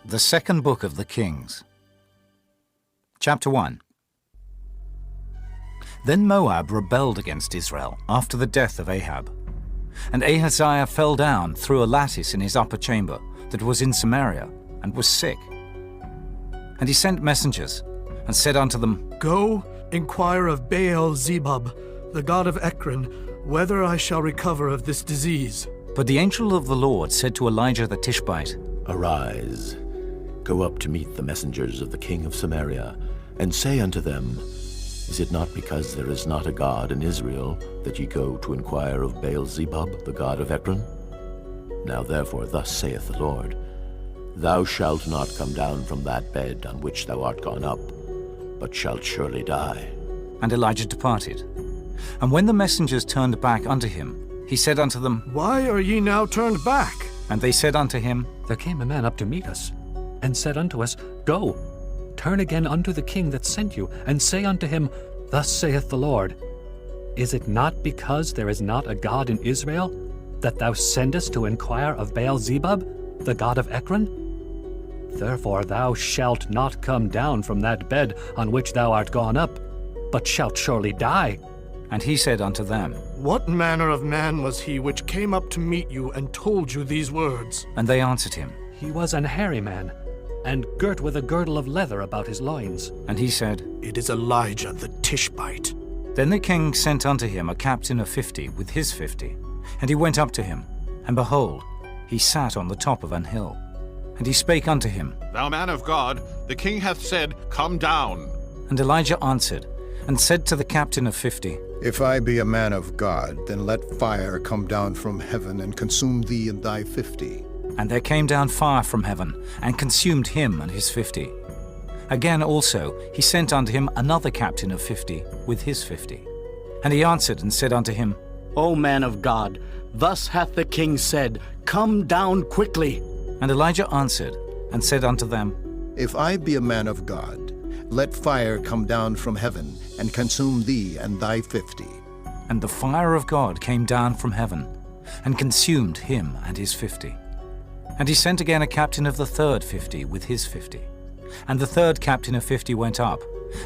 The second book of the Kings. Chapter 1. Then Moab rebelled against Israel after the death of Ahab. And Ahaziah fell down through a lattice in his upper chamber that was in Samaria, and was sick. And he sent messengers, and said unto them, Go, inquire of Baal-zebub, the god of Ekron, whether I shall recover of this disease. But the angel of the Lord said to Elijah the Tishbite, Arise, go up to meet the messengers of the king of Samaria, and say unto them, Is it not because there is not a God in Israel that ye go to inquire of Baal-zebub, the god of Ekron? Now therefore thus saith the Lord, Thou shalt not come down from that bed on which thou art gone up, but shalt surely die. And Elijah departed. And when the messengers turned back unto him, he said unto them, Why are ye now turned back? And they said unto him, There came a man up to meet us, and said unto us, Go, turn again unto the king that sent you, and say unto him, Thus saith the Lord, Is it not because there is not a God in Israel, that thou sendest to inquire of Baal-zebub, the god of Ekron? Therefore thou shalt not come down from that bed on which thou art gone up, but shalt surely die. And he said unto them, What manner of man was he which came up to meet you and told you these words? And they answered him. He was an hairy man, and girt with a girdle of leather about his loins. And he said, It is Elijah the Tishbite. Then the king sent unto him a captain of 50 with his 50. And he went up to him, and behold, he sat on the top of an hill. And he spake unto him, Thou man of God, the king hath said, Come down. And Elijah answered, and said to the captain of 50, If I be a man of God, then let fire come down from heaven and consume thee and thy 50. And there came down fire from heaven, and consumed him and his 50. Again also he sent unto him another captain of 50 with his 50. And he answered and said unto him, O man of God, thus hath the king said, Come down quickly. And Elijah answered and said unto them, If I be a man of God, let fire come down from heaven and consume thee and thy 50. And the fire of God came down from heaven, and consumed him and his 50. And he sent again a captain of the third 50 with his 50. And the third captain of 50 went up,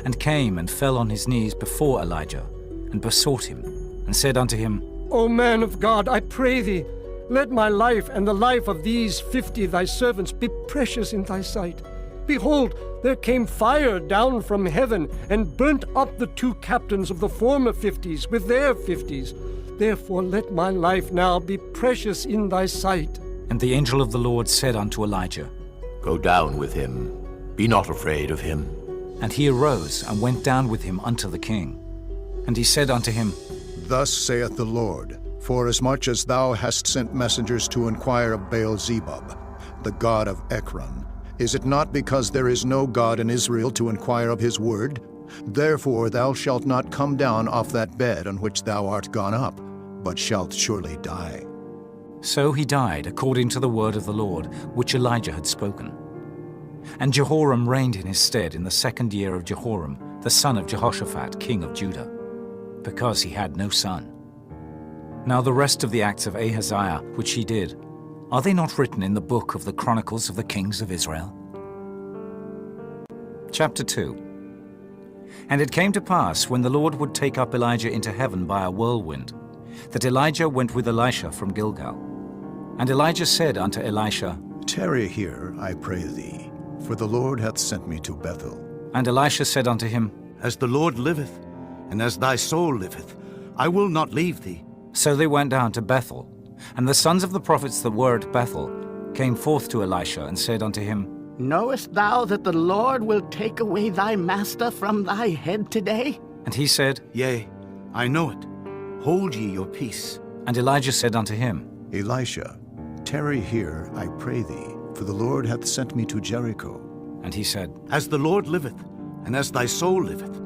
and came and fell on his knees before Elijah, and besought him, and said unto him, O man of God, I pray thee, let my life and the life of these 50 thy servants be precious in thy sight. Behold, there came fire down from heaven, and burnt up the 2 captains of the former 50s with their 50s. Therefore let my life now be precious in thy sight. And the angel of the Lord said unto Elijah, Go down with him, be not afraid of him. And he arose and went down with him unto the king. And he said unto him, Thus saith the Lord, Forasmuch as thou hast sent messengers to inquire of Baal-zebub, the god of Ekron, is it not because there is no God in Israel to inquire of his word? Therefore thou shalt not come down off that bed on which thou art gone up, but shalt surely die. So he died according to the word of the Lord, which Elijah had spoken. And Jehoram reigned in his stead in the 2nd year of Jehoram, the son of Jehoshaphat, king of Judah, because he had no son. Now the rest of the acts of Ahaziah, which he did, are they not written in the book of the Chronicles of the Kings of Israel? Chapter 2. And it came to pass, when the Lord would take up Elijah into heaven by a whirlwind, that Elijah went with Elisha from Gilgal. And Elijah said unto Elisha, Tarry here, I pray thee, for the Lord hath sent me to Bethel. And Elisha said unto him, As the Lord liveth, and as thy soul liveth, I will not leave thee. So they went down to Bethel. And the sons of the prophets that were at Bethel came forth to Elisha, and said unto him, Knowest thou that the Lord will take away thy master from thy head today? And he said, Yea, I know it. Hold ye your peace. And Elijah said unto him, Elisha, tarry here, I pray thee, for the Lord hath sent me to Jericho. And he said, As the Lord liveth, and as thy soul liveth,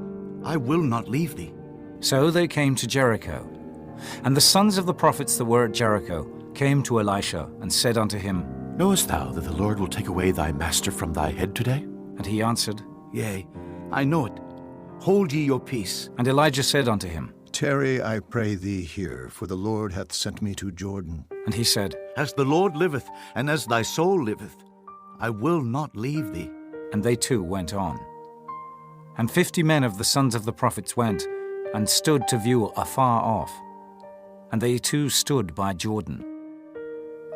I will not leave thee. So they came to Jericho. And the sons of the prophets that were at Jericho came to Elisha, and said unto him, Knowest thou that the Lord will take away thy master from thy head today? And he answered, Yea, I know it. Hold ye your peace. And Elijah said unto him, Tarry, I pray thee here, for the Lord hath sent me to Jordan. And he said, As the Lord liveth, and as thy soul liveth, I will not leave thee. And they too went on. And 50 men of the sons of the prophets went, and stood to view afar off. And they too stood by Jordan.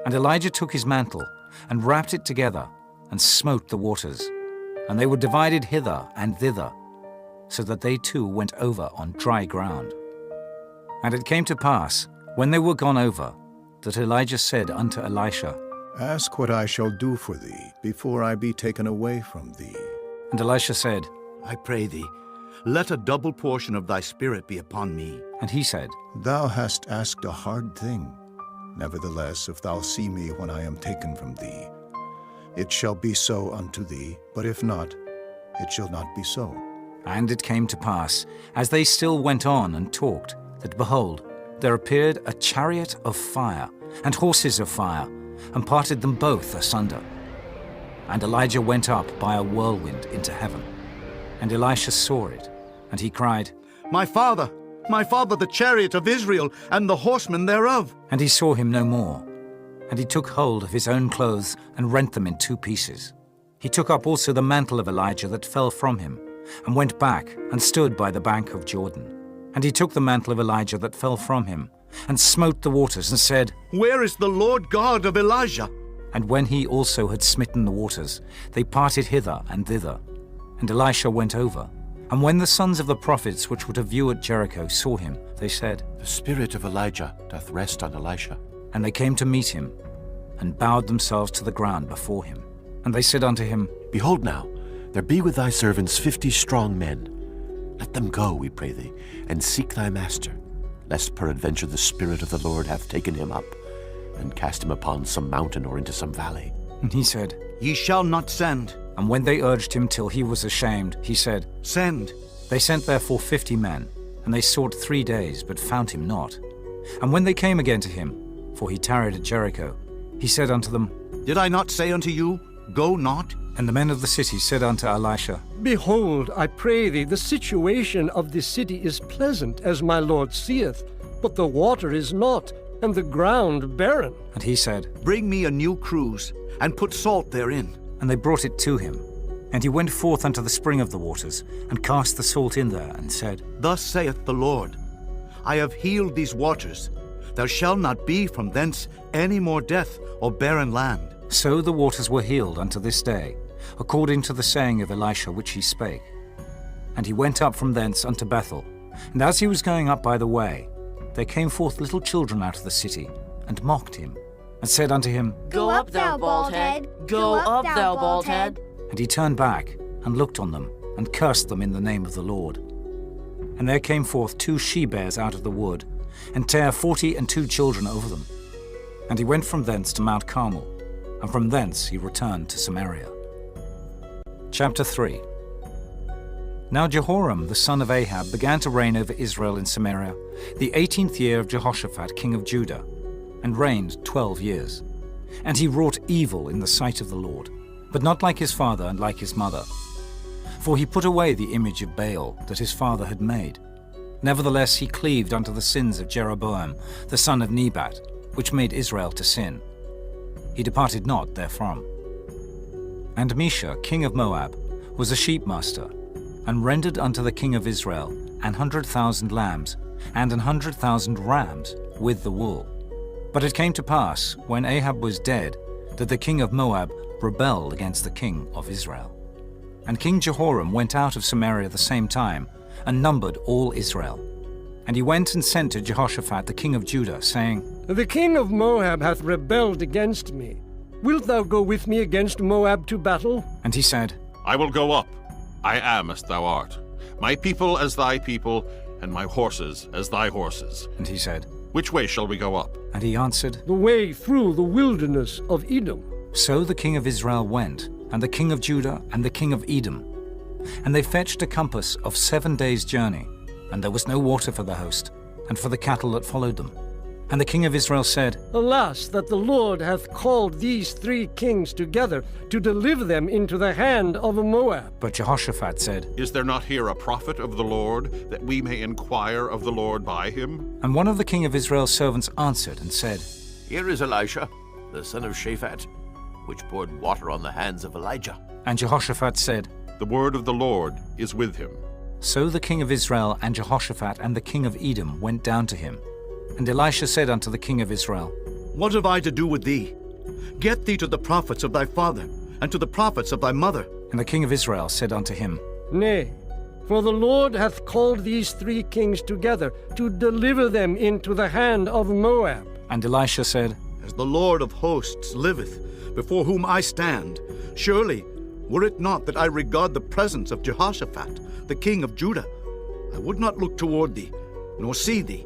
And Elijah took his mantle, and wrapped it together, and smote the waters. And they were divided hither and thither, so that they too went over on dry ground. And it came to pass, when they were gone over, that Elijah said unto Elisha, Ask what I shall do for thee, before I be taken away from thee. And Elisha said, I pray thee, let a double portion of thy spirit be upon me. and he said, Thou hast asked a hard thing. Nevertheless, if thou see me when I am taken from thee, it shall be so unto thee, but if not, it shall not be so. And it came to pass, as they still went on and talked, that behold, there appeared a chariot of fire, and horses of fire, and parted them both asunder. And Elijah went up by a whirlwind into heaven. And Elisha saw it, and he cried, My father, the chariot of Israel, and the horsemen thereof. And he saw him no more. And he took hold of his own clothes, and rent them in 2 pieces. He took up also the mantle of Elijah that fell from him, and went back, and stood by the bank of Jordan. And he took the mantle of Elijah that fell from him, and smote the waters, and said, Where is the Lord God of Elijah? And when he also had smitten the waters, they parted hither and thither. And Elisha went over. And when the sons of the prophets which were to view at Jericho saw him, they said, The spirit of Elijah doth rest on Elisha. And they came to meet him, and bowed themselves to the ground before him. And they said unto him, Behold now, there be with thy servants 50 strong men. Let them go, we pray thee, and seek thy master, lest peradventure the Spirit of the Lord hath taken him up, and cast him upon some mountain or into some valley. And he said, Ye shall not send. And when they urged him till he was ashamed, he said, Send. They sent therefore 50 men, and they sought 3 days, but found him not. And when they came again to him, for he tarried at Jericho, he said unto them, Did I not say unto you, Go not? And the men of the city said unto Elisha, Behold, I pray thee, the situation of this city is pleasant, as my lord seeth, but the water is not, and the ground barren. And he said, Bring me a new cruse, and put salt therein. And they brought it to him. And he went forth unto the spring of the waters, and cast the salt in there, and said, Thus saith the Lord, I have healed these waters. There shall not be from thence any more death or barren land. So the waters were healed unto this day, according to the saying of Elisha which he spake. And he went up from thence unto Bethel. And as he was going up by the way, there came forth little children out of the city, and mocked him, and said unto him, Go up, thou bald head! Go up, thou bald head! And he turned back, and looked on them, and cursed them in the name of the Lord. And there came forth 2 she-bears out of the wood, and bare 42 children over them. And he went from thence to Mount Carmel, and from thence he returned to Samaria. Chapter 3. Now Jehoram the son of Ahab began to reign over Israel in Samaria, the 18th year of Jehoshaphat king of Judah, and reigned 12 years. And he wrought evil in the sight of the Lord, but not like his father and like his mother. For he put away the image of Baal that his father had made. Nevertheless he cleaved unto the sins of Jeroboam the son of Nebat, which made Israel to sin. He departed not therefrom. And Mesha king of Moab was a sheepmaster, and rendered unto the king of Israel 100,000 lambs, and 100,000 rams with the wool. But it came to pass, when Ahab was dead, that the king of Moab rebelled against the king of Israel. And King Jehoram went out of Samaria the same time, and numbered all Israel. And he went and sent to Jehoshaphat the king of Judah, saying, The king of Moab hath rebelled against me. Wilt thou go with me against Moab to battle? And he said, I will go up. I am as thou art. My people as thy people, and my horses as thy horses. And he said, Which way shall we go up? And he answered, The way through the wilderness of Edom. So the king of Israel went, and the king of Judah, and the king of Edom. And they fetched a compass of 7 days' journey, and there was no water for the host, and for the cattle that followed them. And the king of Israel said, Alas, that the Lord hath called these 3 kings together to deliver them into the hand of Moab. But Jehoshaphat said, Is there not here a prophet of the Lord, that we may inquire of the Lord by him? And one of the king of Israel's servants answered and said, Here is Elisha, the son of Shaphat. which poured water on the hands of Elijah? And Jehoshaphat said, The word of the Lord is with him. So the king of Israel and Jehoshaphat and the king of Edom went down to him. And Elisha said unto the king of Israel, What have I to do with thee? Get thee to the prophets of thy father, and to the prophets of thy mother. And the king of Israel said unto him, Nay, for the Lord hath called these 3 kings together to deliver them into the hand of Moab. And Elisha said, As the Lord of hosts liveth, before whom I stand, surely, were it not that I regard the presence of Jehoshaphat, the king of Judah, I would not look toward thee, nor see thee.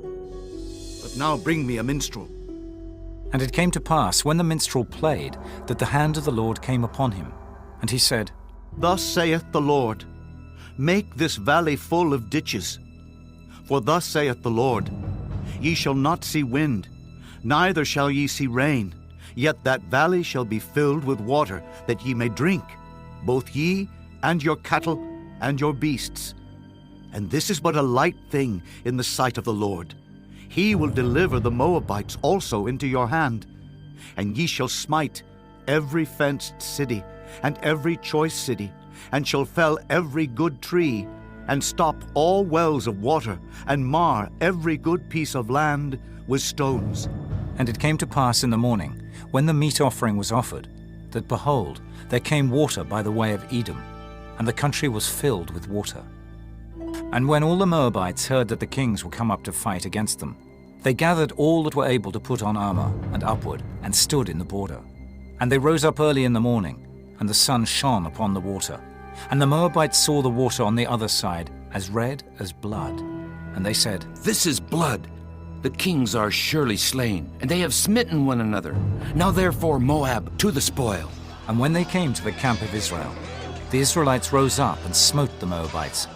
But now bring me a minstrel. And it came to pass, when the minstrel played, that the hand of the Lord came upon him. And he said, Thus saith the Lord, Make this valley full of ditches. For thus saith the Lord, Ye shall not see wind, neither shall ye see rain, yet that valley shall be filled with water, that ye may drink, both ye and your cattle and your beasts. And this is but a light thing in the sight of the Lord. He will deliver the Moabites also into your hand, and ye shall smite every fenced city, and every choice city, and shall fell every good tree, and stop all wells of water, and mar every good piece of land with stones. And it came to pass in the morning, when the meat offering was offered, that behold, there came water by the way of Edom, and the country was filled with water. And when all the Moabites heard that the kings were come up to fight against them, they gathered all that were able to put on armor and upward, and stood in the border. And they rose up early in the morning, and the sun shone upon the water. And the Moabites saw the water on the other side as red as blood. And they said, This is blood. The kings are surely slain, and they have smitten one another. Now therefore, Moab, to the spoil. And when they came to the camp of Israel, the Israelites rose up and smote the Moabites,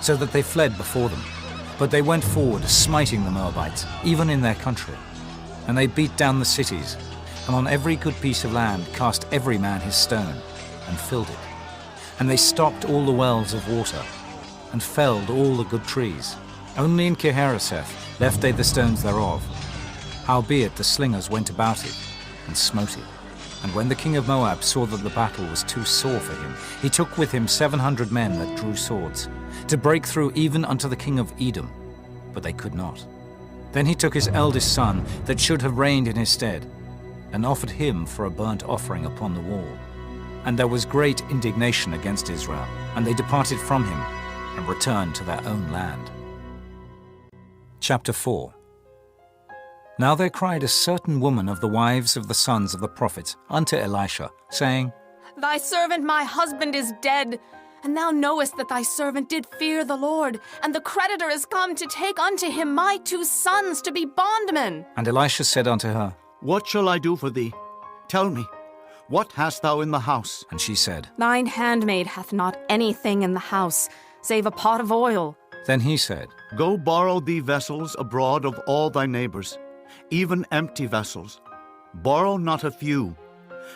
so that they fled before them. But they went forward, smiting the Moabites, even in their country. And they beat down the cities, and on every good piece of land cast every man his stone, and filled it. And they stopped all the wells of water, and felled all the good trees. Only in Kehareseth left they the stones thereof. Howbeit the slingers went about it, and smote it. And when the king of Moab saw that the battle was too sore for him, he took with him 700 men that drew swords, to break through even unto the king of Edom, but they could not. Then he took his eldest son, that should have reigned in his stead, and offered him for a burnt offering upon the wall. And there was great indignation against Israel, and they departed from him, and returned to their own land. Chapter 4. Now there cried a certain woman of the wives of the sons of the prophets unto Elisha, saying, Thy servant my husband is dead, and thou knowest that thy servant did fear the Lord, and the creditor is come to take unto him my 2 sons to be bondmen. And Elisha said unto her, What shall I do for thee? Tell me, what hast thou in the house? And she said, Thine handmaid hath not anything in the house, save a pot of oil. Then he said, Go borrow thee vessels abroad of all thy neighbors, even empty vessels. Borrow not a few.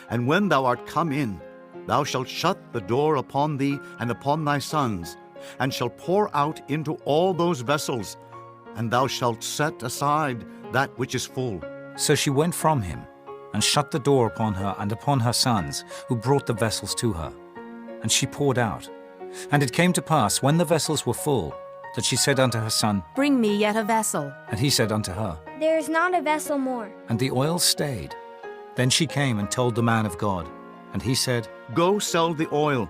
And when thou art come in, thou shalt shut the door upon thee and upon thy sons, and shalt pour out into all those vessels, and thou shalt set aside that which is full. So she went from him, and shut the door upon her and upon her sons, who brought the vessels to her. And she poured out. And it came to pass, when the vessels were full, that she said unto her son, Bring me yet a vessel. And he said unto her, There is not a vessel more. And the oil stayed. Then she came and told the man of God. And he said, Go sell the oil,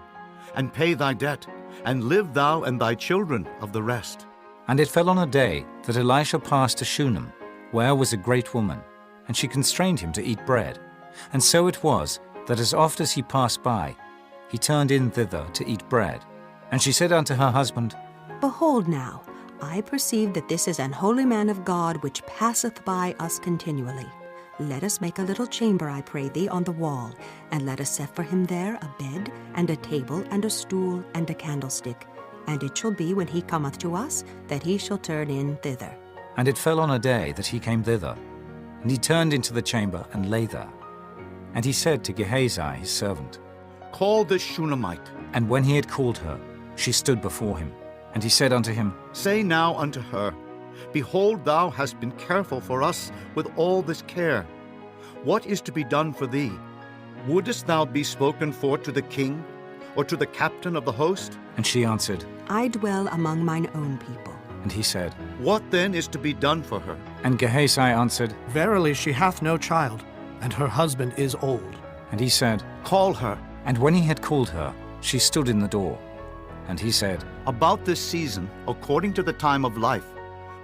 and pay thy debt, and live thou and thy children of the rest. And it fell on a day that Elisha passed to Shunem, where was a great woman, and she constrained him to eat bread. And so it was, that as oft as he passed by, he turned in thither to eat bread. And she said unto her husband, Behold now, I perceive that this is an holy man of God which passeth by us continually. Let us make a little chamber, I pray thee, on the wall, and let us set for him there a bed, and a table, and a stool, and a candlestick. And it shall be, when he cometh to us, that he shall turn in thither. And it fell on a day that he came thither, and he turned into the chamber and lay there. And he said to Gehazi his servant, Call this Shunammite. And when he had called her, she stood before him. And he said unto him, Say now unto her, Behold, thou hast been careful for us with all this care. What is to be done for thee? Wouldest thou be spoken for to the king, or to the captain of the host? And she answered, I dwell among mine own people. and he said, What then is to be done for her? And Gehazi answered, Verily she hath no child, and her husband is old. and he said, Call her. and when he had called her, she stood in the door. And he said, About this season, according to the time of life,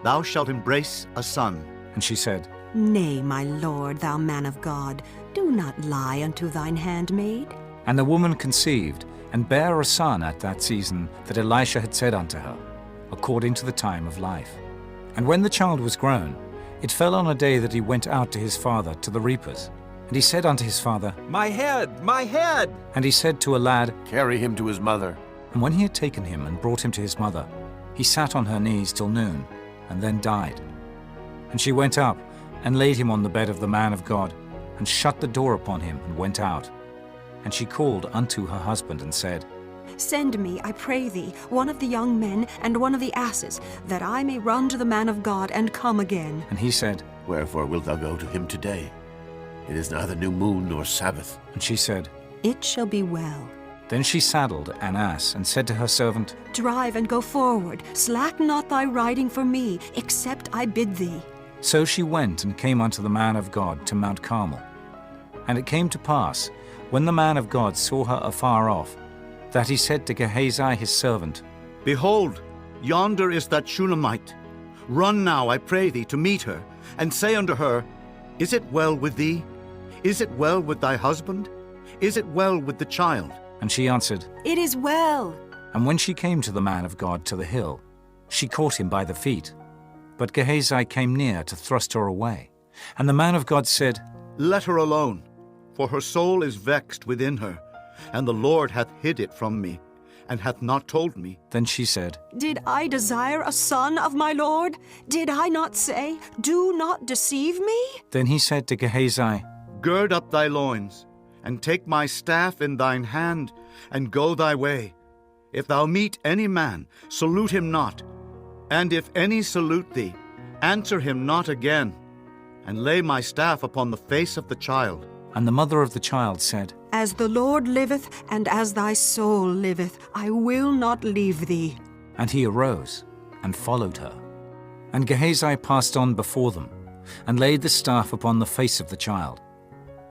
thou shalt embrace a son. and she said, Nay, my lord, thou man of God, do not lie unto thine handmaid. And the woman conceived, and bare a son at that season that Elisha had said unto her, according to the time of life. And when the child was grown, it fell on a day that he went out to his father to the reapers. And he said unto his father, My head, my head! and he said to a lad, Carry him to his mother. and when he had taken him and brought him to his mother, he sat on her knees till noon, and then died. And she went up, and laid him on the bed of the man of God, and shut the door upon him, and went out. And she called unto her husband, and said, Send me, I pray thee, one of the young men and one of the asses, that I may run to the man of God and come again. And he said, Wherefore wilt thou go to him today? It is neither new moon nor Sabbath. and she said, It shall be well. Then she saddled an ass, and said to her servant, Drive and go forward. Slack not thy riding for me, except I bid thee. So she went and came unto the man of God to Mount Carmel. And it came to pass, when the man of God saw her afar off, that he said to Gehazi his servant, Behold, yonder is that Shunammite. Run now, I pray thee, to meet her, and say unto her, Is it well with thee? Is it well with thy husband? Is it well with the child? And she answered, It is well. And when she came to the man of God to the hill, she caught him by the feet. But Gehazi came near to thrust her away. And the man of God said, Let her alone, for her soul is vexed within her, and the Lord hath hid it from me, and hath not told me. Then she said, Did I desire a son of my Lord? Did I not say, Do not deceive me? Then he said to Gehazi, Gird up thy loins, and take my staff in thine hand, and go thy way. If thou meet any man, salute him not. And if any salute thee, answer him not again. And lay my staff upon the face of the child. And the mother of the child said, As the Lord liveth, and as thy soul liveth, I will not leave thee. And he arose and followed her. And Gehazi passed on before them, and laid the staff upon the face of the child.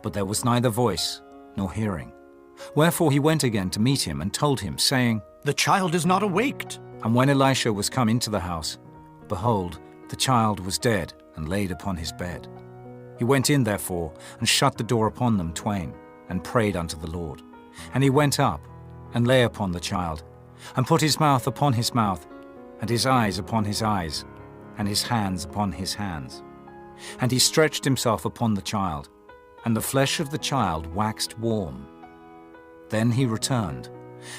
But there was neither voice nor hearing. Wherefore he went again to meet him, and told him, saying, The child is not awaked. And when Elisha was come into the house, behold, the child was dead, and laid upon his bed. He went in therefore, and shut the door upon them twain, and prayed unto the Lord. And he went up, and lay upon the child, and put his mouth upon his mouth, and his eyes upon his eyes, and his hands upon his hands. And he stretched himself upon the child, and the flesh of the child waxed warm. Then he returned,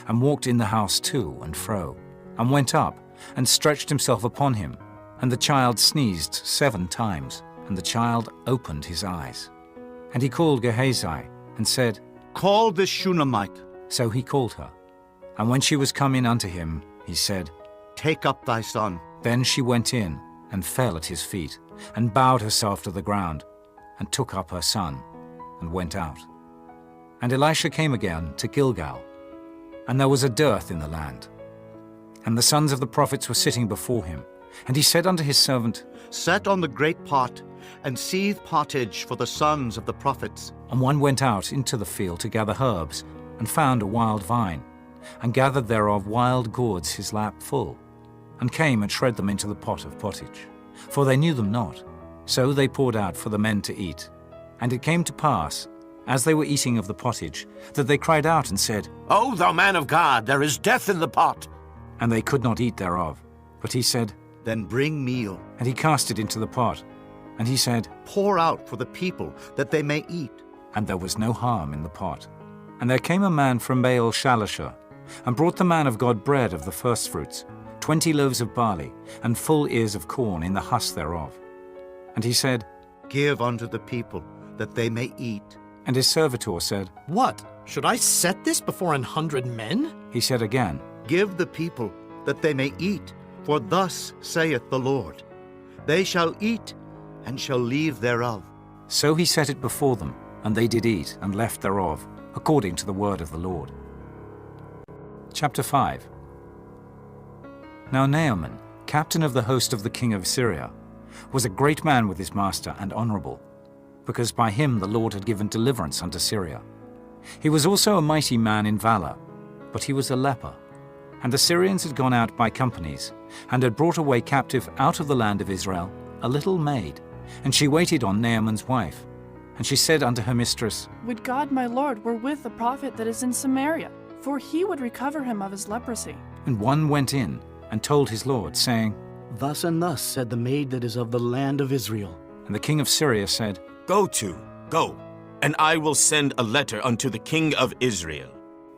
and walked in the house to and fro, and went up, and stretched himself upon him. And the child sneezed 7 times, and the child opened his eyes. And he called Gehazi, and said, Call this Shunammite. So he called her. And when she was come in unto him, he said, Take up thy son. Then she went in, and fell at his feet, and bowed herself to the ground, and took up her son, and went out. And Elisha came again to Gilgal, and there was a dearth in the land. And the sons of the prophets were sitting before him. And he said unto his servant, Set on the great pot, and seethe pottage for the sons of the prophets. And one went out into the field to gather herbs, and found a wild vine, and gathered thereof wild gourds his lap full, and came and shred them into the pot of pottage. For they knew them not. So they poured out for the men to eat. And it came to pass, as they were eating of the pottage, that they cried out and said, O thou man of God, there is death in the pot. And they could not eat thereof. But he said, Then bring meal. And he cast it into the pot. And he said, Pour out for the people, that they may eat. And there was no harm in the pot. And there came a man from Baal Shalisha, and brought the man of God bread of the firstfruits, 20 loaves of barley, and full ears of corn in the husk thereof. And he said, Give unto the people, that they may eat. And his servitor said, What? Should I set this before 100 men? He said again, Give the people, that they may eat. For thus saith the Lord, They shall eat, and shall leave thereof. So he set it before them, And they did eat and left thereof, according to the word of the Lord. Chapter 5. Now Naaman, captain of the host of the king of Syria, was a great man with his master and honorable, because by him the Lord had given deliverance unto Syria. He was also a mighty man in valor, but he was a leper. And the Syrians had gone out by companies, and had brought away captive out of the land of Israel a little maid, and she waited on Naaman's wife. And she said unto her mistress, Would God my Lord were with the prophet that is in Samaria, for he would recover him of his leprosy. And one went in and told his lord, saying, Thus and thus said the maid that is of the land of Israel. And the king of Syria said, Go, and I will send a letter unto the king of Israel.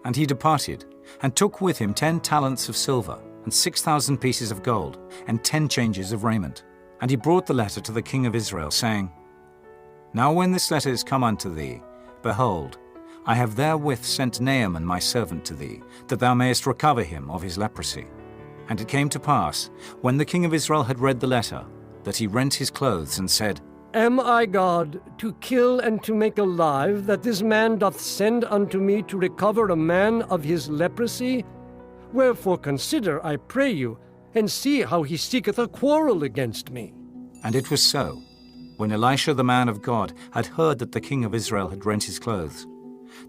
And he departed, and took with him 10 talents of silver, and 6,000 pieces of gold, and 10 changes of raiment. And he brought the letter to the king of Israel, saying, Now when this letter is come unto thee, behold, I have therewith sent Naaman my servant to thee, that thou mayest recover him of his leprosy. And it came to pass, when the king of Israel had read the letter, that he rent his clothes, and said, Am I God, to kill and to make alive, that this man doth send unto me to recover a man of his leprosy? Wherefore consider, I pray you, and see how he seeketh a quarrel against me. And it was so, when Elisha the man of God had heard that the king of Israel had rent his clothes,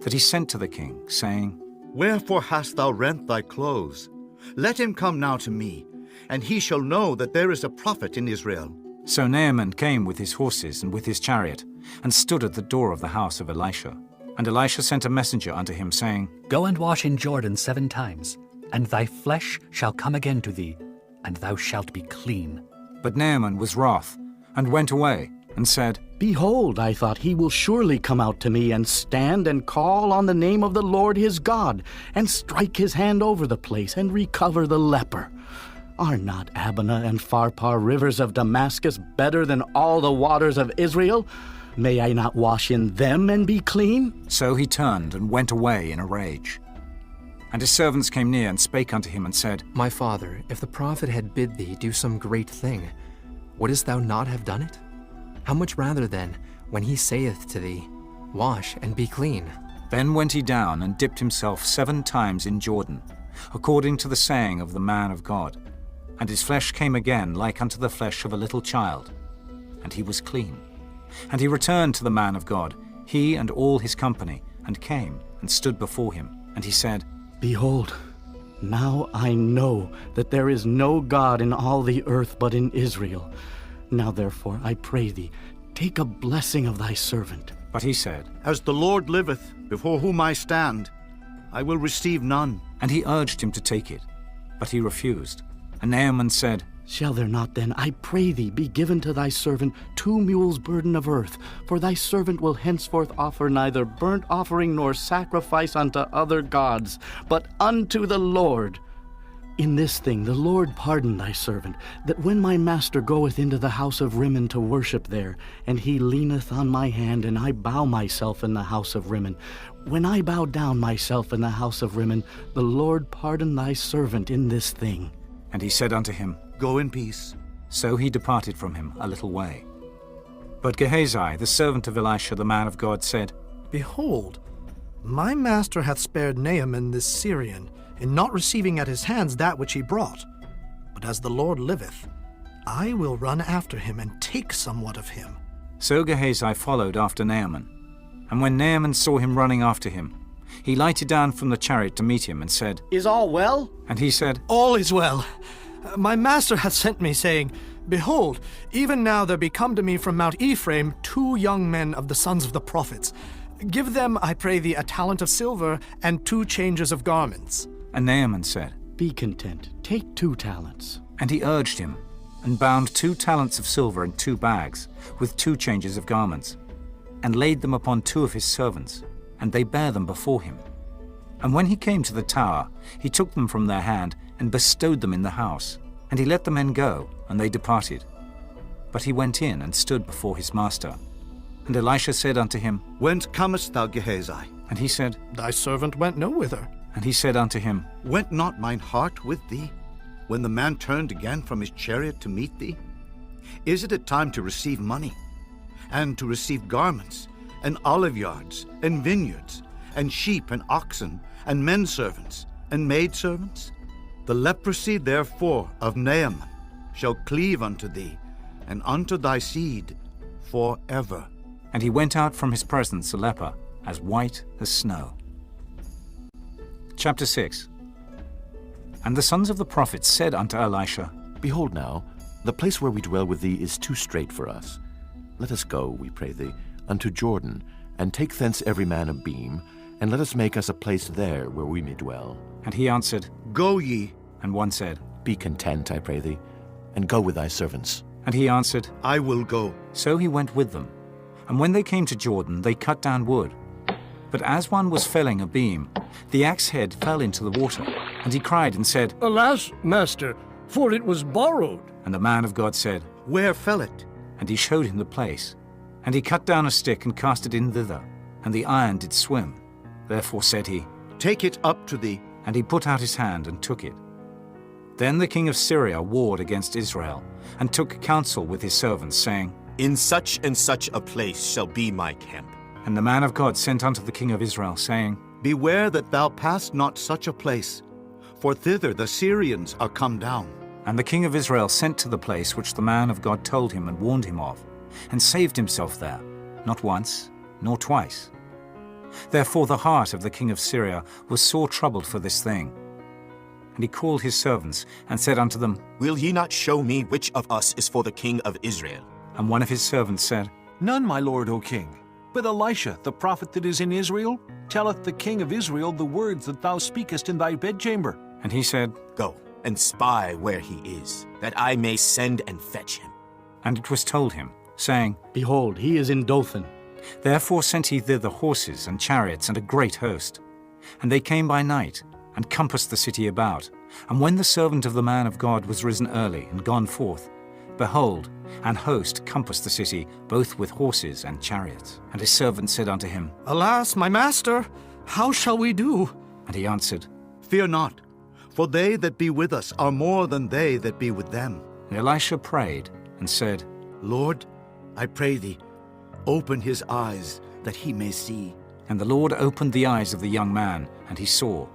that he sent to the king, saying, Wherefore hast thou rent thy clothes? Let him come now to me, and he shall know that there is a prophet in Israel. So Naaman came with his horses and with his chariot, and stood at the door of the house of Elisha. And Elisha sent a messenger unto him, saying, Go and wash in Jordan 7 times, and thy flesh shall come again to thee, and thou shalt be clean. But Naaman was wroth, and went away, and said, Behold, I thought he will surely come out to me, and stand and call on the name of the Lord his God, and strike his hand over the place, and recover the leper. Are not Abana and Pharpar rivers of Damascus better than all the waters of Israel? May I not wash in them and be clean? So he turned and went away in a rage. And his servants came near and spake unto him, and said, My father, if the prophet had bid thee do some great thing, wouldest thou not have done it? How much rather then, when he saith to thee, Wash and be clean? Then went he down and dipped himself 7 times in Jordan, according to the saying of the man of God. And his flesh came again like unto the flesh of a little child, and he was clean. And he returned to the man of God, he and all his company, and came and stood before him. And he said, Behold, now I know that there is no God in all the earth but in Israel. Now therefore, I pray thee, take a blessing of thy servant. But he said, As the Lord liveth, before whom I stand, I will receive none. And he urged him to take it, but he refused. And Naaman said, Shall there not then, I pray thee, be given to thy servant 2 mules' burden of earth? For thy servant will henceforth offer neither burnt offering nor sacrifice unto other gods, but unto the Lord. In this thing the Lord pardon thy servant, that when my master goeth into the house of Rimmon to worship there, and he leaneth on my hand, and I bow myself in the house of Rimmon, when I bow down myself in the house of Rimmon, the Lord pardon thy servant in this thing. And he said unto him, Go in peace. So he departed from him a little way. But Gehazi, the servant of Elisha the man of God, said, Behold, my master hath spared Naaman this Syrian, in not receiving at his hands that which he brought. But as the Lord liveth, I will run after him and take somewhat of him. So Gehazi followed after Naaman. And when Naaman saw him running after him, he lighted down from the chariot to meet him, and said, Is all well? And he said, All is well. My master hath sent me, saying, Behold, even now there be come to me from Mount Ephraim 2 young men of the sons of the prophets. Give them, I pray thee, a talent of silver and 2 changes of garments. And Naaman said, Be content, take 2 talents. And he urged him, and bound 2 talents of silver in 2 bags, with 2 changes of garments, and laid them upon 2 of his servants, and they bare them before him. And when he came to the tower, he took them from their hand, and bestowed them in the house. And he let the men go, and they departed. But he went in and stood before his master. And Elisha said unto him, Whence comest thou, Gehazi? And he said, Thy servant went no whither. And he said unto him, Went not mine heart with thee, when the man turned again from his chariot to meet thee? Is it a time to receive money, and to receive garments, and olive yards, and vineyards, and sheep and oxen, and men servants, and maidservants? The leprosy therefore of Naaman shall cleave unto thee, and unto thy seed forever. And he went out from his presence a leper, as white as snow. Chapter 6. And the sons of the prophets said unto Elisha, Behold now, the place where we dwell with thee is too strait for us. Let us go, we pray thee, unto Jordan, and take thence every man a beam, and let us make us a place there where we may dwell. And he answered, Go ye. And one said, Be content, I pray thee, and go with thy servants. And he answered, I will go. So he went with them. And when they came to Jordan, they cut down wood. But as one was felling a beam, the axe head fell into the water. And he cried and said, Alas, master, for it was borrowed. And the man of God said, Where fell it? And he showed him the place. And he cut down a stick and cast it in thither, and the iron did swim. Therefore said he, Take it up to thee. And he put out his hand and took it. Then the king of Syria warred against Israel, and took counsel with his servants, saying, In such and such a place shall be my camp. And the man of God sent unto the king of Israel, saying, Beware that thou pass not such a place, for thither the Syrians are come down. And the king of Israel sent to the place which the man of God told him and warned him of, and saved himself there, not once, nor twice. Therefore the heart of the king of Syria was sore troubled for this thing. And he called his servants, and said unto them, Will ye not show me which of us is for the king of Israel? And one of his servants said, None, my lord, O king. But Elisha, the prophet that is in Israel, telleth the king of Israel the words that thou speakest in thy bedchamber. And he said, Go, and spy where he is, that I may send and fetch him. And it was told him, saying, Behold, he is in Dothan. Therefore sent he thither horses and chariots and a great host. And they came by night, and compassed the city about. And when the servant of the man of God was risen early and gone forth, behold, an host compassed the city, both with horses and chariots. And his servant said unto him, Alas, my master, how shall we do? And he answered, Fear not, for they that be with us are more than they that be with them. And Elisha prayed and said, Lord, I pray thee, open his eyes, that he may see. And the Lord opened the eyes of the young man, and he saw.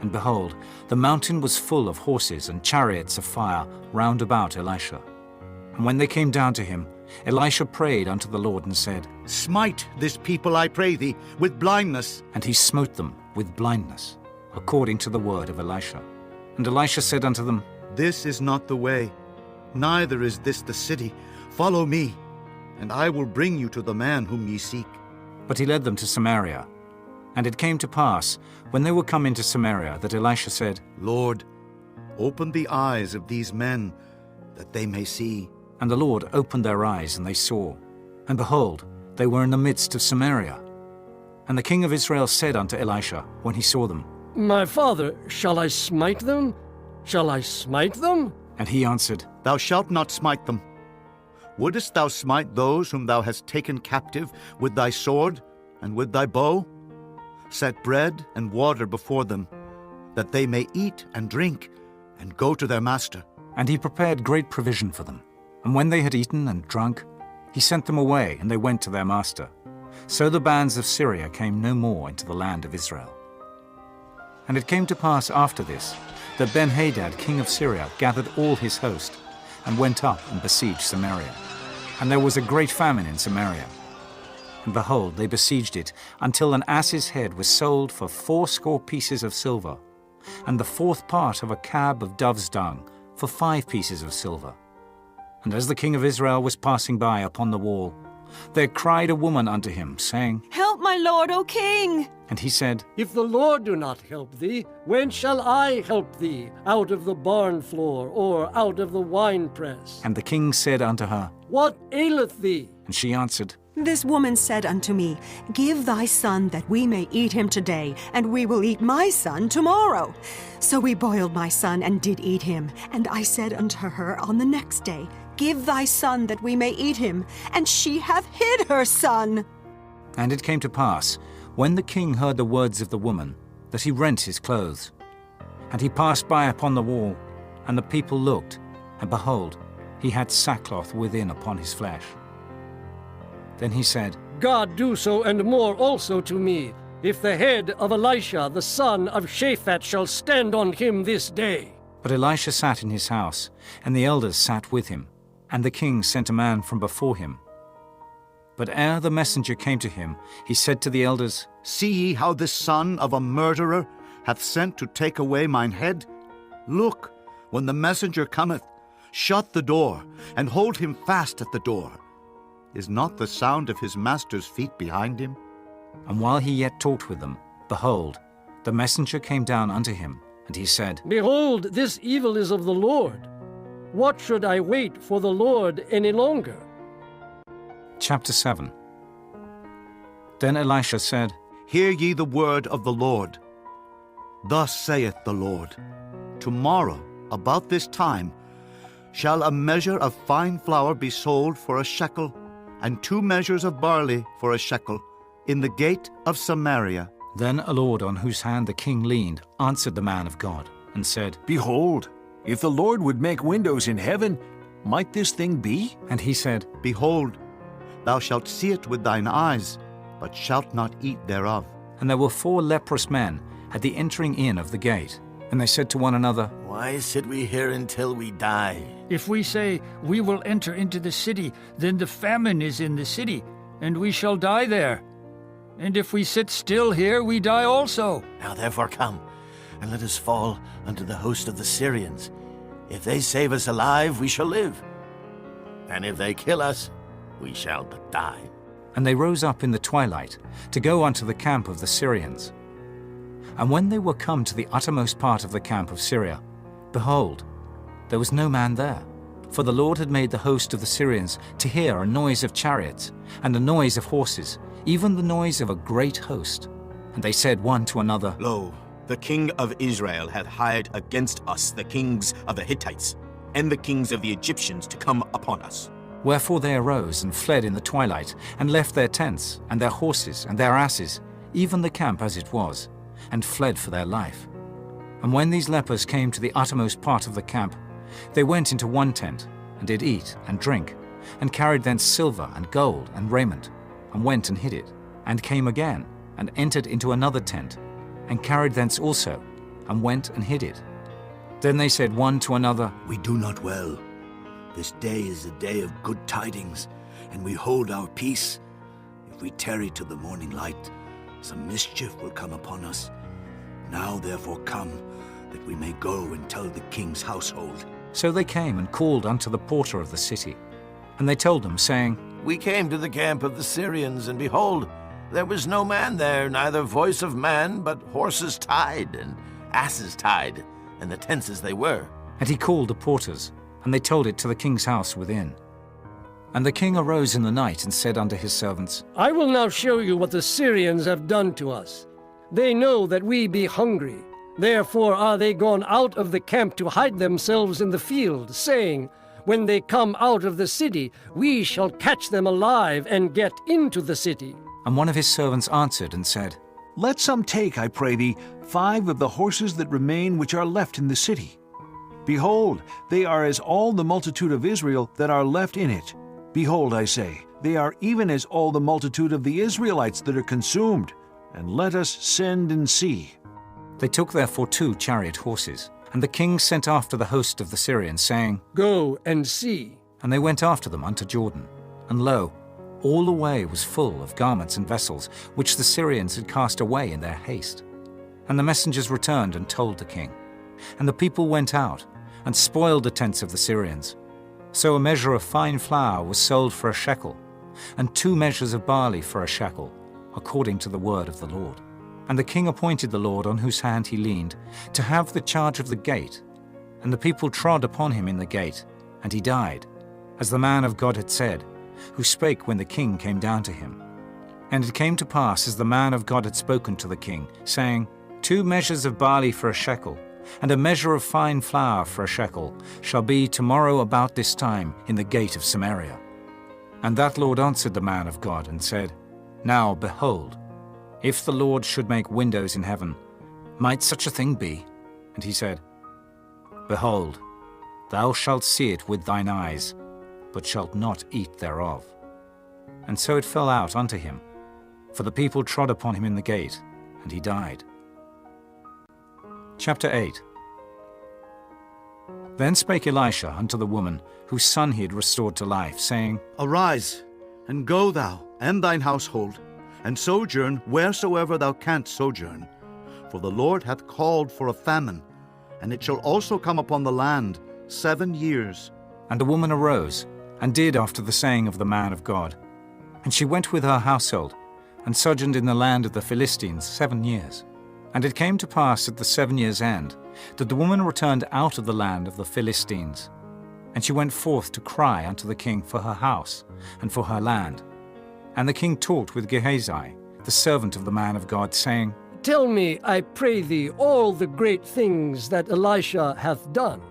And behold, the mountain was full of horses and chariots of fire round about Elisha. And when they came down to him, Elisha prayed unto the Lord and said, Smite this people, I pray thee, with blindness. And he smote them with blindness, according to the word of Elisha. And Elisha said unto them, This is not the way, neither is this the city. Follow me, and I will bring you to the man whom ye seek. But he led them to Samaria. And it came to pass, when they were come into Samaria, that Elisha said, Lord, open the eyes of these men, that they may see. And the Lord opened their eyes, and they saw. And behold, they were in the midst of Samaria. And the king of Israel said unto Elisha, when he saw them, My father, shall I smite them? Shall I smite them? And he answered, Thou shalt not smite them. Wouldest thou smite those whom thou hast taken captive with thy sword and with thy bow? Set bread and water before them, that they may eat and drink, and go to their master. And he prepared great provision for them. And when they had eaten and drunk, he sent them away, and they went to their master. So the bands of Syria came no more into the land of Israel. And it came to pass after this, that Ben-Hadad king of Syria gathered all his host, and went up and besieged Samaria. And there was a great famine in Samaria. And behold, they besieged it, until an ass's head was sold for 80 pieces of silver, and the 4th part of a cab of dove's dung for 5 pieces of silver. And as the king of Israel was passing by upon the wall, there cried a woman unto him, saying, Help, my lord, O king! And he said, If the Lord do not help thee, when shall I help thee? Out of the barn floor, or out of the winepress? And the king said unto her, What aileth thee? And she answered, This woman said unto me, Give thy son that we may eat him today, and we will eat my son tomorrow. So we boiled my son and did eat him. And I said unto her on the next day, Give thy son that we may eat him. And she hath hid her son. And it came to pass, when the king heard the words of the woman, that he rent his clothes. And he passed by upon the wall, and the people looked, and behold, he had sackcloth within upon his flesh. Then he said, God do so and more also to me, if the head of Elisha the son of Shaphat shall stand on him this day. But Elisha sat in his house, and the elders sat with him, and the king sent a man from before him. But ere the messenger came to him, he said to the elders, See ye how this son of a murderer hath sent to take away mine head? Look, when the messenger cometh, shut the door, and hold him fast at the door. Is not the sound of his master's feet behind him? And while he yet talked with them, behold, the messenger came down unto him, and he said, Behold, this evil is of the Lord. What should I wait for the Lord any longer? Chapter 7. Then Elisha said, Hear ye the word of the Lord. Thus saith the Lord, Tomorrow, about this time, shall a measure of fine flour be sold for a shekel, and 2 measures of barley for a shekel, in the gate of Samaria. Then a lord on whose hand the king leaned answered the man of God, and said, Behold, if the Lord would make windows in heaven, might this thing be? And he said, Behold, thou shalt see it with thine eyes, but shalt not eat thereof. And there were 4 leprous men at the entering in of the gate, and they said to one another, Why sit we here until we die? If we say, We will enter into the city, then the famine is in the city, and we shall die there. And if we sit still here, we die also. Now therefore come, and let us fall unto the host of the Syrians. If they save us alive, we shall live. And if they kill us, we shall but die. And they rose up in the twilight to go unto the camp of the Syrians. And when they were come to the uttermost part of the camp of Syria, behold, there was no man there. For the Lord had made the host of the Syrians to hear a noise of chariots, and a noise of horses, even the noise of a great host. And they said one to another, Lo, the king of Israel hath hired against us the kings of the Hittites, and the kings of the Egyptians to come upon us. Wherefore they arose and fled in the twilight, and left their tents, and their horses, and their asses, even the camp as it was, and fled for their life. And when these lepers came to the uttermost part of the camp, they went into one tent, and did eat and drink, and carried thence silver and gold and raiment, and went and hid it, and came again, and entered into another tent, and carried thence also, and went and hid it. Then they said one to another, We do not well. This day is a day of good tidings, and we hold our peace. If we tarry till the morning light, some mischief will come upon us. Now therefore come, that we may go and tell the king's household. So they came and called unto the porter of the city. And they told them, saying, We came to the camp of the Syrians, and behold, there was no man there, neither voice of man, but horses tied, and asses tied, and the tents as they were. And he called the porters, and they told it to the king's house within. And the king arose in the night and said unto his servants, I will now show you what the Syrians have done to us. They know that we be hungry. Therefore are they gone out of the camp to hide themselves in the field, saying, When they come out of the city, we shall catch them alive and get into the city. And one of his servants answered and said, Let some take, I pray thee, 5 of the horses that remain which are left in the city. Behold, they are as all the multitude of Israel that are left in it. Behold, I say, they are even as all the multitude of the Israelites that are consumed. And let us send and see. They took therefore 2 chariot horses, and the king sent after the host of the Syrians, saying, Go and see. And they went after them unto Jordan. And lo, all the way was full of garments and vessels, which the Syrians had cast away in their haste. And the messengers returned and told the king. And the people went out, and spoiled the tents of the Syrians. So a measure of fine flour was sold for a shekel, and 2 measures of barley for a shekel, according to the word of the Lord. And the king appointed the Lord on whose hand he leaned to have the charge of the gate. And the people trod upon him in the gate, and he died, as the man of God had said, who spake when the king came down to him. And it came to pass as the man of God had spoken to the king, saying, 2 measures of barley for a shekel, and a measure of fine flour for a shekel, shall be tomorrow about this time in the gate of Samaria. And that Lord answered the man of God, and said, Now, behold, if the Lord should make windows in heaven, might such a thing be? And he said, Behold, thou shalt see it with thine eyes, but shalt not eat thereof. and so it fell out unto him. For the people trod upon him in the gate, and he died. Chapter 8. Then spake Elisha unto the woman, whose son he had restored to life, saying, Arise, and go thou, and thine household, and sojourn wheresoever thou canst sojourn. For the Lord hath called for a famine, and it shall also come upon the land 7 years. And the woman arose, and did after the saying of the man of God. And she went with her household, and sojourned in the land of the Philistines 7 years. And it came to pass at the 7 years' end, that the woman returned out of the land of the Philistines. And she went forth to cry unto the king for her house, and for her land. And the king talked with Gehazi, the servant of the man of God, saying, Tell me, I pray thee, all the great things that Elisha hath done.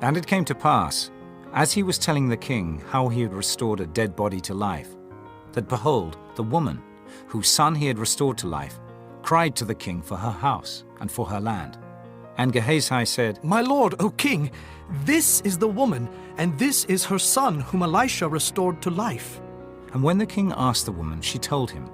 And it came to pass, as he was telling the king how he had restored a dead body to life, that behold, the woman, whose son he had restored to life, cried to the king for her house and for her land. And Gehazi said, My lord, O king, this is the woman, and this is her son whom Elisha restored to life. And when the king asked the woman, she told him.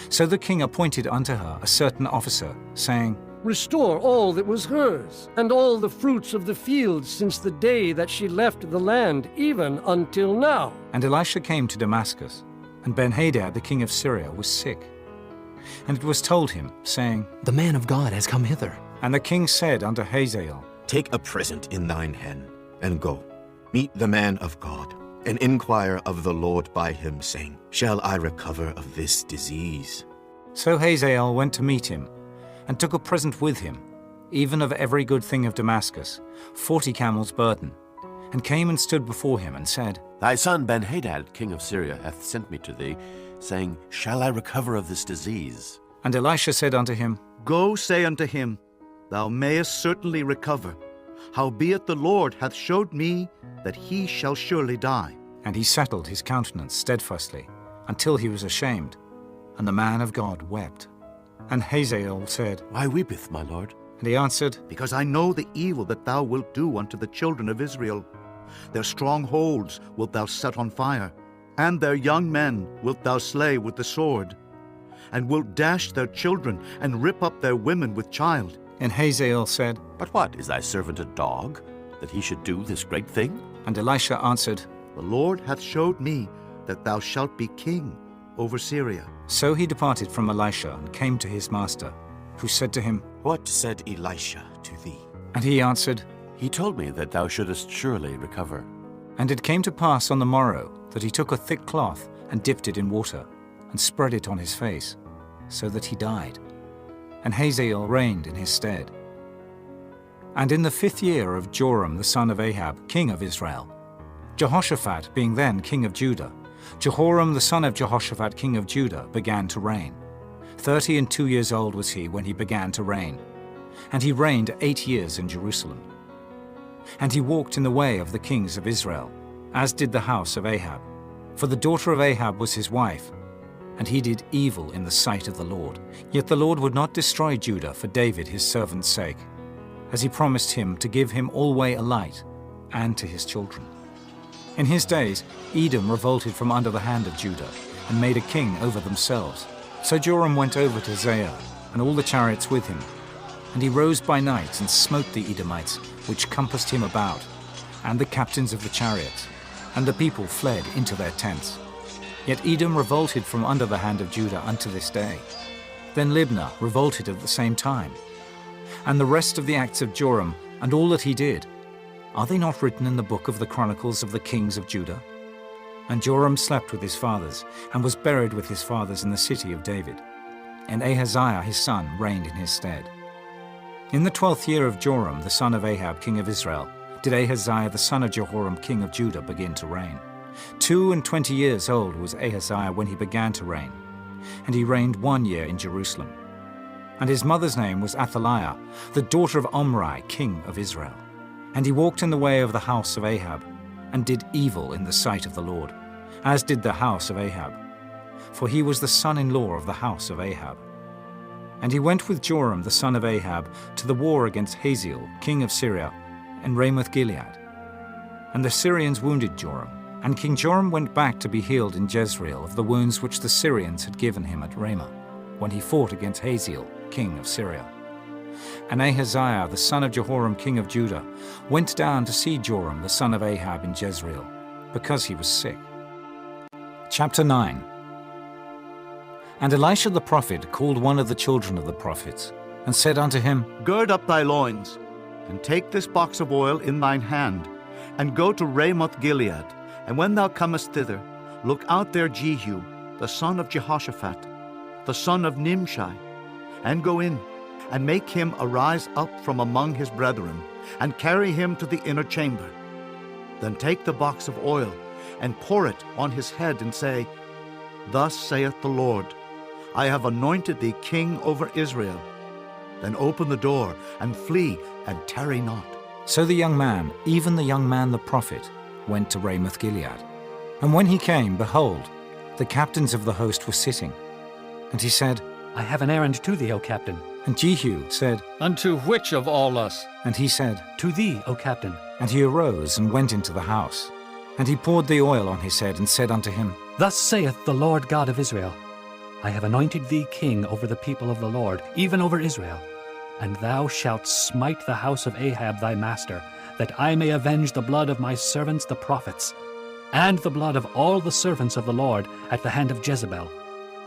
So the king appointed unto her a certain officer, saying, Restore all that was hers, and all the fruits of the fields since the day that she left the land, even until now. And Elisha came to Damascus, and Benhadad the king of Syria was sick. And it was told him, saying, The man of God has come hither. And the king said unto Hazael, Take a present in thine hand, and go. Meet the man of God, and inquire of the Lord by him, saying, Shall I recover of this disease? So Hazael went to meet him, and took a present with him, even of every good thing of Damascus, 40 camels' burden, and came and stood before him, and said, Thy son Benhadad, king of Syria, hath sent me to thee, saying, Shall I recover of this disease? And Elisha said unto him, Go say unto him, Thou mayest certainly recover. Howbeit the Lord hath showed me that he shall surely die. And he settled his countenance steadfastly, until he was ashamed. And the man of God wept. And Hazael said, Why weepeth my lord? And he answered, Because I know the evil that thou wilt do unto the children of Israel. Their strongholds wilt thou set on fire, and their young men wilt thou slay with the sword, and wilt dash their children, and rip up their women with child. And Hazael said, But what, is thy servant a dog, that he should do this great thing? And Elisha answered, The Lord hath showed me that thou shalt be king over Syria. So he departed from Elisha, and came to his master, who said to him, What said Elisha to thee? And he answered, He told me that thou shouldest surely recover. And it came to pass on the morrow, that he took a thick cloth, and dipped it in water, and spread it on his face, so that he died. And Hazael reigned in his stead. And in the 5th year of Joram the son of Ahab, king of Israel, Jehoshaphat being then king of Judah, Jehoram the son of Jehoshaphat king of Judah began to reign. 32 years old was he when he began to reign. And he reigned 8 years in Jerusalem. And he walked in the way of the kings of Israel, as did the house of Ahab. For the daughter of Ahab was his wife, and he did evil in the sight of the Lord. Yet the Lord would not destroy Judah for David his servant's sake, as he promised him to give him alway a light, and to his children. In his days Edom revolted from under the hand of Judah, and made a king over themselves. So Joram went over to Zair, and all the chariots with him. And he rose by night, and smote the Edomites, which compassed him about, and the captains of the chariots. And the people fled into their tents. Yet Edom revolted from under the hand of Judah unto this day. Then Libnah revolted at the same time. And the rest of the acts of Joram, and all that he did, are they not written in the book of the Chronicles of the kings of Judah? And Joram slept with his fathers, and was buried with his fathers in the city of David. And Ahaziah his son reigned in his stead. In the 12th year of Joram the son of Ahab king of Israel, did Ahaziah the son of Jehoram king of Judah begin to reign. 22 years old was Ahaziah when he began to reign, and he reigned 1 year in Jerusalem. And his mother's name was Athaliah, the daughter of Omri, king of Israel. And he walked in the way of the house of Ahab, and did evil in the sight of the Lord, as did the house of Ahab, for he was the son-in-law of the house of Ahab. And he went with Joram the son of Ahab to the war against Hazael, king of Syria, and Ramoth Gilead. And the Syrians wounded Joram, And King Joram went back to be healed in Jezreel of the wounds which the Syrians had given him at Ramah, when he fought against Hazael, king of Syria. And Ahaziah, the son of Jehoram, king of Judah, went down to see Joram, the son of Ahab, in Jezreel, because he was sick. Chapter 9. And Elisha the prophet called one of the children of the prophets, and said unto him, Gird up thy loins, and take this box of oil in thine hand, and go to Ramoth Gilead. And when thou comest thither, look out there Jehu, the son of Jehoshaphat, the son of Nimshi, and go in, and make him arise up from among his brethren, and carry him to the inner chamber. Then take the box of oil, and pour it on his head, and say, Thus saith the Lord, I have anointed thee king over Israel. Then open the door, and flee, and tarry not. So the young man, even the young man the prophet, went to Ramoth Gilead. And when he came, behold, the captains of the host were sitting. And he said, I have an errand to thee, O captain. And Jehu said, Unto which of all us? And he said, To thee, O captain. And he arose and went into the house. And he poured the oil on his head, and said unto him, Thus saith the Lord God of Israel, I have anointed thee king over the people of the Lord, even over Israel. And thou shalt smite the house of Ahab thy master, that I may avenge the blood of my servants the prophets, and the blood of all the servants of the Lord at the hand of Jezebel.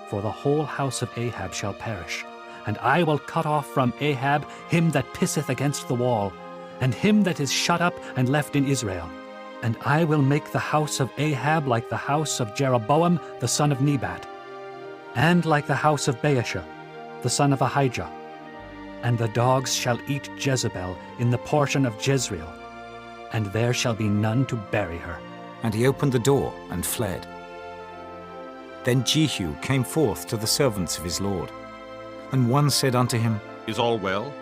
For the whole house of Ahab shall perish, and I will cut off from Ahab him that pisseth against the wall, and him that is shut up and left in Israel. And I will make the house of Ahab like the house of Jeroboam the son of Nebat, and like the house of Baasha the son of Ahijah. And the dogs shall eat Jezebel in the portion of Jezreel, and there shall be none to bury her. And he opened the door and fled. Then Jehu came forth to the servants of his lord. And one said unto him, Is all well?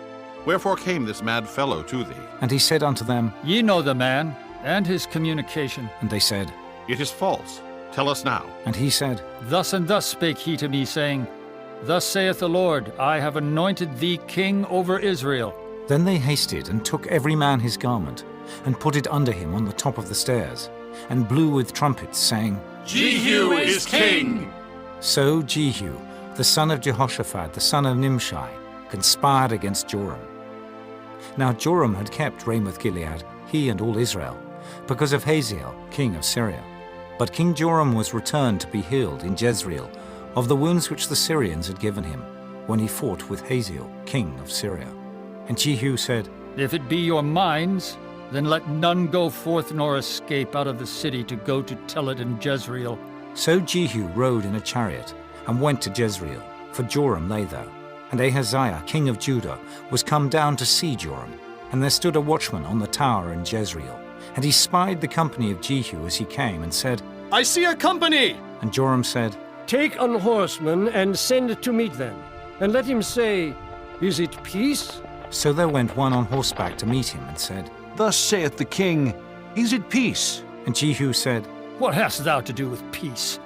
Wherefore came this mad fellow to thee? And he said unto them, Ye know the man, and his communication. And they said, It is false. Tell us now. And he said, Thus and thus spake he to me, saying, Thus saith the Lord, I have anointed thee king over Israel. Then they hasted and took every man his garment, and put it under him on the top of the stairs, and blew with trumpets, saying, Jehu is king! So Jehu, the son of Jehoshaphat, the son of Nimshi, conspired against Joram. Now Joram had kept Ramoth Gilead, he and all Israel, because of Hazael, king of Syria. But King Joram was returned to be healed in Jezreel of the wounds which the Syrians had given him, when he fought with Hazael, king of Syria. And Jehu said, If it be your minds, then let none go forth nor escape out of the city to go to tell it in Jezreel. So Jehu rode in a chariot, and went to Jezreel, for Joram lay there. And Ahaziah, king of Judah, was come down to see Joram. And there stood a watchman on the tower in Jezreel. And he spied the company of Jehu as he came, and said, I see a company! And Joram said, Take an horseman, and send to meet them, and let him say, Is it peace? So there went one on horseback to meet him, and said, Thus saith the king, Is it peace? And Jehu said, What hast thou to do with peace?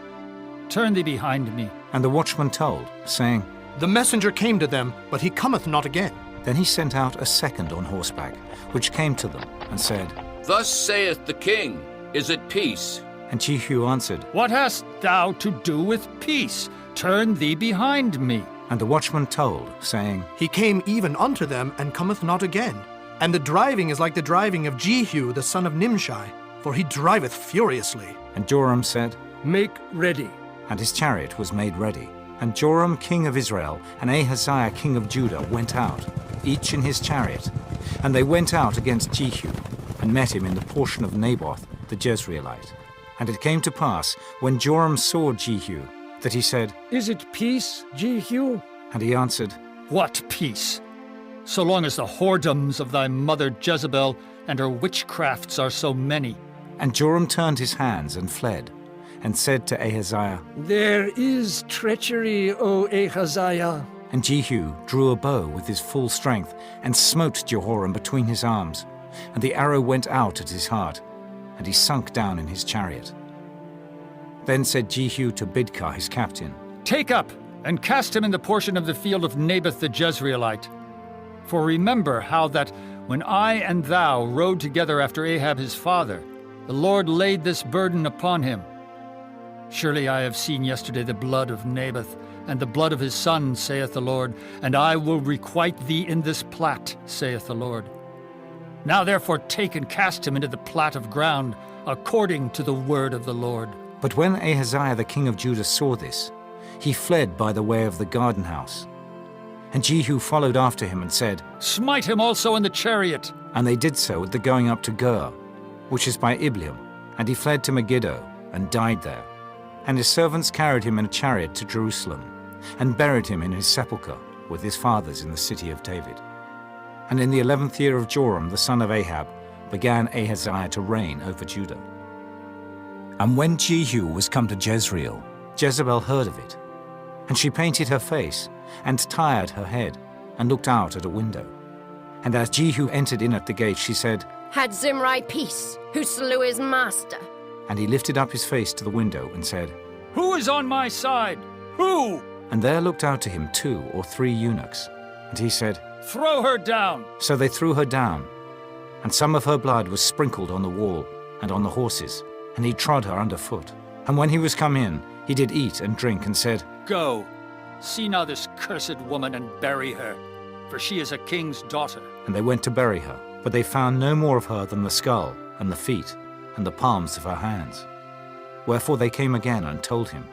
Turn thee behind me. And the watchman told, saying, The messenger came to them, but he cometh not again. Then he sent out a second on horseback, which came to them, and said, Thus saith the king, Is it peace? And Jehu answered, What hast thou to do with peace? Turn thee behind me. And the watchman told, saying, He came even unto them, and cometh not again. And the driving is like the driving of Jehu the son of Nimshi, for he driveth furiously. And Joram said, Make ready. And his chariot was made ready. And Joram king of Israel and Ahaziah king of Judah went out, each in his chariot. And they went out against Jehu, and met him in the portion of Naboth the Jezreelite. And it came to pass, when Joram saw Jehu, that he said, Is it peace, Jehu? And he answered, What peace? So long as the whoredoms of thy mother Jezebel and her witchcrafts are so many. And Joram turned his hands and fled, and said to Ahaziah, There is treachery, O Ahaziah. And Jehu drew a bow with his full strength, and smote Jehoram between his arms. And the arrow went out at his heart, and he sunk down in his chariot. Then said Jehu to Bidkar his captain, Take up, and cast him in the portion of the field of Naboth the Jezreelite. For remember how that, when I and thou rode together after Ahab his father, The Lord laid this burden upon him. Surely I have seen yesterday the blood of Naboth, and the blood of his son, saith the Lord, and I will requite thee in this plat, saith the Lord. Now therefore take and cast him into the plat of ground, according to the word of the Lord. But when Ahaziah the king of Judah saw this, he fled by the way of the garden house. And Jehu followed after him and said, Smite him also in the chariot. And they did so at the going up to Gur, which is by Ibleam, and he fled to Megiddo, and died there. And his servants carried him in a chariot to Jerusalem, and buried him in his sepulchre with his fathers in the city of David. And in the 11th year of Joram the son of Ahab began Ahaziah to reign over Judah. And when Jehu was come to Jezreel, Jezebel heard of it, and she painted her face, and tired her head, and looked out at a window. And as Jehu entered in at the gate, she said, Had Zimri peace, who slew his master? And he lifted up his face to the window and said, Who is on my side? Who? And there looked out to him 2 or 3 eunuchs. And he said, Throw her down. So they threw her down, and some of her blood was sprinkled on the wall and on the horses, and he trod her under foot. And when he was come in, he did eat and drink, and said, Go, see now this cursed woman, and bury her, for she is a king's daughter. And they went to bury her, but they found no more of her than the skull, and the feet, and the palms of her hands. Wherefore they came again and told him.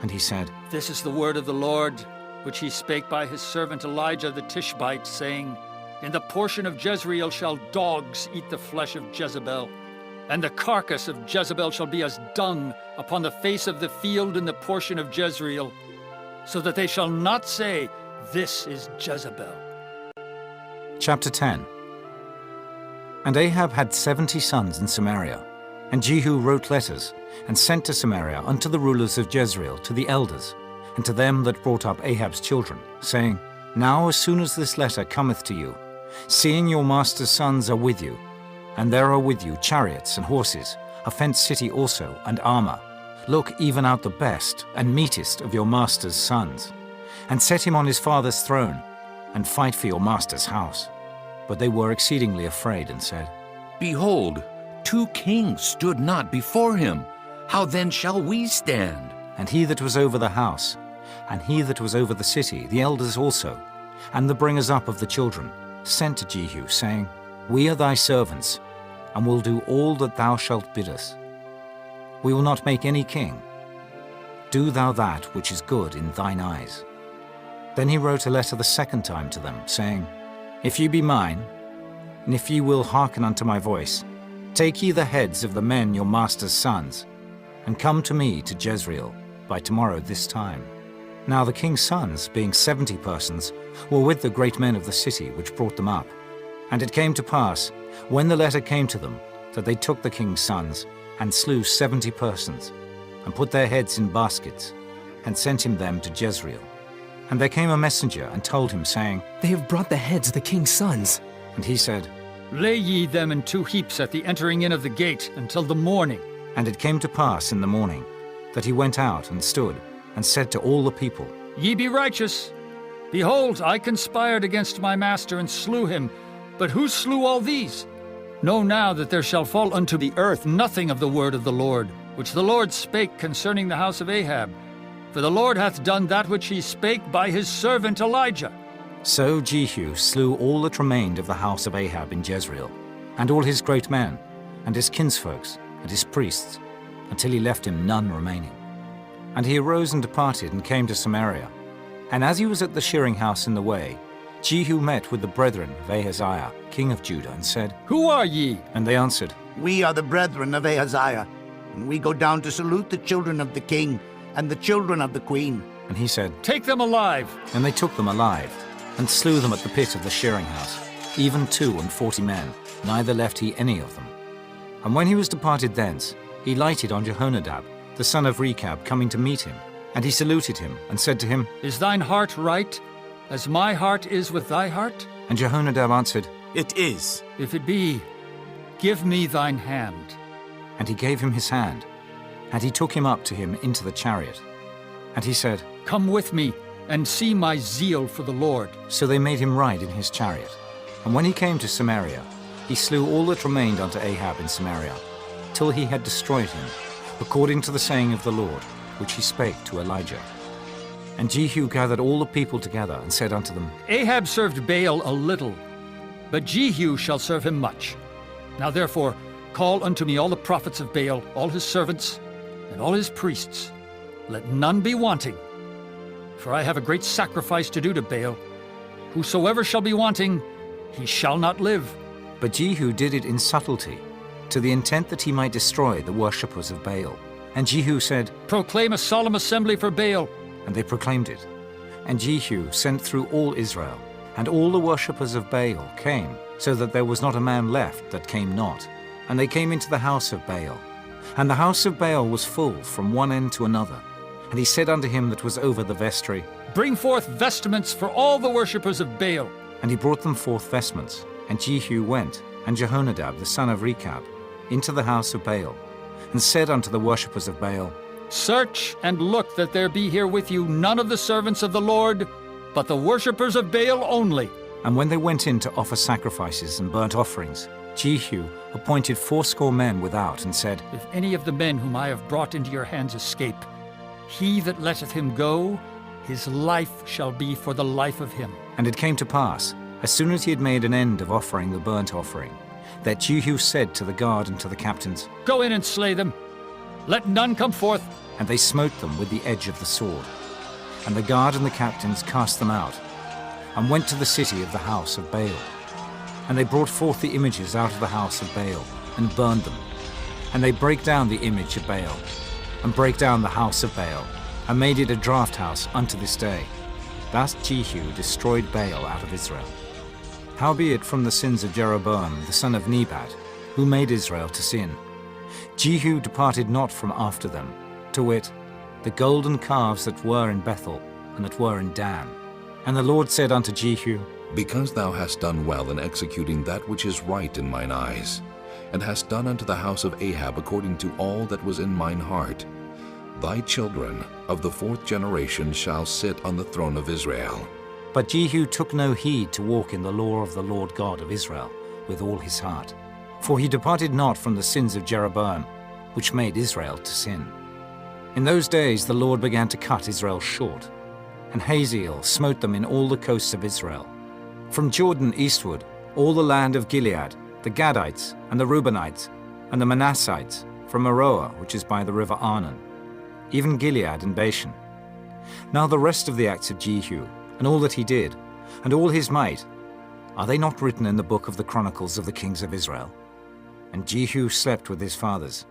And he said, This is the word of the Lord, which he spake by his servant Elijah the Tishbite, saying, In the portion of Jezreel shall dogs eat the flesh of Jezebel, and the carcass of Jezebel shall be as dung upon the face of the field in the portion of Jezreel, so that they shall not say, This is Jezebel. Chapter 10. And Ahab had 70 sons in Samaria, and Jehu wrote letters, and sent to Samaria unto the rulers of Jezreel, to the elders, and to them that brought up Ahab's children, saying, Now as soon as this letter cometh to you, seeing your master's sons are with you, and there are with you chariots and horses, a fenced city also, and armor, look even out the best and meetest of your master's sons, and set him on his father's throne, and fight for your master's house. But they were exceedingly afraid, and said, Behold, 2 kings stood not before him. How then shall we stand? And he that was over the house, and he that was over the city, the elders also, and the bringers up of the children, sent to Jehu, saying, We are thy servants, and will do all that thou shalt bid us. We will not make any king. Do thou that which is good in thine eyes. Then he wrote a letter the second time to them, saying, If ye be mine, and if ye will hearken unto my voice, take ye the heads of the men your master's sons, and come to me to Jezreel by tomorrow this time. Now the king's sons, being 70 persons, were with the great men of the city which brought them up. And it came to pass, when the letter came to them, that they took the king's sons, and slew 70 persons, and put their heads in baskets, and sent him them to Jezreel. And there came a messenger, and told him, saying, They have brought the heads of the king's sons. And he said, Lay ye them in 2 heaps at the entering in of the gate until the morning. And it came to pass in the morning, that he went out and stood, and said to all the people, Ye be righteous. Behold, I conspired against my master, and slew him. But who slew all these? Know now that there shall fall unto the earth nothing of the word of the Lord, which the Lord spake concerning the house of Ahab. For the Lord hath done that which he spake by his servant Elijah. So Jehu slew all that remained of the house of Ahab in Jezreel, and all his great men, and his kinsfolks, and his priests, until he left him none remaining. And he arose and departed, and came to Samaria. And as he was at the shearing house in the way, Jehu met with the brethren of Ahaziah, king of Judah, and said, Who are ye? And they answered, We are the brethren of Ahaziah, and we go down to salute the children of the king and the children of the queen. And he said, Take them alive. And they took them alive, and slew them at the pit of the shearing house, even 42 men, neither left he any of them. And when he was departed thence, he lighted on Jehonadab, the son of Rechab, coming to meet him. And he saluted him, and said to him, Is thine heart right, as my heart is with thy heart? And Jehonadab answered, It is. If it be, give me thine hand. And he gave him his hand, and he took him up to him into the chariot. And he said, Come with me, and see my zeal for the Lord. So they made him ride in his chariot. And when he came to Samaria, he slew all that remained unto Ahab in Samaria, till he had destroyed him, according to the saying of the Lord, which he spake to Elijah. And Jehu gathered all the people together, and said unto them, Ahab served Baal a little, but Jehu shall serve him much. Now therefore call unto me all the prophets of Baal, all his servants, and all his priests. Let none be wanting. For I have a great sacrifice to do to Baal. Whosoever shall be wanting, he shall not live. But Jehu did it in subtlety, to the intent that he might destroy the worshippers of Baal. And Jehu said, Proclaim a solemn assembly for Baal. And they proclaimed it. And Jehu sent through all Israel, and all the worshippers of Baal came, so that there was not a man left that came not. And they came into the house of Baal. And the house of Baal was full from one end to another. And he said unto him that was over the vestry, Bring forth vestments for all the worshippers of Baal. And he brought them forth vestments. And Jehu went, and Jehonadab the son of Rechab, into the house of Baal, and said unto the worshippers of Baal, Search and look that there be here with you none of the servants of the Lord, but the worshippers of Baal only. And when they went in to offer sacrifices and burnt offerings, Jehu appointed 80 men without, and said, If any of the men whom I have brought into your hands escape, he that letteth him go, his life shall be for the life of him. And it came to pass, as soon as he had made an end of offering the burnt offering, that Jehu said to the guard and to the captains, Go in and slay them. Let none come forth. And they smote them with the edge of the sword. And the guard and the captains cast them out, and went to the city of the house of Baal. And they brought forth the images out of the house of Baal, and burned them. And they brake down the image of Baal, and brake down the house of Baal, and made it a draught house unto this day. Thus Jehu destroyed Baal out of Israel. Howbeit from the sins of Jeroboam the son of Nebat, who made Israel to sin, Jehu departed not from after them, to wit, the golden calves that were in Bethel, and that were in Dan. And the Lord said unto Jehu, Because thou hast done well in executing that which is right in mine eyes, and hast done unto the house of Ahab according to all that was in mine heart, thy children of the 4th generation shall sit on the throne of Israel. But Jehu took no heed to walk in the law of the Lord God of Israel with all his heart. For he departed not from the sins of Jeroboam, which made Israel to sin. In those days the Lord began to cut Israel short, and Hazael smote them in all the coasts of Israel. From Jordan eastward, all the land of Gilead, the Gadites, and the Reubenites, and the Manassites, from Aroer, which is by the river Arnon, even Gilead and Bashan. Now the rest of the acts of Jehu, and all that he did, and all his might, are they not written in the book of the Chronicles of the kings of Israel? And Jehu slept with his fathers,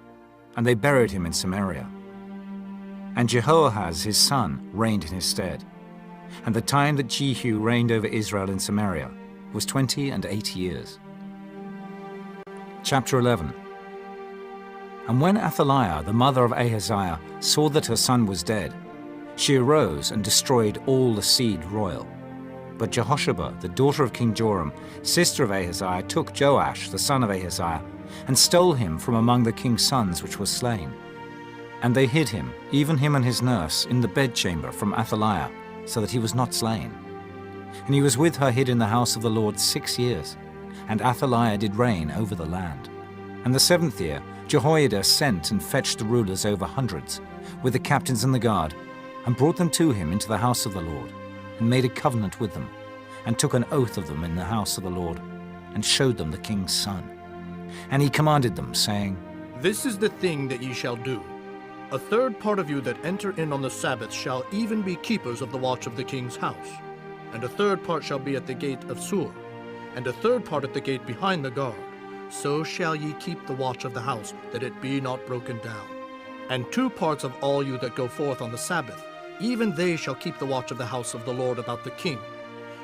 and they buried him in Samaria. And Jehoahaz his son reigned in his stead. And the time that Jehu reigned over Israel in Samaria was 28 years. Chapter 11. And when Athaliah, the mother of Ahaziah, saw that her son was dead, she arose and destroyed all the seed royal. But Jehosheba, the daughter of King Joram, sister of Ahaziah, took Joash, the son of Ahaziah, and stole him from among the king's sons which were slain. And they hid him, even him and his nurse, in the bedchamber from Athaliah, so that he was not slain. And he was with her hid in the house of the Lord 6 years, and Athaliah did reign over the land. And the 7th year Jehoiada sent and fetched the rulers over hundreds, with the captains and the guard, and brought them to him into the house of the Lord, and made a covenant with them, and took an oath of them in the house of the Lord, and showed them the king's son. And he commanded them, saying, This is the thing that ye shall do. A third part of you that enter in on the Sabbath shall even be keepers of the watch of the king's house. And a third part shall be at the gate of Sur, and a third part at the gate behind the guard. So shall ye keep the watch of the house, that it be not broken down. And 2 parts of all you that go forth on the Sabbath, even they shall keep the watch of the house of the Lord about the king.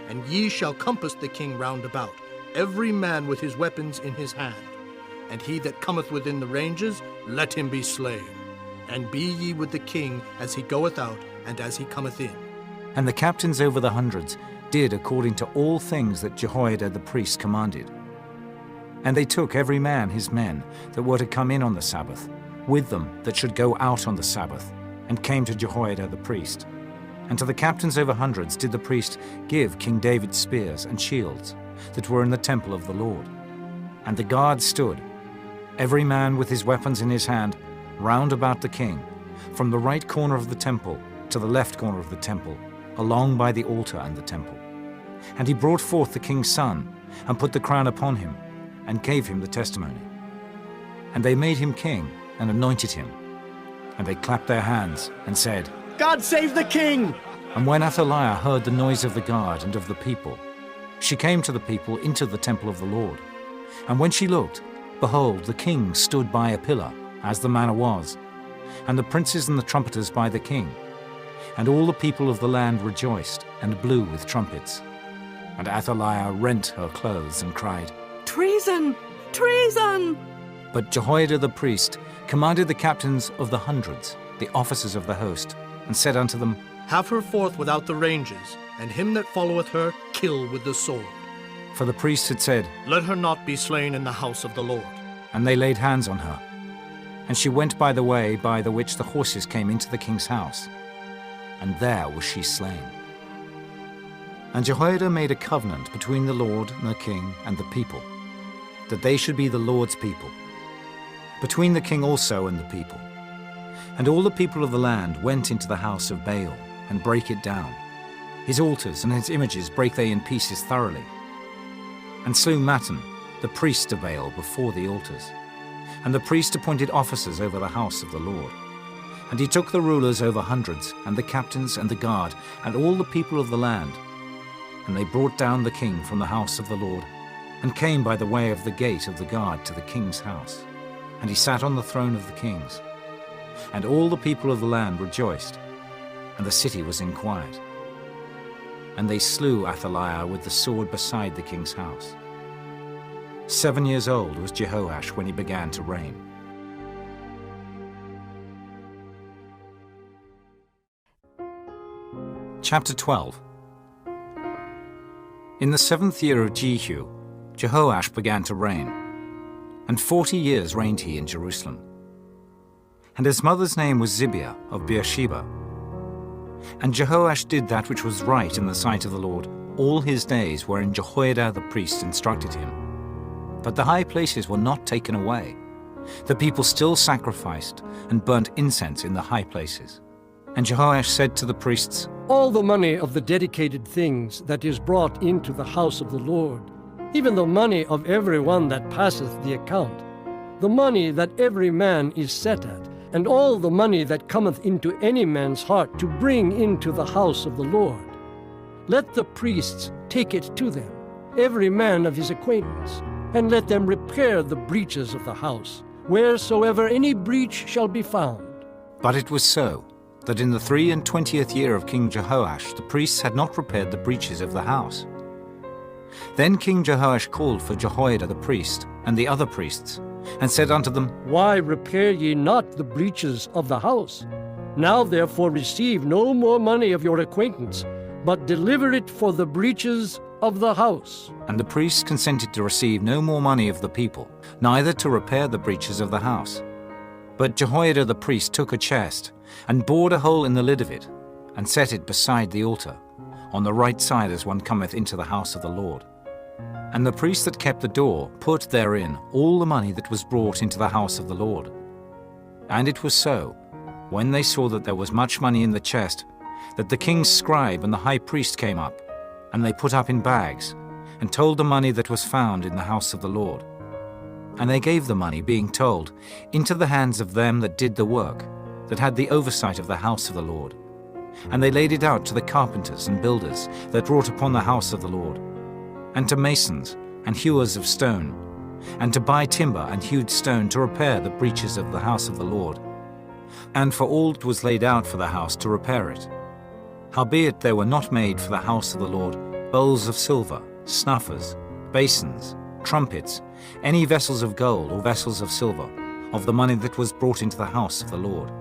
And ye shall compass the king round about, every man with his weapons in his hand. And he that cometh within the ranges, let him be slain. And be ye with the king as he goeth out, and as he cometh in. And the captains over the hundreds did according to all things that Jehoiada the priest commanded. And they took every man his men that were to come in on the Sabbath, with them that should go out on the Sabbath, and came to Jehoiada the priest. And to the captains over hundreds did the priest give King David's spears and shields that were in the temple of the Lord. And the guard stood, every man with his weapons in his hand, round about the king, from the right corner of the temple to the left corner of the temple, along by the altar and the temple. And he brought forth the king's son, and put the crown upon him, and gave him the testimony. And they made him king, and anointed him. And they clapped their hands, and said, God save the king! And when Athaliah heard the noise of the guard and of the people, she came to the people into the temple of the Lord. And when she looked, behold, the king stood by a pillar, as the manner was, and the princes and the trumpeters by the king. And all the people of the land rejoiced, and blew with trumpets. And Athaliah rent her clothes, and cried, Treason! Treason! But Jehoiada the priest commanded the captains of the hundreds, the officers of the host, and said unto them, Have her forth without the ranges, and him that followeth her kill with the sword. For the priests had said, Let her not be slain in the house of the Lord. And they laid hands on her. And she went by the way by the which the horses came into the king's house. And there was she slain. And Jehoiada made a covenant between the Lord and the king and the people, that they should be the Lord's people, between the king also and the people. And all the people of the land went into the house of Baal, and brake it down. His altars and his images brake they in pieces thoroughly, and slew Mattan, the priest of Baal, before the altars. And the priest appointed officers over the house of the Lord. And he took the rulers over hundreds, and the captains and the guard, and all the people of the land. And they brought down the king from the house of the Lord, and came by the way of the gate of the guard to the king's house. And he sat on the throne of the kings. And all the people of the land rejoiced, and the city was in quiet. And they slew Athaliah with the sword beside the king's house. 7 years old was Jehoash when he began to reign. Chapter 12. In the 7th year of Jehu, Jehoash began to reign, and 40 years reigned he in Jerusalem. And his mother's name was Zibiah of Beersheba. And Jehoash did that which was right in the sight of the Lord all his days wherein Jehoiada the priest instructed him. But the high places were not taken away. The people still sacrificed and burnt incense in the high places. And Jehoash said to the priests, All the money of the dedicated things that is brought into the house of the Lord, even the money of every one that passeth the account, the money that every man is set at, and all the money that cometh into any man's heart to bring into the house of the Lord, let the priests take it to them, every man of his acquaintance, and let them repair the breaches of the house, wheresoever any breach shall be found. But it was so, that in the 23 year of King Jehoash the priests had not repaired the breaches of the house. Then King Jehoash called for Jehoiada the priest and the other priests, and said unto them, Why repair ye not the breaches of the house? Now therefore receive no more money of your acquaintance, but deliver it for the breaches of the house. And the priests consented to receive no more money of the people, neither to repair the breaches of the house. But Jehoiada the priest took a chest, and bored a hole in the lid of it, and set it beside the altar, on the right side as one cometh into the house of the Lord. And the priest that kept the door put therein all the money that was brought into the house of the Lord. And it was so, when they saw that there was much money in the chest, that the king's scribe and the high priest came up, and they put up in bags, and told the money that was found in the house of the Lord. And they gave the money, being told, into the hands of them that did the work, that had the oversight of the house of the Lord. And they laid it out to the carpenters and builders that wrought upon the house of the Lord, and to masons and hewers of stone, and to buy timber and hewed stone to repair the breaches of the house of the Lord, and for all that was laid out for the house to repair it. Howbeit there were not made for the house of the Lord bowls of silver, snuffers, basins, trumpets, any vessels of gold or vessels of silver, of the money that was brought into the house of the Lord.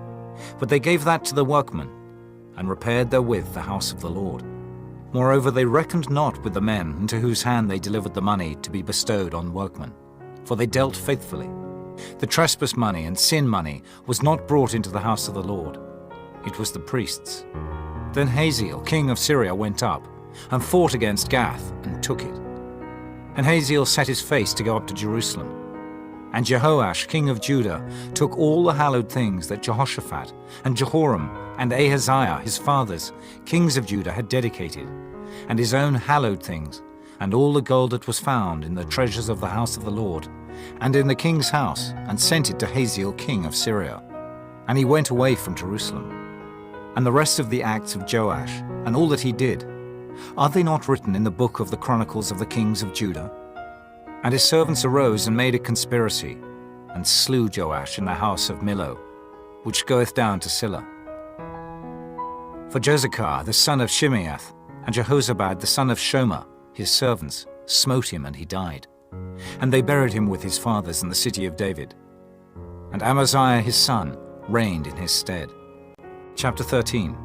But they gave that to the workmen, and repaired therewith the house of the Lord. Moreover, they reckoned not with the men into whose hand they delivered the money to be bestowed on workmen, for they dealt faithfully. The trespass money and sin money was not brought into the house of the Lord. It was the priests. Then Hazael, king of Syria, went up, and fought against Gath, and took it. And Hazael set his face to go up to Jerusalem. And Jehoash, king of Judah, took all the hallowed things that Jehoshaphat and Jehoram and Ahaziah, his fathers, kings of Judah, had dedicated, and his own hallowed things, and all the gold that was found in the treasures of the house of the Lord, and in the king's house, and sent it to Hazael, king of Syria. And he went away from Jerusalem. And the rest of the acts of Joash, and all that he did, are they not written in the book of the Chronicles of the kings of Judah? And his servants arose and made a conspiracy, and slew Joash in the house of Millo, which goeth down to Silla. For Jozachar the son of Shimeath, and Jehozabad the son of Shomer, his servants, smote him, and he died. And they buried him with his fathers in the city of David. And Amaziah his son reigned in his stead. Chapter 13.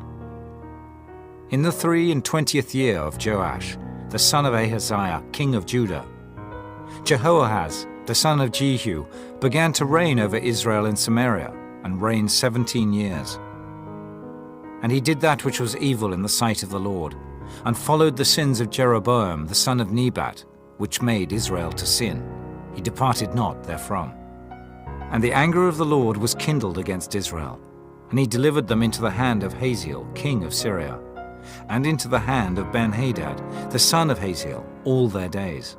In the 23 year of Joash, the son of Ahaziah, king of Judah, Jehoahaz, the son of Jehu, began to reign over Israel in Samaria, and reigned 17 years. And he did that which was evil in the sight of the Lord, and followed the sins of Jeroboam the son of Nebat, which made Israel to sin. He departed not therefrom. And the anger of the Lord was kindled against Israel, and he delivered them into the hand of Hazael, king of Syria, and into the hand of Ben-Hadad, the son of Hazael, all their days.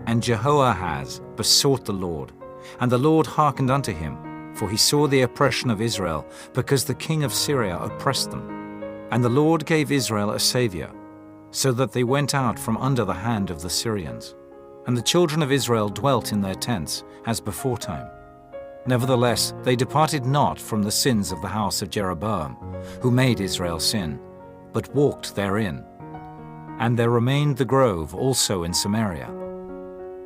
And Jehoahaz besought the Lord, and the Lord hearkened unto him, for he saw the oppression of Israel, because the king of Syria oppressed them. And the Lord gave Israel a saviour, so that they went out from under the hand of the Syrians. And the children of Israel dwelt in their tents, as beforetime. Nevertheless, they departed not from the sins of the house of Jeroboam, who made Israel sin, but walked therein. And there remained the grove also in Samaria.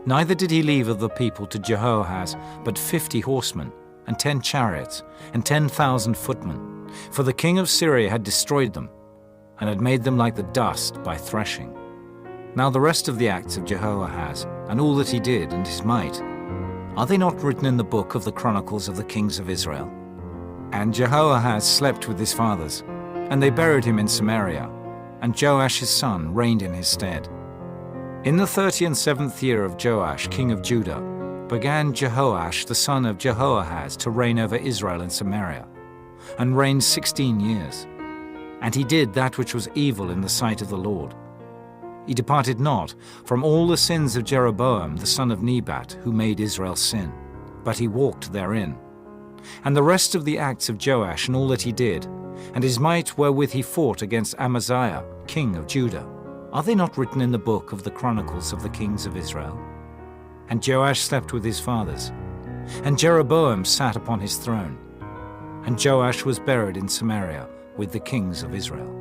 Neither did he leave of the people to Jehoahaz but 50 horsemen, and 10 chariots, and 10,000 footmen, for the king of Syria had destroyed them, and had made them like the dust by threshing. Now the rest of the acts of Jehoahaz, and all that he did, and his might, are they not written in the book of the Chronicles of the kings of Israel? And Jehoahaz slept with his fathers, and they buried him in Samaria, and Joash his son reigned in his stead. In the 37th year of Joash, king of Judah, began Jehoash the son of Jehoahaz to reign over Israel in Samaria, and reigned 16 years. And he did that which was evil in the sight of the Lord. He departed not from all the sins of Jeroboam the son of Nebat, who made Israel sin, but he walked therein. And the rest of the acts of Joash, and all that he did, and his might wherewith he fought against Amaziah, king of Judah, are they not written in the book of the Chronicles of the kings of Israel? And Joash slept with his fathers, and Jeroboam sat upon his throne, and Joash was buried in Samaria with the kings of Israel.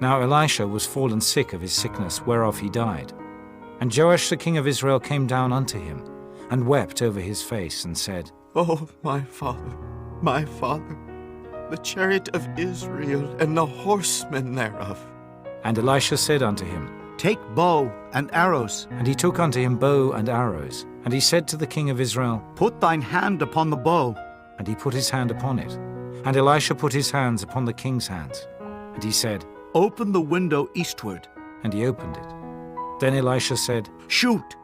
Now Elisha was fallen sick of his sickness, whereof he died. And Joash the king of Israel came down unto him, and wept over his face, and said, Oh, my father, the chariot of Israel, and the horsemen thereof. And Elisha said unto him, Take bow and arrows. And he took unto him bow and arrows. And he said to the king of Israel, Put thine hand upon the bow. And he put his hand upon it. And Elisha put his hands upon the king's hands. And he said, Open the window eastward. And he opened it. Then Elisha said, Shoot.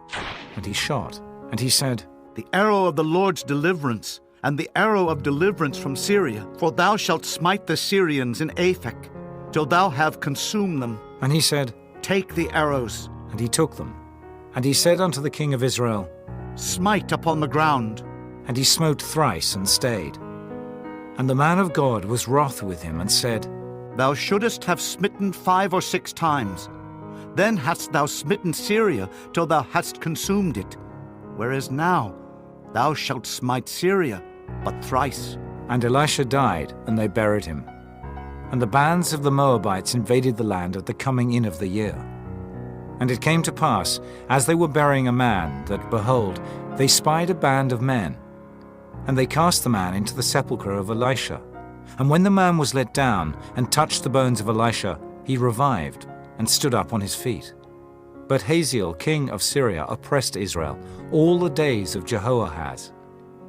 And he shot. And he said, The arrow of the Lord's deliverance, and the arrow of deliverance from Syria. For thou shalt smite the Syrians in Aphek, till thou have consumed them. And he said, Take the arrows. And he took them. And he said unto the king of Israel, Smite upon the ground. And he smote thrice, and stayed. And the man of God was wroth with him, and said, Thou shouldest have smitten 5 or 6 times. Then hadst thou smitten Syria, till thou hadst consumed it. Whereas now thou shalt smite Syria but thrice. And Elisha died, and they buried him. And the bands of the Moabites invaded the land at the coming in of the year. And it came to pass, as they were burying a man, that, behold, they spied a band of men. And they cast the man into the sepulchre of Elisha. And when the man was let down, and touched the bones of Elisha, he revived, and stood up on his feet. But Hazael, king of Syria, oppressed Israel all the days of Jehoahaz.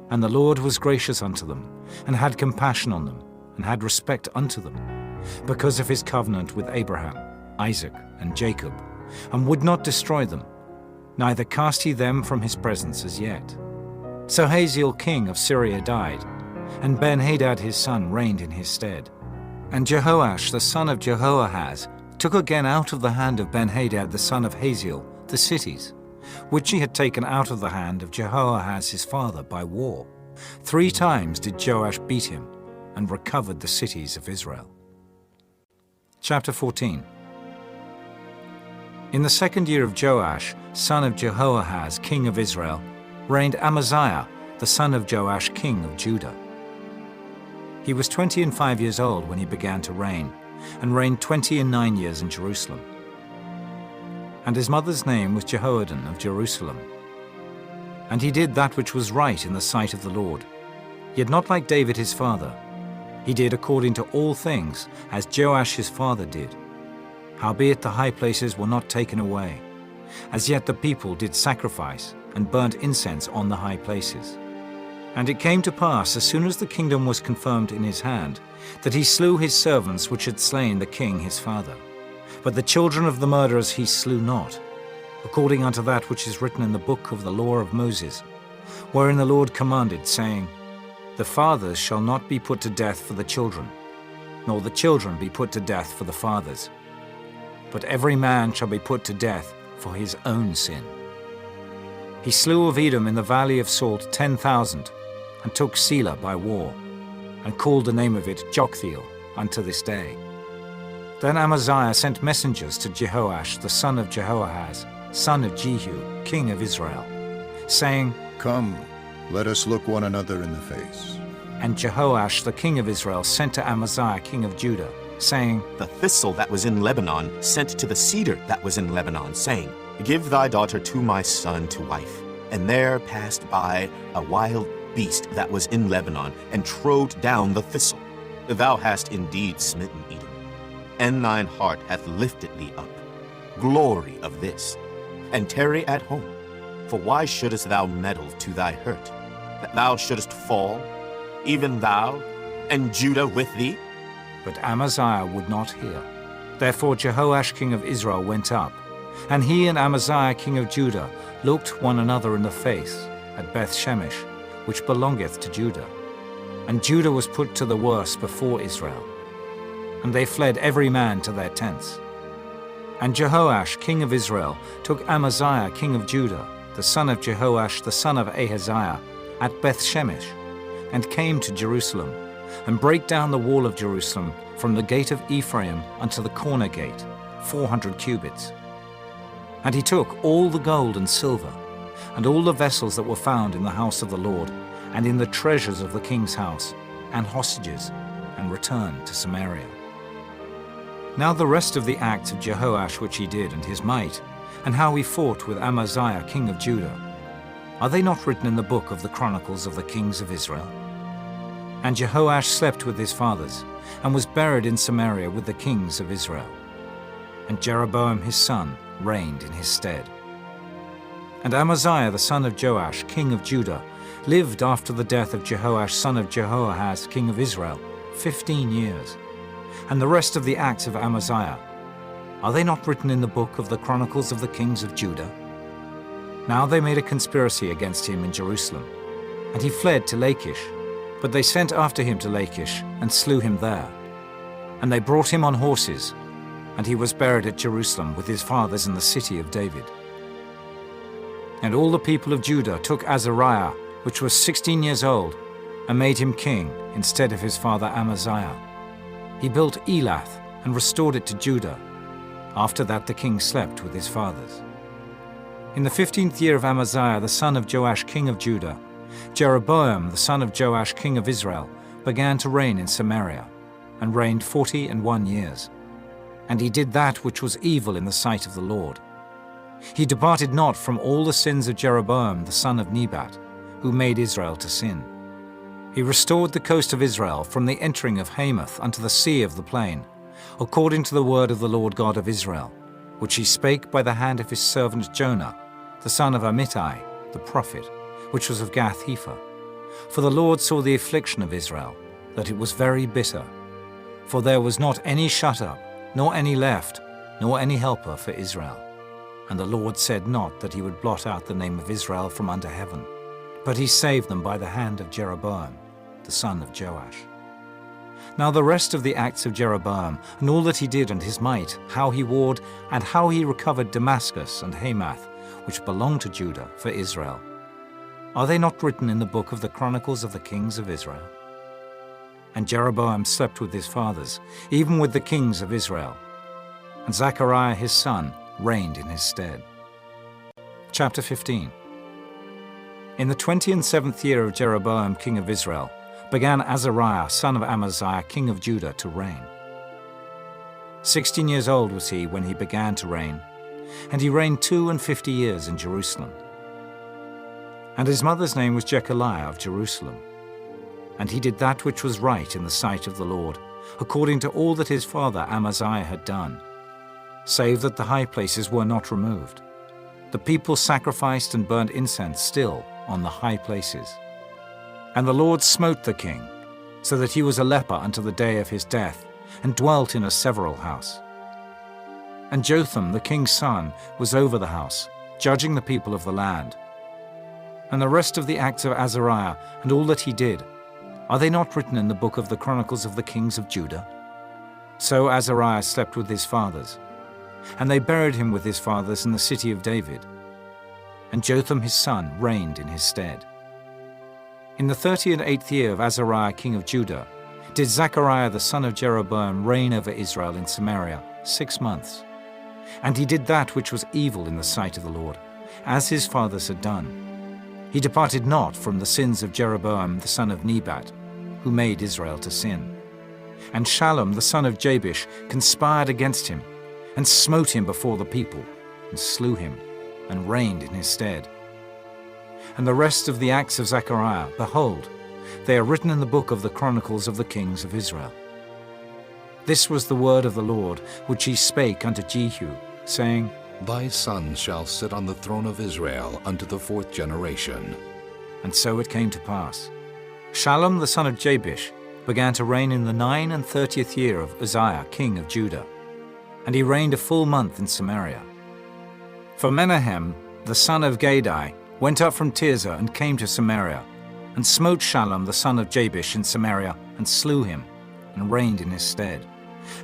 And the Lord was gracious unto them, and had compassion on them, and had respect unto them, because of his covenant with Abraham, Isaac, and Jacob, and would not destroy them, neither cast he them from his presence as yet. So Hazael king of Syria died, and Ben-Hadad his son reigned in his stead. And Jehoash the son of Jehoahaz took again out of the hand of Ben-Hadad the son of Hazael the cities, which he had taken out of the hand of Jehoahaz his father by war. 3 times did Joash beat him, and recovered the cities of Israel. Chapter 14. In the 2nd year of Joash, son of Jehoahaz, king of Israel, reigned Amaziah, the son of Joash, king of Judah. He was 25 years old when he began to reign, and reigned 29 years in Jerusalem. And his mother's name was Jehoaddan of Jerusalem. And he did that which was right in the sight of the Lord, yet not like David his father. He did according to all things, as Joash his father did. Howbeit the high places were not taken away. As yet the people did sacrifice, and burnt incense on the high places. And it came to pass, as soon as the kingdom was confirmed in his hand, that he slew his servants which had slain the king his father. But the children of the murderers he slew not, according unto that which is written in the book of the law of Moses, wherein the Lord commanded, saying, The fathers shall not be put to death for the children, nor the children be put to death for the fathers, but every man shall be put to death for his own sin. He slew of Edom in the valley of Salt 10,000, and took Selah by war, and called the name of it Joktheel unto this day. Then Amaziah sent messengers to Jehoash the son of Jehoahaz, son of Jehu, king of Israel, saying, Come, let us look one another in the face. And Jehoash the king of Israel sent to Amaziah king of Judah, saying, The thistle that was in Lebanon sent to the cedar that was in Lebanon, saying, Give thy daughter to my son to wife. And there passed by a wild beast that was in Lebanon, and trode down the thistle. Thou hast indeed smitten Edom, and thine heart hath lifted thee up. Glory of this, and tarry at home. For why shouldest thou meddle to thy hurt, that thou shouldest fall, even thou, and Judah with thee? But Amaziah would not hear. Therefore Jehoash king of Israel went up, and he and Amaziah king of Judah looked one another in the face at Beth-shemesh, which belongeth to Judah. And Judah was put to the worse before Israel. And they fled every man to their tents. And Jehoash king of Israel took Amaziah king of Judah, the son of Jehoash the son of Ahaziah, at Beth-shemesh, and came to Jerusalem, and brake down the wall of Jerusalem from the gate of Ephraim unto the corner gate, 400 cubits. And he took all the gold and silver, and all the vessels that were found in the house of the Lord, and in the treasures of the king's house, and hostages, and returned to Samaria. Now the rest of the acts of Jehoash which he did, and his might, and how he fought with Amaziah king of Judah, are they not written in the book of the Chronicles of the kings of Israel? And Jehoash slept with his fathers, and was buried in Samaria with the kings of Israel. And Jeroboam his son reigned in his stead. And Amaziah the son of Joash, king of Judah, lived after the death of Jehoash son of Jehoahaz, king of Israel, 15 years. And the rest of the acts of Amaziah, are they not written in the book of the Chronicles of the kings of Judah? Now they made a conspiracy against him in Jerusalem, and he fled to Lachish. But they sent after him to Lachish, and slew him there. And they brought him on horses, and he was buried at Jerusalem with his fathers in the city of David. And all the people of Judah took Azariah, which was 16 years old, and made him king instead of his father Amaziah. He built Elath, and restored it to Judah. After that the king slept with his fathers. In the 15th year of Amaziah the son of Joash king of Judah, Jeroboam the son of Joash king of Israel began to reign in Samaria, and reigned 41 years. And he did that which was evil in the sight of the Lord. He departed not from all the sins of Jeroboam the son of Nebat, who made Israel to sin. He restored the coast of Israel from the entering of Hamath unto the sea of the plain, according to the word of the Lord God of Israel, which he spake by the hand of his servant Jonah, the son of Amittai, the prophet, which was of Gath-hepher. For the Lord saw the affliction of Israel, that it was very bitter. For there was not any shut up, nor any left, nor any helper for Israel. And the Lord said not that he would blot out the name of Israel from under heaven. but he saved them by the hand of Jeroboam, the son of Joash. Now the rest of the acts of Jeroboam, and all that he did and his might, how he warred, and how he recovered Damascus and Hamath, which belonged to Judah, for Israel, are they not written in the book of the Chronicles of the kings of Israel? And Jeroboam slept with his fathers, even with the kings of Israel, and Zechariah his son reigned in his stead. Chapter 15. In the 27th year of Jeroboam king of Israel, began Azariah son of Amaziah king of Judah to reign. 16 years old was he when he began to reign, and he reigned 52 years in Jerusalem. And his mother's name was Jechaliah of Jerusalem. And he did that which was right in the sight of the Lord, according to all that his father Amaziah had done, save that the high places were not removed. The people sacrificed and burned incense still on the high places. And the Lord smote the king, so that he was a leper unto the day of his death, and dwelt in a several house. And Jotham the king's son was over the house, judging the people of the land. And the rest of the acts of Azariah, and all that he did, are they not written in the book of the Chronicles of the kings of Judah? So Azariah slept with his fathers, and they buried him with his fathers in the city of David. And Jotham his son reigned in his stead. In the 38th year of Azariah king of Judah, did Zechariah the son of Jeroboam reign over Israel in Samaria 6 months. And he did that which was evil in the sight of the Lord, as his fathers had done. He departed not from the sins of Jeroboam the son of Nebat, who made Israel to sin. And Shallum the son of Jabesh conspired against him, and smote him before the people, and slew him, and reigned in his stead. And the rest of the acts of Zechariah, behold, they are written in the book of the Chronicles of the kings of Israel. This was the word of the Lord, which he spake unto Jehu, saying, Thy son shall sit on the throne of Israel unto the 4th generation. And so it came to pass. Shallum the son of Jabesh began to reign in the 39th year of Uzziah king of Judah, and he reigned a full month in Samaria. For Menahem the son of Gadai went up from Tirzah and came to Samaria, and smote Shallum the son of Jabesh in Samaria, and slew him, and reigned in his stead.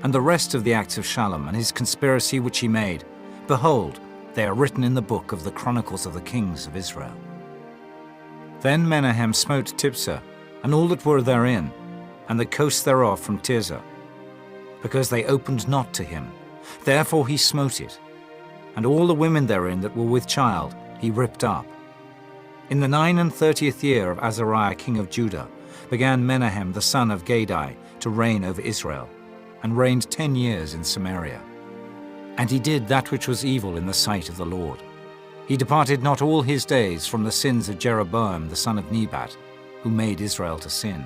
And the rest of the acts of Shallum and his conspiracy which he made, behold, they are written in the book of the Chronicles of the kings of Israel. Then Menahem smote Tiphsah, and all that were therein, and the coast thereof from Tirzah, because they opened not to him. Therefore he smote it, and all the women therein that were with child he ripped up. In the 39th year of Azariah king of Judah began Menahem the son of Gadai to reign over Israel, and reigned 10 years in Samaria. And he did that which was evil in the sight of the Lord. He departed not all his days from the sins of Jeroboam the son of Nebat, who made Israel to sin.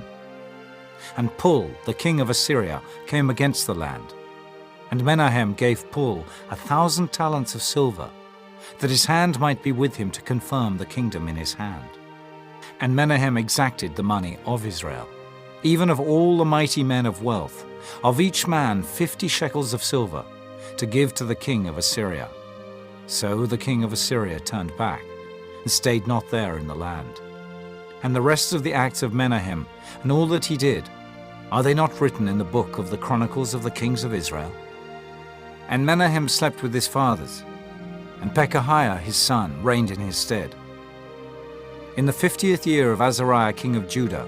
And Pul, the king of Assyria, came against the land. And Menahem gave Pul 1,000 talents of silver, that his hand might be with him to confirm the kingdom in his hand. And Menahem exacted the money of Israel, even of all the mighty men of wealth, of each man 50 shekels of silver, to give to the king of Assyria. So the king of Assyria turned back, and stayed not there in the land. And the rest of the acts of Menahem, and all that he did, are they not written in the book of the Chronicles of the kings of Israel? And Menahem slept with his fathers, and Pekahiah his son reigned in his stead. In the 50th year of Azariah king of Judah,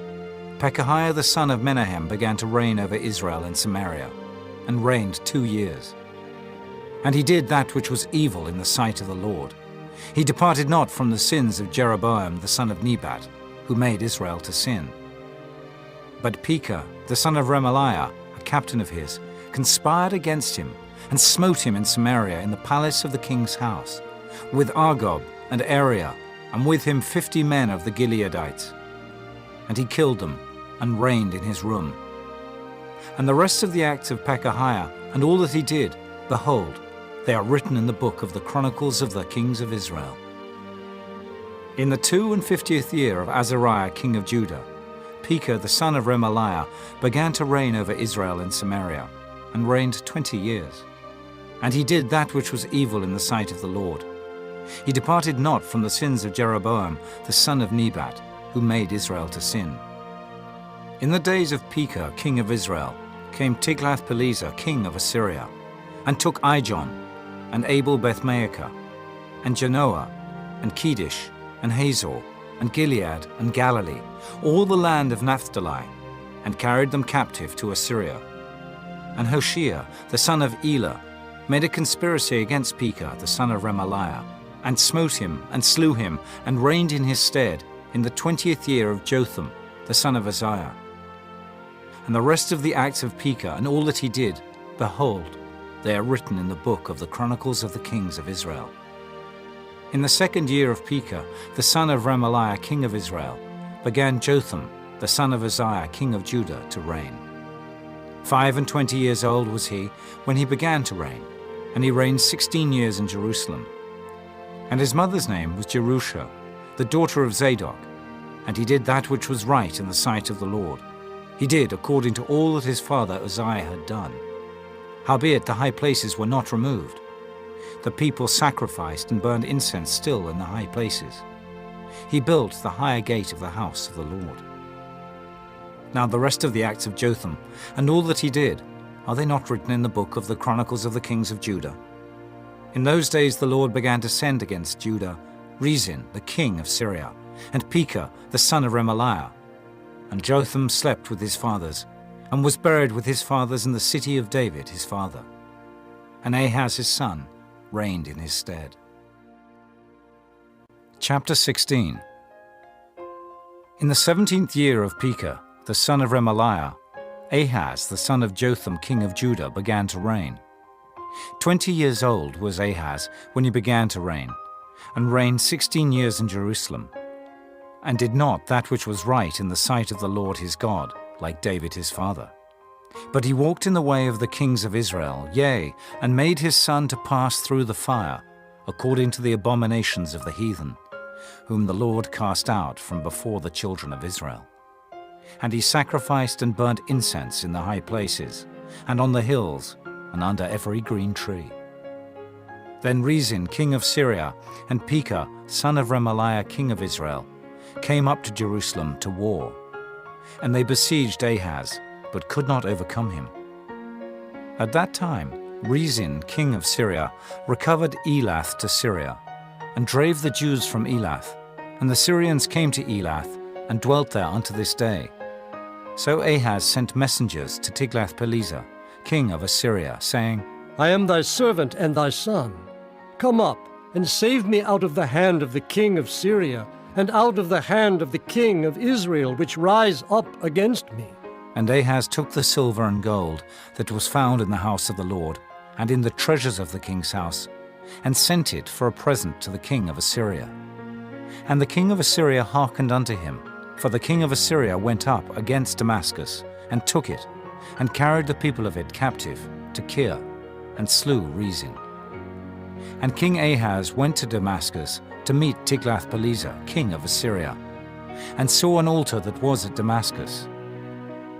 Pekahiah the son of Menahem began to reign over Israel in Samaria, and reigned 2 years. And he did that which was evil in the sight of the Lord. He departed not from the sins of Jeroboam the son of Nebat, who made Israel to sin. But Pekah the son of Remaliah, a captain of his, conspired against him, and smote him in Samaria in the palace of the king's house, with Argob and Ariah, and with him 50 men of the Gileadites. And he killed them, and reigned in his room. And the rest of the acts of Pekahiah, and all that he did, behold, they are written in the book of the Chronicles of the kings of Israel. In the 52nd year of Azariah king of Judah, Pekah the son of Remaliah began to reign over Israel in Samaria, and reigned 20 years. And he did that which was evil in the sight of the Lord. He departed not from the sins of Jeroboam, the son of Nebat, who made Israel to sin. In the days of Pekah, king of Israel, came Tiglath-Pileser, king of Assyria, and took Ijon, and Abel-Beth-Maachah, and Janoah, and Kedesh, and Hazor, and Gilead, and Galilee, all the land of Naphtali, and carried them captive to Assyria. And Hoshea, the son of Elah, made a conspiracy against Pekah, the son of Remaliah, and smote him, and slew him, and reigned in his stead in the 20th year of Jotham, the son of Uzziah. And the rest of the acts of Pekah, and all that he did, behold, they are written in the book of the Chronicles of the Kings of Israel. In the 2nd year of Pekah, the son of Remaliah, king of Israel, began Jotham, the son of Uzziah, king of Judah, to reign. 25 years old was he when he began to reign, and he reigned 16 years in Jerusalem. And his mother's name was Jerusha, the daughter of Zadok, and he did that which was right in the sight of the Lord. He did according to all that his father Uzziah had done. Howbeit the high places were not removed. The people sacrificed and burned incense still in the high places. He built the higher gate of the house of the Lord. Now the rest of the acts of Jotham, and all that he did, are they not written in the book of the Chronicles of the Kings of Judah? In those days the Lord began to send against Judah Rezin, the king of Syria, and Pekah, the son of Remaliah. And Jotham slept with his fathers, and was buried with his fathers in the city of David his father. And Ahaz his son reigned in his stead. Chapter 16. In the 17th year of Pekah, the son of Remaliah, Ahaz the son of Jotham king of Judah began to reign. 20 years old was Ahaz when he began to reign, and reigned 16 years in Jerusalem, and did not that which was right in the sight of the Lord his God, like David his father. But he walked in the way of the kings of Israel, yea, and made his son to pass through the fire, according to the abominations of the heathen, whom the Lord cast out from before the children of Israel. And he sacrificed and burnt incense in the high places, and on the hills, and under every green tree. Then Rezin, king of Syria, and Pekah, son of Remaliah, king of Israel, came up to Jerusalem to war. And they besieged Ahaz, but could not overcome him. At that time, Rezin, king of Syria, recovered Elath to Syria, and drave the Jews from Elath, and the Syrians came to Elath, and dwelt there unto this day. So Ahaz sent messengers to Tiglath-Pileser, king of Assyria, saying, I am thy servant and thy son. Come up, and save me out of the hand of the king of Syria, and out of the hand of the king of Israel, which rise up against me. And Ahaz took the silver and gold that was found in the house of the Lord, and in the treasures of the king's house, and sent it for a present to the king of Assyria. And the king of Assyria hearkened unto him, for the king of Assyria went up against Damascus, and took it, and carried the people of it captive to Kir, and slew Rezin. And King Ahaz went to Damascus to meet Tiglath-Pileser, king of Assyria, and saw an altar that was at Damascus.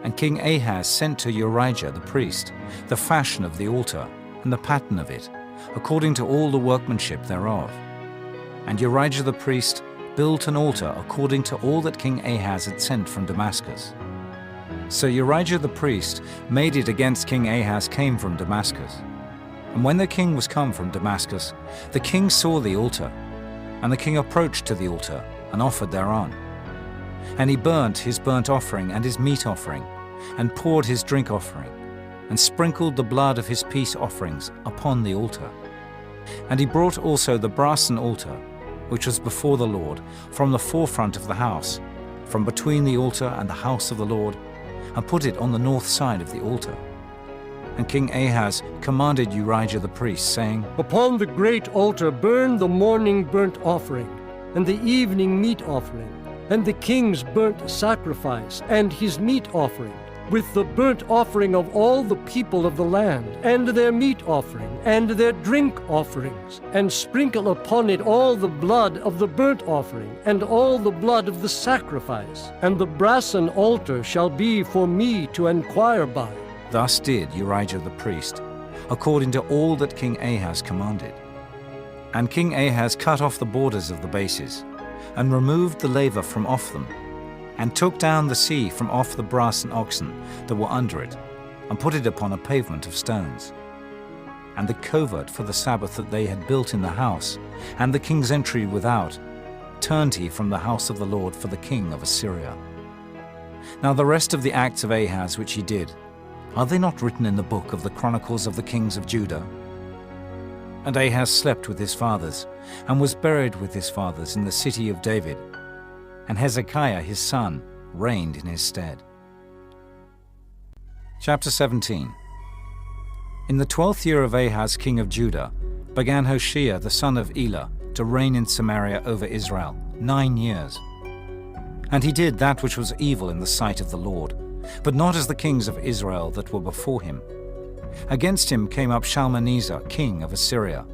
And King Ahaz sent to Urijah the priest the fashion of the altar, and the pattern of it, according to all the workmanship thereof. And Urijah the priest built an altar according to all that King Ahaz had sent from Damascus. So Urijah the priest made it against King Ahaz came from Damascus. And when the king was come from Damascus, the king saw the altar, and the king approached to the altar, and offered thereon. And he burnt his burnt offering and his meat offering, and poured his drink offering, and sprinkled the blood of his peace offerings upon the altar. And he brought also the brassen altar, which was before the Lord, from the forefront of the house, from between the altar and the house of the Lord, and put it on the north side of the altar. And King Ahaz commanded Urijah the priest, saying, Upon the great altar burn the morning burnt offering, and the evening meat offering, and the king's burnt sacrifice, and his meat offering, with the burnt offering of all the people of the land, and their meat offering, and their drink offerings, and sprinkle upon it all the blood of the burnt offering, and all the blood of the sacrifice. And the brassen altar shall be for me to enquire by. Thus did Urijah the priest, according to all that King Ahaz commanded. And King Ahaz cut off the borders of the bases, and removed the laver from off them, and took down the sea from off the brass and oxen that were under it, and put it upon a pavement of stones. And the covert for the Sabbath that they had built in the house, and the king's entry without, turned he from the house of the Lord for the king of Assyria. Now the rest of the acts of Ahaz which he did, are they not written in the book of the Chronicles of the kings of Judah? And Ahaz slept with his fathers, and was buried with his fathers in the city of David, and Hezekiah his son reigned in his stead. Chapter 17. In the 12th year of Ahaz king of Judah, began Hoshea the son of Elah to reign in Samaria over Israel 9 years. And he did that which was evil in the sight of the Lord, but not as the kings of Israel that were before him. Against him came up Shalmaneser, king of Assyria.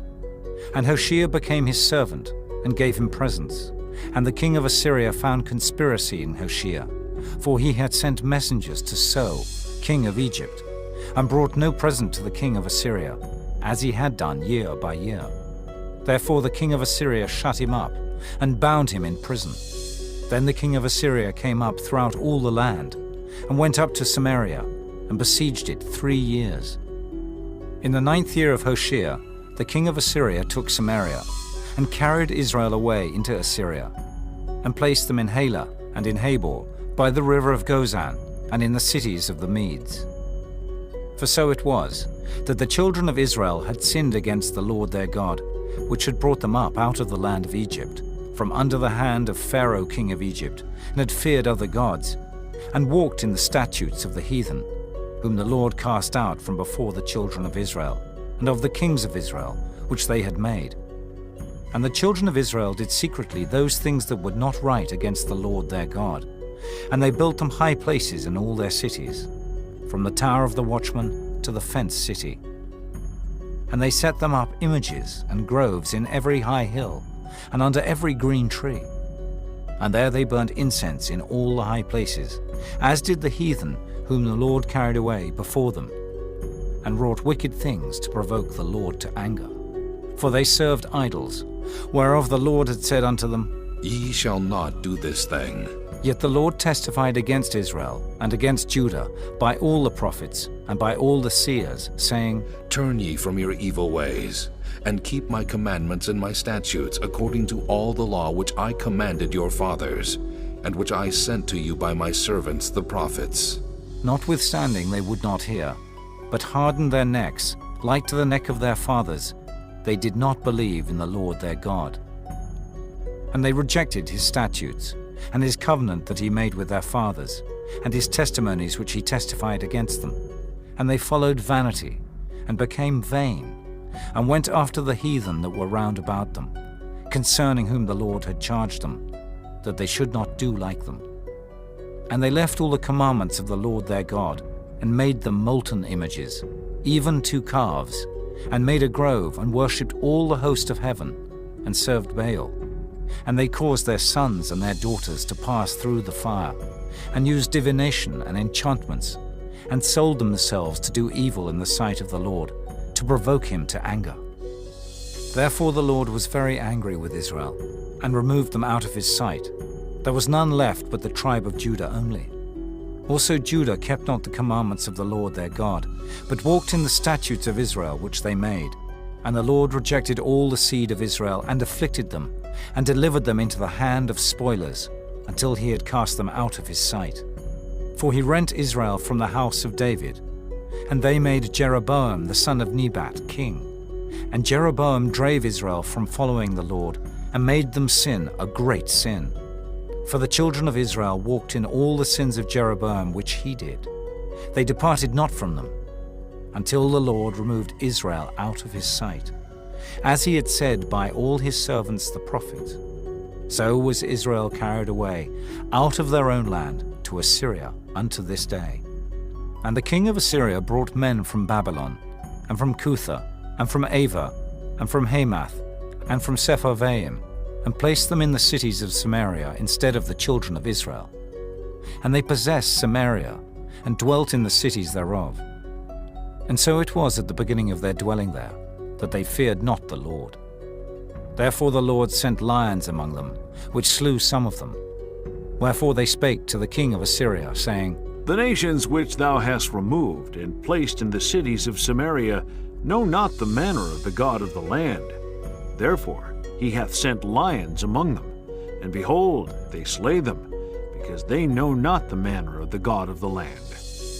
And Hoshea became his servant, and gave him presents. And the king of Assyria found conspiracy in Hoshea, for he had sent messengers to So, king of Egypt, and brought no present to the king of Assyria, as he had done year by year. Therefore the king of Assyria shut him up, and bound him in prison. Then the king of Assyria came up throughout all the land, and went up to Samaria, and besieged it 3 years. In the 9th year of Hoshea, the king of Assyria took Samaria, and carried Israel away into Assyria, and placed them in Halah and in Habor, by the river of Gozan, and in the cities of the Medes. For so it was, that the children of Israel had sinned against the Lord their God, which had brought them up out of the land of Egypt, from under the hand of Pharaoh king of Egypt, and had feared other gods, and walked in the statutes of the heathen, whom the Lord cast out from before the children of Israel, and of the kings of Israel, which they had made. And the children of Israel did secretly those things that were not right against the Lord their God, and they built them high places in all their cities, from the tower of the watchman to the fenced city. And they set them up images and groves in every high hill, and under every green tree. And there they burnt incense in all the high places, as did the heathen whom the Lord carried away before them, and wrought wicked things to provoke the Lord to anger. For they served idols, whereof the Lord had said unto them, Ye shall not do this thing. Yet the Lord testified against Israel and against Judah by all the prophets and by all the seers, saying, Turn ye from your evil ways, and keep my commandments and my statutes according to all the law which I commanded your fathers, and which I sent to you by my servants the prophets. Notwithstanding they would not hear, but hardened their necks, like to the neck of their fathers. They did not believe in the Lord their God. And they rejected his statutes, and his covenant that he made with their fathers, and his testimonies which he testified against them. And they followed vanity, and became vain, and went after the heathen that were round about them, concerning whom the Lord had charged them, that they should not do like them. And they left all the commandments of the Lord their God, and made them molten images, even 2 calves, and made a grove, and worshipped all the host of heaven, and served Baal. And they caused their sons and their daughters to pass through the fire, and used divination and enchantments, and sold themselves to do evil in the sight of the Lord, to provoke him to anger. Therefore the Lord was very angry with Israel, and removed them out of his sight. There was none left but the tribe of Judah only. Also Judah kept not the commandments of the Lord their God, but walked in the statutes of Israel which they made. And the Lord rejected all the seed of Israel, and afflicted them, and delivered them into the hand of spoilers, until he had cast them out of his sight. For he rent Israel from the house of David, and they made Jeroboam the son of Nebat king. And Jeroboam drave Israel from following the Lord, and made them sin a great sin. For the children of Israel walked in all the sins of Jeroboam which he did. They departed not from them, until the Lord removed Israel out of his sight, as he had said by all his servants the prophets. So was Israel carried away out of their own land to Assyria unto this day. And the king of Assyria brought men from Babylon, and from Cutha, and from Ava, and from Hamath, and from Sepharvaim, and placed them in the cities of Samaria instead of the children of Israel. And they possessed Samaria, and dwelt in the cities thereof. And so it was at the beginning of their dwelling there, that they feared not the Lord. Therefore the Lord sent lions among them, which slew some of them. Wherefore they spake to the king of Assyria, saying, The nations which thou hast removed and placed in the cities of Samaria know not the manner of the God of the land. Therefore he hath sent lions among them, and behold, they slay them, because they know not the manner of the God of the land.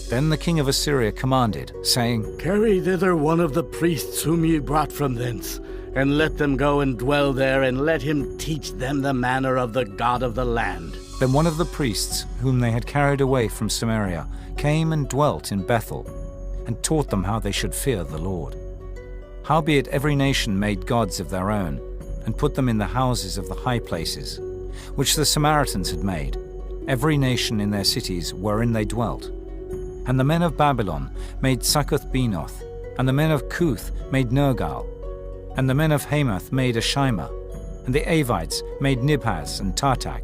Then the king of Assyria commanded, saying, Carry thither one of the priests whom ye brought from thence, and let them go and dwell there, and let him teach them the manner of the God of the land. Then one of the priests, whom they had carried away from Samaria, came and dwelt in Bethel, and taught them how they should fear the Lord. Howbeit every nation made gods of their own, and put them in the houses of the high places, which the Samaritans had made, every nation in their cities wherein they dwelt. And the men of Babylon made Succoth-Benoth, and the men of Cuth made Nergal, and the men of Hamath made Ashima, and the Avites made Nibhaz and Tartak,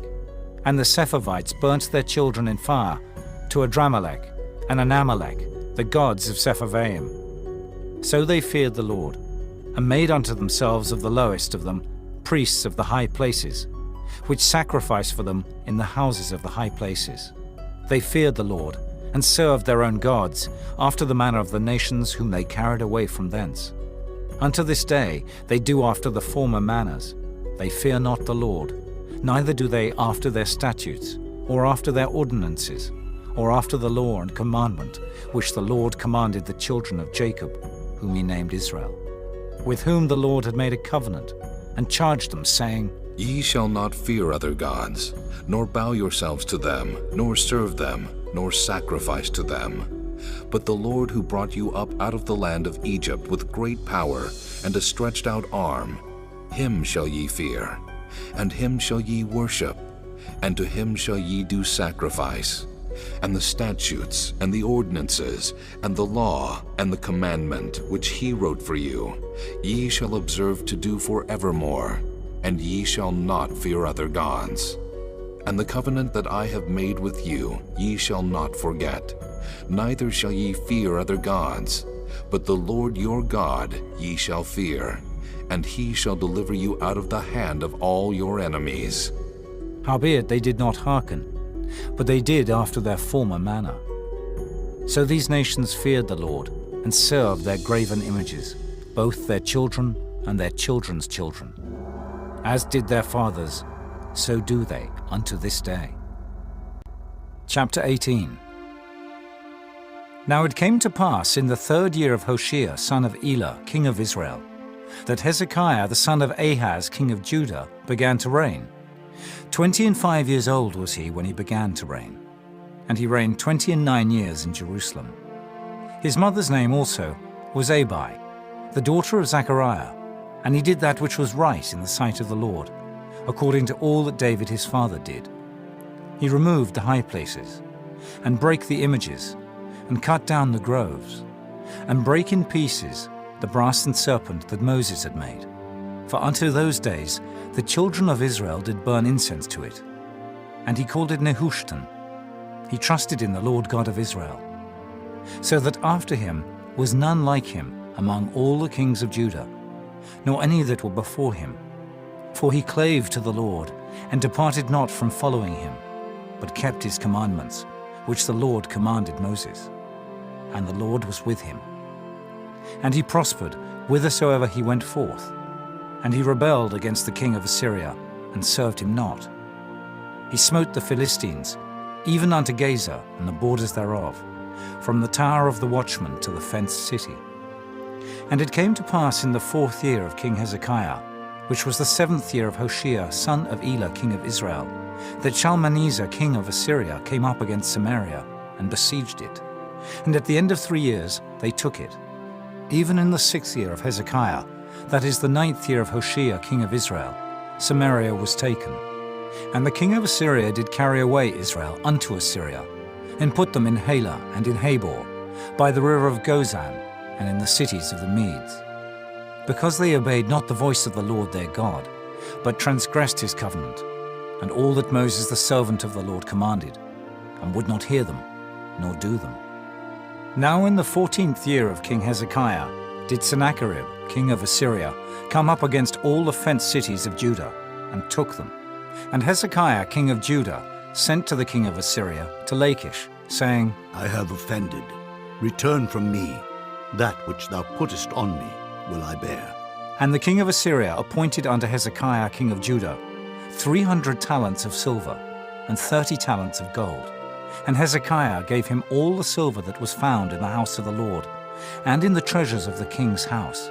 and the Sepharvites burnt their children in fire to Adramelech and Anamelech, the gods of Sepharvaim. So they feared the Lord, and made unto themselves of the lowest of them priests of the high places, which sacrificed for them in the houses of the high places. They feared the Lord, and served their own gods, after the manner of the nations whom they carried away from thence. Unto this day they do after the former manners. They fear not the Lord, neither do they after their statutes, or after their ordinances, or after the law and commandment, which the Lord commanded the children of Jacob, whom he named Israel, with whom the Lord had made a covenant, and charged them, saying, Ye shall not fear other gods, nor bow yourselves to them, nor serve them, nor sacrifice to them. But the Lord who brought you up out of the land of Egypt with great power and a stretched out arm, him shall ye fear, and him shall ye worship, and to him shall ye do sacrifice. And the statutes, and the ordinances, and the law, and the commandment, which he wrote for you, ye shall observe to do forevermore, and ye shall not fear other gods. And the covenant that I have made with you ye shall not forget, neither shall ye fear other gods, but the Lord your God ye shall fear, and he shall deliver you out of the hand of all your enemies. Howbeit they did not hearken, but they did after their former manner. So these nations feared the Lord, and served their graven images, both their children and their children's children. As did their fathers, so do they unto this day. Chapter 18. Now it came to pass in the 3rd year of Hoshea, son of Elah, king of Israel, that Hezekiah the son of Ahaz, king of Judah, began to reign. 25 years old was he when he began to reign, and he reigned 29 years in Jerusalem. His mother's name also was Abi, the daughter of Zechariah, and he did that which was right in the sight of the Lord, according to all that David his father did. He removed the high places, and brake the images, and cut down the groves, and brake in pieces the brassen serpent that Moses had made. For unto those days the children of Israel did burn incense to it. And he called it Nehushtan. He trusted in the Lord God of Israel. So that after him was none like him among all the kings of Judah, nor any that were before him. For he clave to the Lord, and departed not from following him, but kept his commandments, which the Lord commanded Moses. And the Lord was with him. And he prospered whithersoever he went forth. And he rebelled against the king of Assyria, and served him not. He smote the Philistines, even unto Gaza and the borders thereof, from the tower of the watchman to the fenced city. And it came to pass in the 4th year of King Hezekiah, which was the 7th year of Hoshea, son of Elah, king of Israel, that Shalmaneser, king of Assyria, came up against Samaria, and besieged it. And at the end of 3 years they took it. Even in the 6th year of Hezekiah, that is the 9th year of Hoshea, king of Israel, Samaria was taken. And the king of Assyria did carry away Israel unto Assyria, and put them in Halah and in Habor, by the river of Gozan, and in the cities of the Medes. Because they obeyed not the voice of the Lord their God, but transgressed his covenant, and all that Moses the servant of the Lord commanded, and would not hear them, nor do them. Now in the 14th year of King Hezekiah did Sennacherib, king of Assyria, come up against all the fenced cities of Judah, and took them. And Hezekiah king of Judah sent to the king of Assyria to Lachish, saying, I have offended. Return from me. That which thou puttest on me will I bear. And the king of Assyria appointed unto Hezekiah king of Judah 300 talents of silver, and 30 talents of gold. And Hezekiah gave him all the silver that was found in the house of the Lord, and in the treasures of the king's house.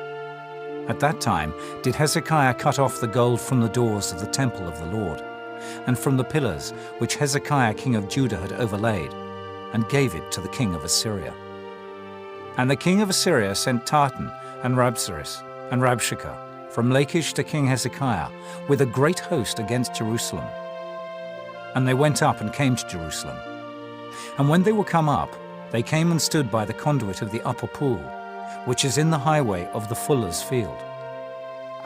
At that time did Hezekiah cut off the gold from the doors of the temple of the Lord, and from the pillars which Hezekiah king of Judah had overlaid, and gave it to the king of Assyria. And the king of Assyria sent Tartan, and Rabsaris, and Rabshakeh from Lachish to King Hezekiah with a great host against Jerusalem. And they went up and came to Jerusalem. And when they were come up, they came and stood by the conduit of the upper pool, which is in the highway of the fuller's field.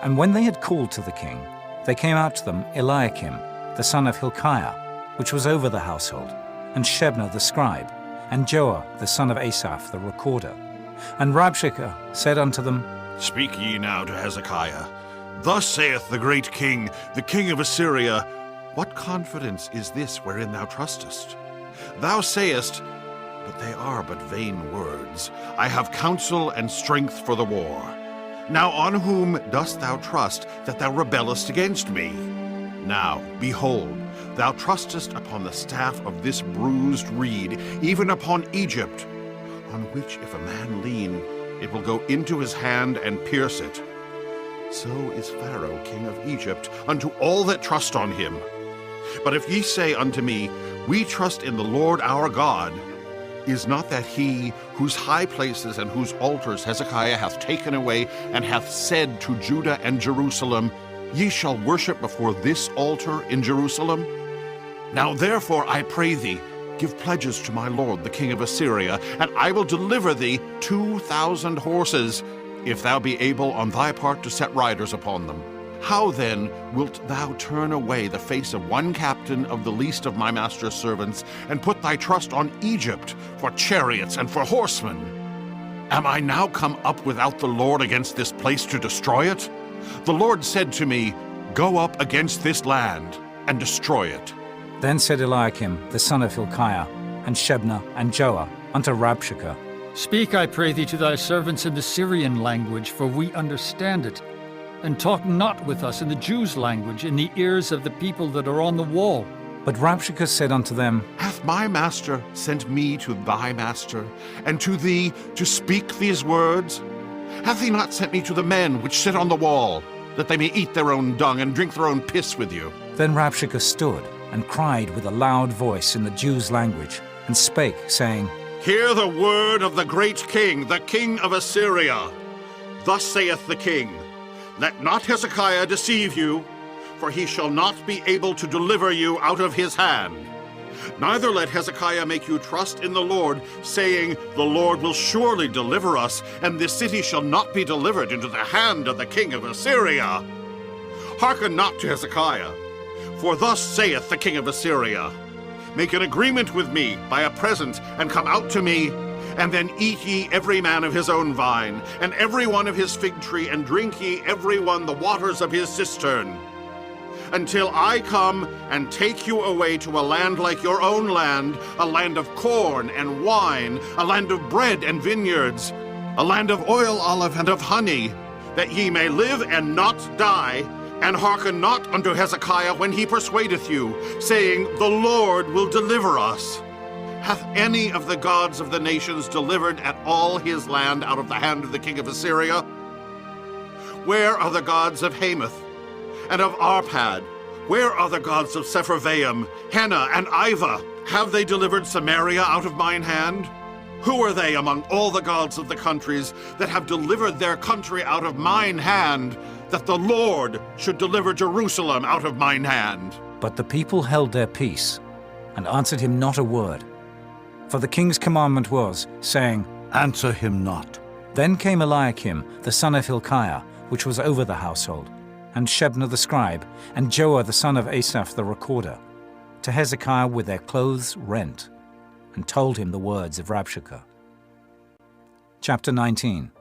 And when they had called to the king, they came out to them Eliakim, the son of Hilkiah, which was over the household, and Shebna the scribe, and Joah the son of Asaph the recorder. And Rabshakeh said unto them, Speak ye now to Hezekiah. Thus saith the great king, the king of Assyria, What confidence is this wherein thou trustest? Thou sayest, but they are but vain words. I have counsel and strength for the war. Now on whom dost thou trust that thou rebellest against me? Now, behold, thou trustest upon the staff of this bruised reed, even upon Egypt, on which if a man lean, it will go into his hand and pierce it. So is Pharaoh king of Egypt unto all that trust on him. But if ye say unto me, We trust in the Lord our God, is not that he whose high places and whose altars Hezekiah hath taken away, and hath said to Judah and Jerusalem, Ye shall worship before this altar in Jerusalem? Now therefore, I pray thee, give pledges to my lord the king of Assyria, and I will deliver thee 2,000 horses, if thou be able on thy part to set riders upon them. How then wilt thou turn away the face of one captain of the least of my master's servants, and put thy trust on Egypt for chariots and for horsemen? Am I now come up without the Lord against this place to destroy it? The Lord said to me, Go up against this land and destroy it. Then said Eliakim the son of Hilkiah, and Shebna, and Joah unto Rabshakeh, Speak, I pray thee, to thy servants in the Syrian language, for we understand it. And talk not with us in the Jews' language, in the ears of the people that are on the wall. But Rabshakeh said unto them, Hath my master sent me to thy master, and to thee to speak these words? Hath he not sent me to the men which sit on the wall, that they may eat their own dung and drink their own piss with you? Then Rabshakeh stood and cried with a loud voice in the Jews' language, and spake, saying, Hear the word of the great king, the king of Assyria. Thus saith the king, Let not Hezekiah deceive you, for he shall not be able to deliver you out of his hand. Neither let Hezekiah make you trust in the Lord, saying, The Lord will surely deliver us, and this city shall not be delivered into the hand of the king of Assyria. Hearken not to Hezekiah, for thus saith the king of Assyria, Make an agreement with me by a present, and come out to me, and then eat ye every man of his own vine, and every one of his fig tree, and drink ye every one the waters of his cistern, until I come and take you away to a land like your own land, a land of corn and wine, a land of bread and vineyards, a land of oil, olive, and of honey, that ye may live and not die. And hearken not unto Hezekiah when he persuadeth you, saying, The Lord will deliver us. Hath any of the gods of the nations delivered at all his land out of the hand of the king of Assyria? Where are the gods of Hamath and of Arpad? Where are the gods of Sepharvaim, Hena, and Ivah? Have they delivered Samaria out of mine hand? Who are they among all the gods of the countries that have delivered their country out of mine hand, that the Lord should deliver Jerusalem out of mine hand? But the people held their peace, and answered him not a word. For the king's commandment was, saying, Answer him not. Then came Eliakim the son of Hilkiah, which was over the household, and Shebna the scribe, and Joah the son of Asaph the recorder, to Hezekiah with their clothes rent, and told him the words of Rabshakeh. Chapter 19.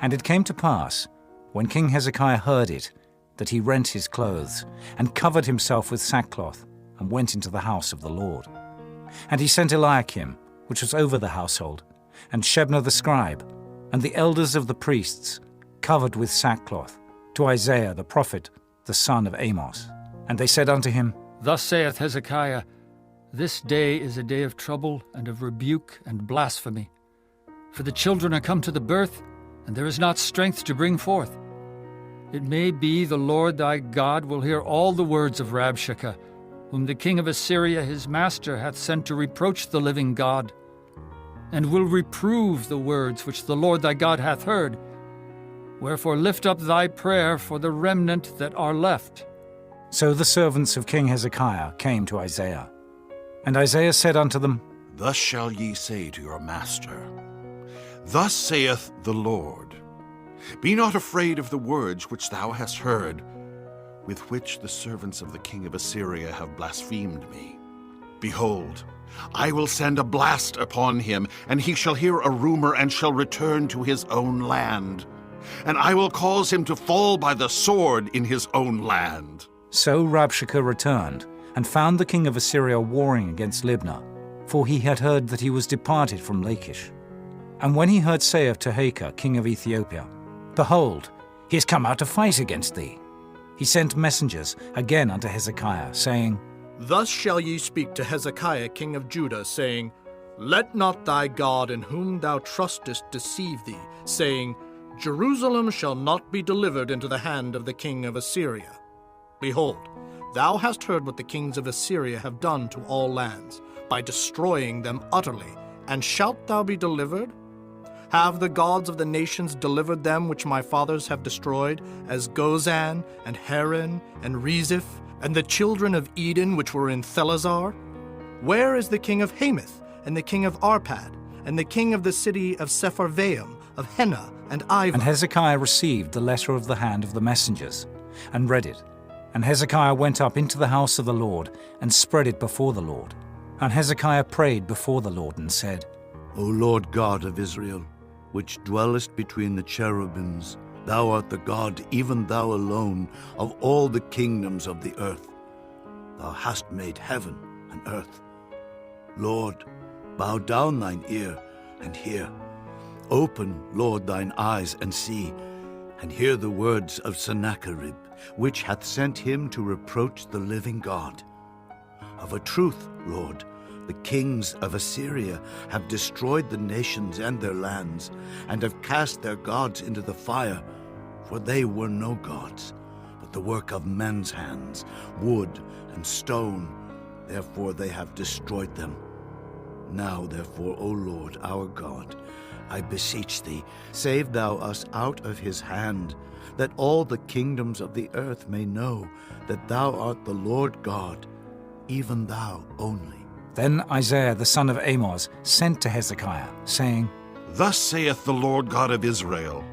And it came to pass, When King Hezekiah heard it, that he rent his clothes, and covered himself with sackcloth, and went into the house of the Lord. And he sent Eliakim, which was over the household, and Shebna the scribe, and the elders of the priests, covered with sackcloth, to Isaiah the prophet, the son of Amos. And they said unto him, Thus saith Hezekiah, This day is a day of trouble and of rebuke and blasphemy. For the children are come to the birth, and there is not strength to bring forth. It may be the Lord thy God will hear all the words of Rabshakeh, whom the king of Assyria his master hath sent to reproach the living God, and will reprove the words which the Lord thy God hath heard. Wherefore lift up thy prayer for the remnant that are left. So the servants of King Hezekiah came to Isaiah. And Isaiah said unto them, Thus shall ye say to your master, Thus saith the Lord, Be not afraid of the words which thou hast heard, with which the servants of the king of Assyria have blasphemed me. Behold, I will send a blast upon him, and he shall hear a rumor, and shall return to his own land. And I will cause him to fall by the sword in his own land. So Rabshakeh returned, and found the king of Assyria warring against Libnah, for he had heard that he was departed from Lachish. And when he heard say of Tirhakah, king of Ethiopia, Behold, he is come out to fight against thee, he sent messengers again unto Hezekiah, saying, Thus shall ye speak to Hezekiah king of Judah, saying, Let not thy God in whom thou trustest deceive thee, saying, Jerusalem shall not be delivered into the hand of the king of Assyria. Behold, thou hast heard what the kings of Assyria have done to all lands, by destroying them utterly, and shalt thou be delivered? Have the gods of the nations delivered them which my fathers have destroyed, as Gozan, and Haran, and Rezeph, and the children of Eden which were in Thelazar? Where is the king of Hamath, and the king of Arpad, and the king of the city of Sepharvaim, of Henna, and Iva? And Hezekiah received the letter of the hand of the messengers, and read it. And Hezekiah went up into the house of the Lord, and spread it before the Lord. And Hezekiah prayed before the Lord, and said, O Lord God of Israel, which dwellest between the cherubims, thou art the God, even thou alone, of all the kingdoms of the earth. Thou hast made heaven and earth. Lord, bow down thine ear and hear. Open, Lord, thine eyes and see, and hear the words of Sennacherib, which hath sent him to reproach the living God. Of a truth, Lord, the kings of Assyria have destroyed the nations and their lands, and have cast their gods into the fire, for they were no gods, but the work of men's hands, wood and stone. Therefore they have destroyed them. Now, therefore, O Lord, our God, I beseech thee, save thou us out of his hand, that all the kingdoms of the earth may know that thou art the Lord God, even thou only. Then Isaiah the son of Amos sent to Hezekiah, saying, Thus saith the Lord God of Israel,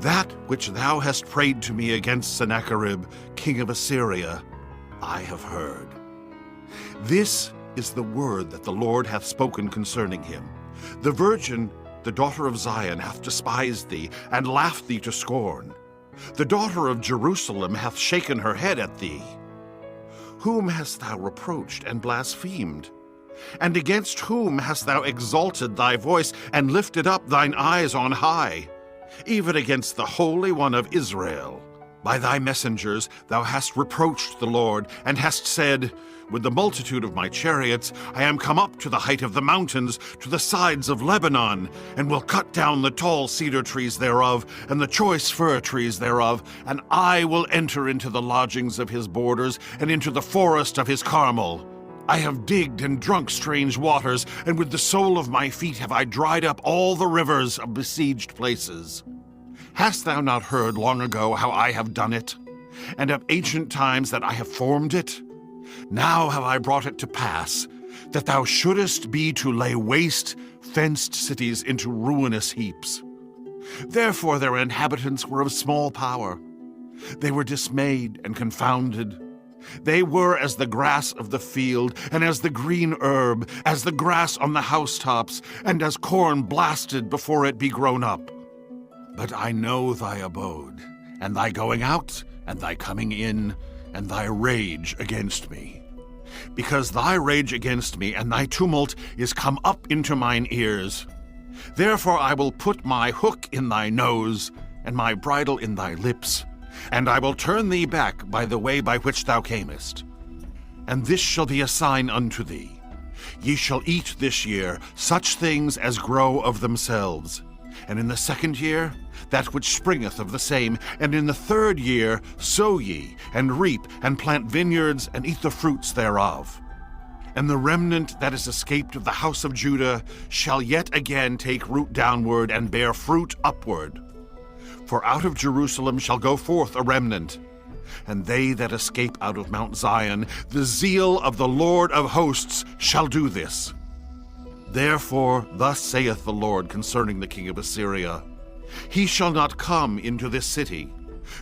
That which thou hast prayed to me against Sennacherib, king of Assyria, I have heard. This is the word that the Lord hath spoken concerning him. The virgin, the daughter of Zion, hath despised thee, and laughed thee to scorn. The daughter of Jerusalem hath shaken her head at thee. Whom hast thou reproached and blasphemed? And against whom hast thou exalted thy voice, and lifted up thine eyes on high? Even against the Holy One of Israel. By thy messengers thou hast reproached the Lord, and hast said, With the multitude of my chariots I am come up to the height of the mountains, to the sides of Lebanon, and will cut down the tall cedar trees thereof, and the choice fir trees thereof, and I will enter into the lodgings of his borders, and into the forest of his Carmel. I have digged and drunk strange waters, and with the sole of my feet have I dried up all the rivers of besieged places. Hast thou not heard long ago how I have done it, and of ancient times that I have formed it? Now have I brought it to pass, that thou shouldest be to lay waste fenced cities into ruinous heaps. Therefore their inhabitants were of small power. They were dismayed and confounded. They were as the grass of the field, and as the green herb, as the grass on the housetops, and as corn blasted before it be grown up. But I know thy abode, and thy going out, and thy coming in, and thy rage against me. Because thy rage against me and thy tumult is come up into mine ears. Therefore I will put my hook in thy nose, and my bridle in thy lips, and I will turn thee back by the way by which thou camest. And this shall be a sign unto thee. Ye shall eat this year such things as grow of themselves, and in the second year that which springeth of the same, and in the third year sow ye, and reap, and plant vineyards, and eat the fruits thereof. And the remnant that is escaped of the house of Judah shall yet again take root downward, and bear fruit upward. For out of Jerusalem shall go forth a remnant, and they that escape out of Mount Zion, the zeal of the Lord of hosts shall do this. Therefore thus saith the Lord concerning the king of Assyria, He shall not come into this city,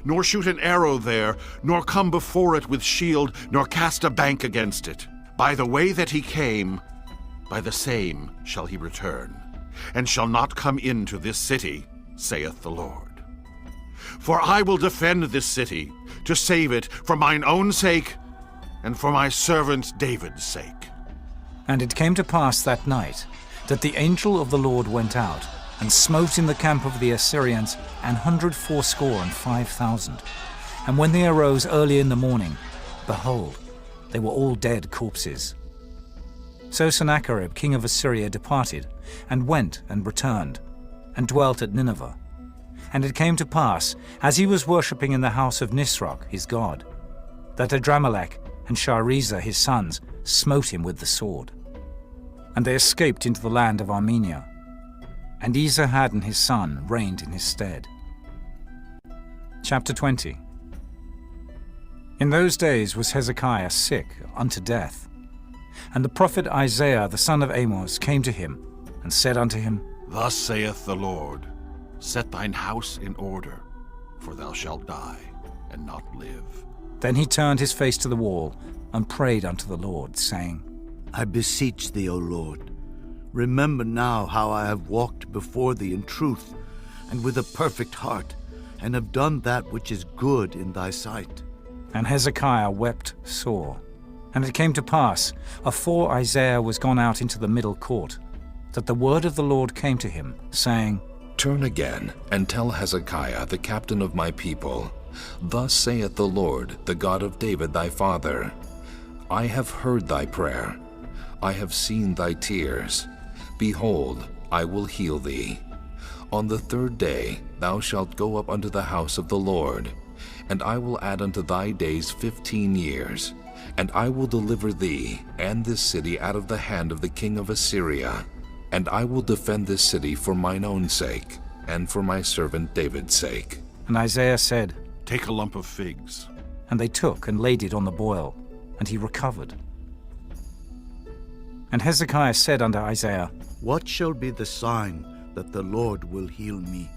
nor shoot an arrow there, nor come before it with shield, nor cast a bank against it. By the way that he came, by the same shall he return, and shall not come into this city, saith the Lord. For I will defend this city, to save it for mine own sake, and for my servant David's sake. And it came to pass that night, that the angel of the Lord went out, and smote in the camp of the Assyrians 185,000. And when they arose early in the morning, behold, they were all dead corpses. So Sennacherib king of Assyria departed, and went and returned, and dwelt at Nineveh. And it came to pass, as he was worshipping in the house of Nisroch his god, that Adramelech and Sharezer his sons smote him with the sword. And they escaped into the land of Armenia, and Esarhaddon his son reigned in his stead. Chapter 20. In those days was Hezekiah sick unto death. And the prophet Isaiah the son of Amos came to him, and said unto him, Thus saith the Lord, Set thine house in order, for thou shalt die, and not live. Then he turned his face to the wall, and prayed unto the Lord, saying, I beseech thee, O Lord, remember now how I have walked before thee in truth, and with a perfect heart, and have done that which is good in thy sight. And Hezekiah wept sore. And it came to pass, afore Isaiah was gone out into the middle court, that the word of the Lord came to him, saying, Turn again, and tell Hezekiah, the captain of my people, Thus saith the Lord, the God of David thy father, I have heard thy prayer, I have seen thy tears. Behold, I will heal thee. On the third day thou shalt go up unto the house of the Lord, and I will add unto thy days 15 years, and I will deliver thee and this city out of the hand of the king of Assyria, and I will defend this city for mine own sake, and for my servant David's sake. And Isaiah said, Take a lump of figs. And they took and laid it on the boil, and he recovered. And Hezekiah said unto Isaiah, What shall be the sign that the Lord will heal me,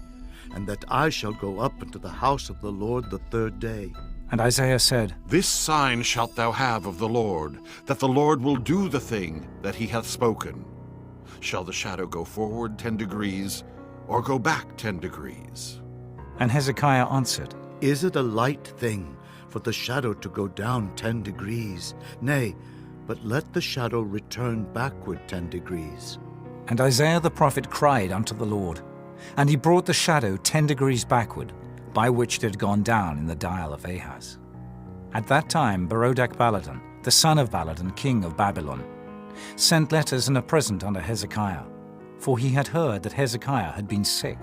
and that I shall go up into the house of the Lord the third day? And Isaiah said, This sign shalt thou have of the Lord, that the Lord will do the thing that he hath spoken. Shall the shadow go forward 10 degrees, or go back 10 degrees? And Hezekiah answered, Is it a light thing for the shadow to go down 10 degrees? Nay, but let the shadow return backward 10 degrees. And Isaiah the prophet cried unto the Lord, and he brought the shadow 10 degrees backward, by which it had gone down in the dial of Ahaz. At that time Berodach-Baladan, the son of Baladan, king of Babylon, sent letters and a present unto Hezekiah, for he had heard that Hezekiah had been sick.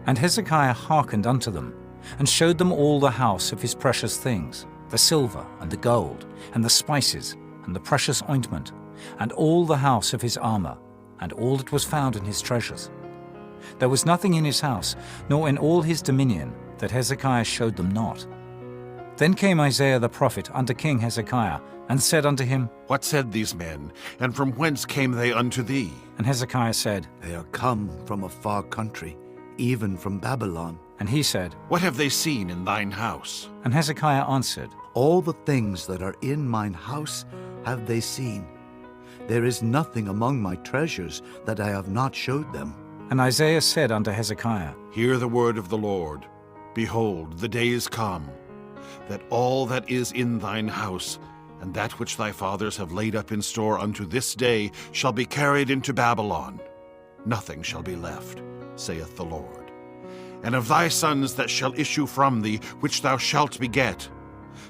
And Hezekiah hearkened unto them, and showed them all the house of his precious things, the silver and the gold, and the spices, and the precious ointment, and all the house of his armor, and all that was found in his treasures. There was nothing in his house, nor in all his dominion, that Hezekiah showed them not. Then came Isaiah the prophet unto King Hezekiah, and said unto him, What said these men, and from whence came they unto thee? And Hezekiah said, They are come from a far country, even from Babylon. And he said, What have they seen in thine house? And Hezekiah answered, All the things that are in mine house have they seen. There is nothing among my treasures that I have not showed them. And Isaiah said unto Hezekiah, Hear the word of the Lord. Behold, the days come, that all that is in thine house, and that which thy fathers have laid up in store unto this day, shall be carried into Babylon. Nothing shall be left, saith the Lord. And of thy sons that shall issue from thee, which thou shalt beget,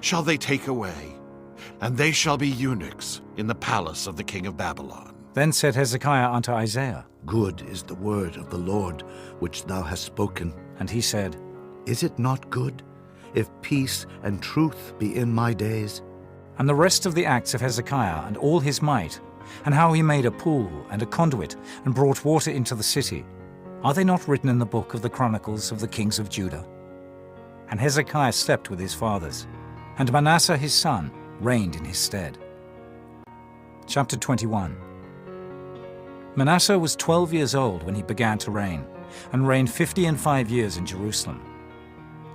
shall they take away, and they shall be eunuchs in the palace of the king of Babylon. Then said Hezekiah unto Isaiah, Good is the word of the Lord which thou hast spoken. And he said, Is it not good, if peace and truth be in my days? And the rest of the acts of Hezekiah, and all his might, and how he made a pool and a conduit, and brought water into the city, are they not written in the book of the Chronicles of the kings of Judah? And Hezekiah slept with his fathers, and Manasseh his son reigned in his stead. Chapter 21. Manasseh was 12 years old when he began to reign, and reigned 55 years in Jerusalem.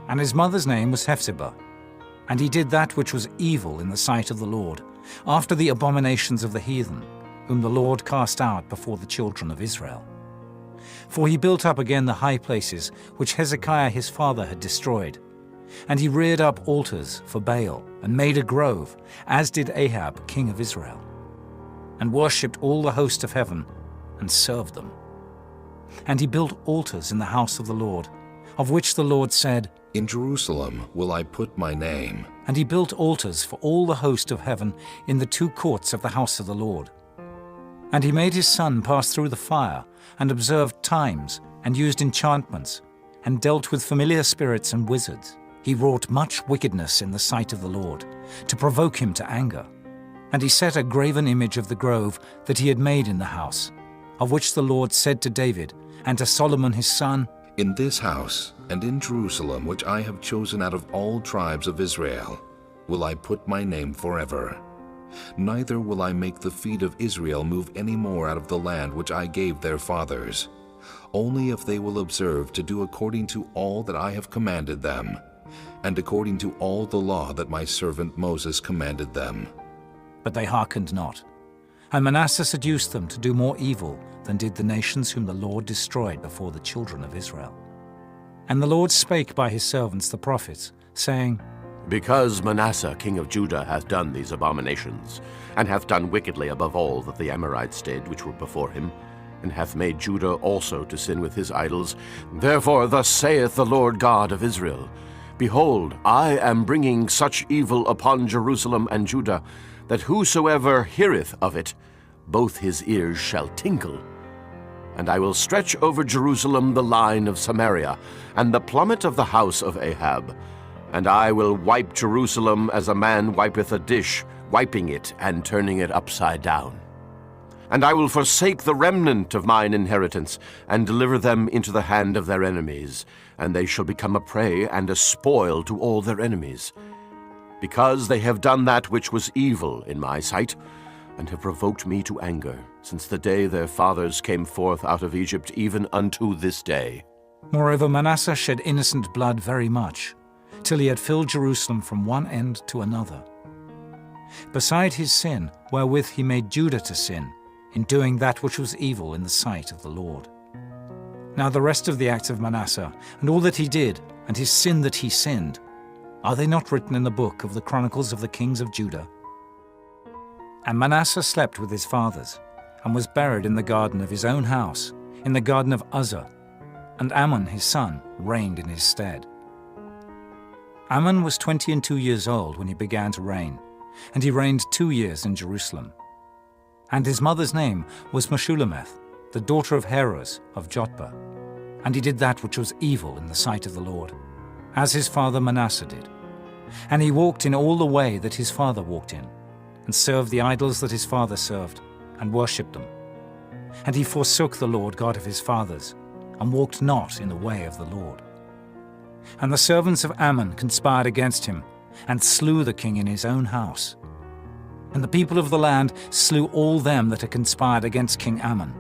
And his mother's name was Hephzibah. And he did that which was evil in the sight of the Lord, after the abominations of the heathen, whom the Lord cast out before the children of Israel. For he built up again the high places which Hezekiah his father had destroyed. And he reared up altars for Baal, and made a grove, as did Ahab king of Israel, and worshipped all the host of heaven, and served them. And he built altars in the house of the Lord, of which the Lord said, In Jerusalem will I put my name. And he built altars for all the host of heaven in the two courts of the house of the Lord. And he made his son pass through the fire, and observed times, and used enchantments, and dealt with familiar spirits and wizards. He wrought much wickedness in the sight of the Lord, to provoke him to anger. And he set a graven image of the grove that he had made in the house, of which the Lord said to David and to Solomon his son, In this house and in Jerusalem, which I have chosen out of all tribes of Israel, will I put my name forever. Neither will I make the feet of Israel move any more out of the land which I gave their fathers, only if they will observe to do according to all that I have commanded them, and according to all the law that my servant Moses commanded them. But they hearkened not. And Manasseh seduced them to do more evil than did the nations whom the Lord destroyed before the children of Israel. And the Lord spake by his servants the prophets, saying, Because Manasseh king of Judah hath done these abominations, and hath done wickedly above all that the Amorites did which were before him, and hath made Judah also to sin with his idols, therefore thus saith the Lord God of Israel, Behold, I am bringing such evil upon Jerusalem and Judah, that whosoever heareth of it, both his ears shall tingle. And I will stretch over Jerusalem the line of Samaria, and the plummet of the house of Ahab. And I will wipe Jerusalem as a man wipeth a dish, wiping it and turning it upside down. And I will forsake the remnant of mine inheritance, and deliver them into the hand of their enemies, and they shall become a prey and a spoil to all their enemies. Because they have done that which was evil in my sight, and have provoked me to anger, since the day their fathers came forth out of Egypt, even unto this day. Moreover, Manasseh shed innocent blood very much, till he had filled Jerusalem from one end to another. Beside his sin, wherewith he made Judah to sin, in doing that which was evil in the sight of the Lord. Now the rest of the acts of Manasseh, and all that he did, and his sin that he sinned, are they not written in the book of the Chronicles of the kings of Judah? And Manasseh slept with his fathers, and was buried in the garden of his own house, in the garden of Uzzah, and Amon his son reigned in his stead. Amon was 22 years old when he began to reign, and he reigned 2 years in Jerusalem. And his mother's name was Meshullemeth, the daughter of Heroes of Jotbah. And he did that which was evil in the sight of the Lord, as his father Manasseh did. And he walked in all the way that his father walked in, and served the idols that his father served, and worshipped them. And he forsook the Lord God of his fathers, and walked not in the way of the Lord. And the servants of Ammon conspired against him, and slew the king in his own house. And the people of the land slew all them that had conspired against King Ammon.